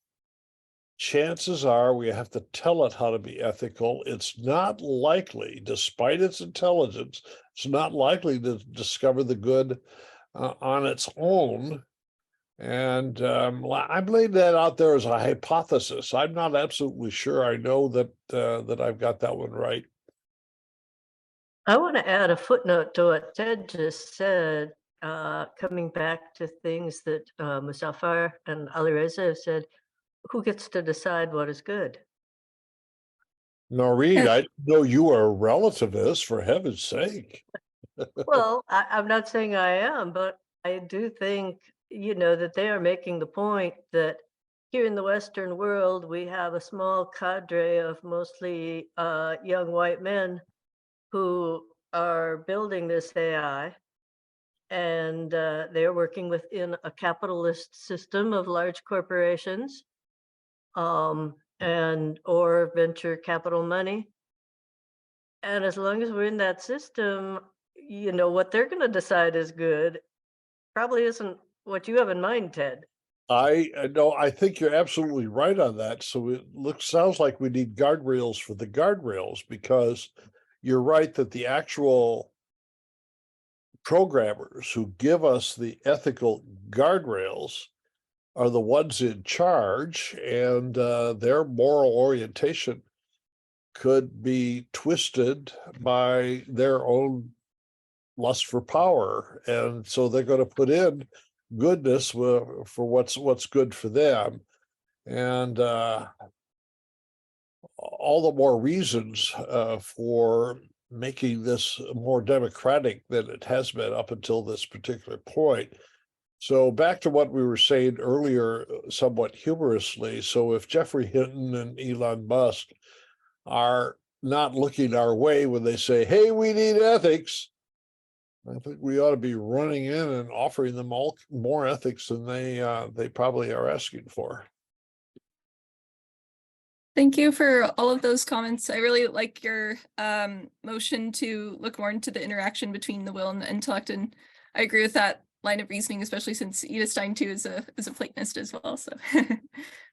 chances are we have to tell it how to be ethical. It's not likely, despite its intelligence, it's not likely to discover the good on its own. And I'm laying that out there as a hypothesis. I'm not absolutely sure. I know that that I've got that one right. I want to add a footnote to what Ted just said, coming back to things that Muzaffar and Alireza have said. Who gets to decide what is good? Noreen, I know you are a relativist, for heaven's sake. Well, I'm not saying I am, but I do think, that they are making the point that here in the Western world, we have a small cadre of mostly young white men who are building this AI, and they're working within a capitalist system of large corporations and or venture capital money. And as long as we're in that system, what they're going to decide is good probably isn't what you have in mind, Ted. I think you're absolutely right on that. So it sounds like we need guardrails for the guardrails, because you're right that the actual programmers who give us the ethical guardrails are the ones in charge, and their moral orientation could be twisted by their own lust for power. And so they're going to put in goodness for what's good for them. And all the more reasons for making this more democratic than it has been up until this particular point. So back to what we were saying earlier, somewhat humorously. So if Jeffrey Hinton and Elon Musk are not looking our way when they say, hey, we need ethics, I think we ought to be running in and offering them all more ethics than they probably are asking for. Thank you for all of those comments. I really like your motion to look more into the interaction between the will and the intellect, and I agree with that line of reasoning, especially since Edith Stein too is a Platonist as well. So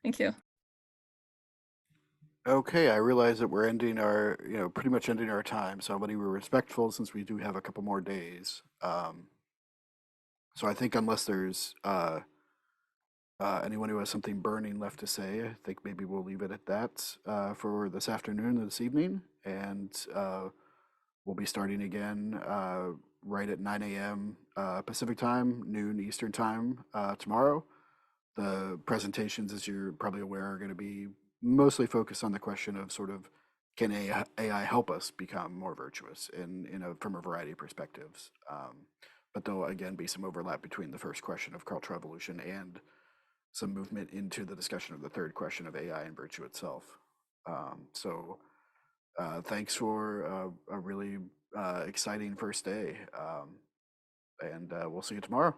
thank you. Okay, I realize that we're ending our, pretty much ending our time. So I want to be respectful since we do have a couple more days. So I think unless there's anyone who has something burning left to say, I think maybe we'll leave it at that for this afternoon and this evening. And we'll be starting again right at 9 a.m. Pacific time, noon Eastern time tomorrow. The presentations, as you're probably aware, are going to be mostly focused on the question of sort of, can AI help us become more virtuous from a variety of perspectives. But there'll again be some overlap between the first question of cultural evolution and some movement into the discussion of the third question of AI and virtue itself. So Thanks for a really exciting first day. And we'll see you tomorrow.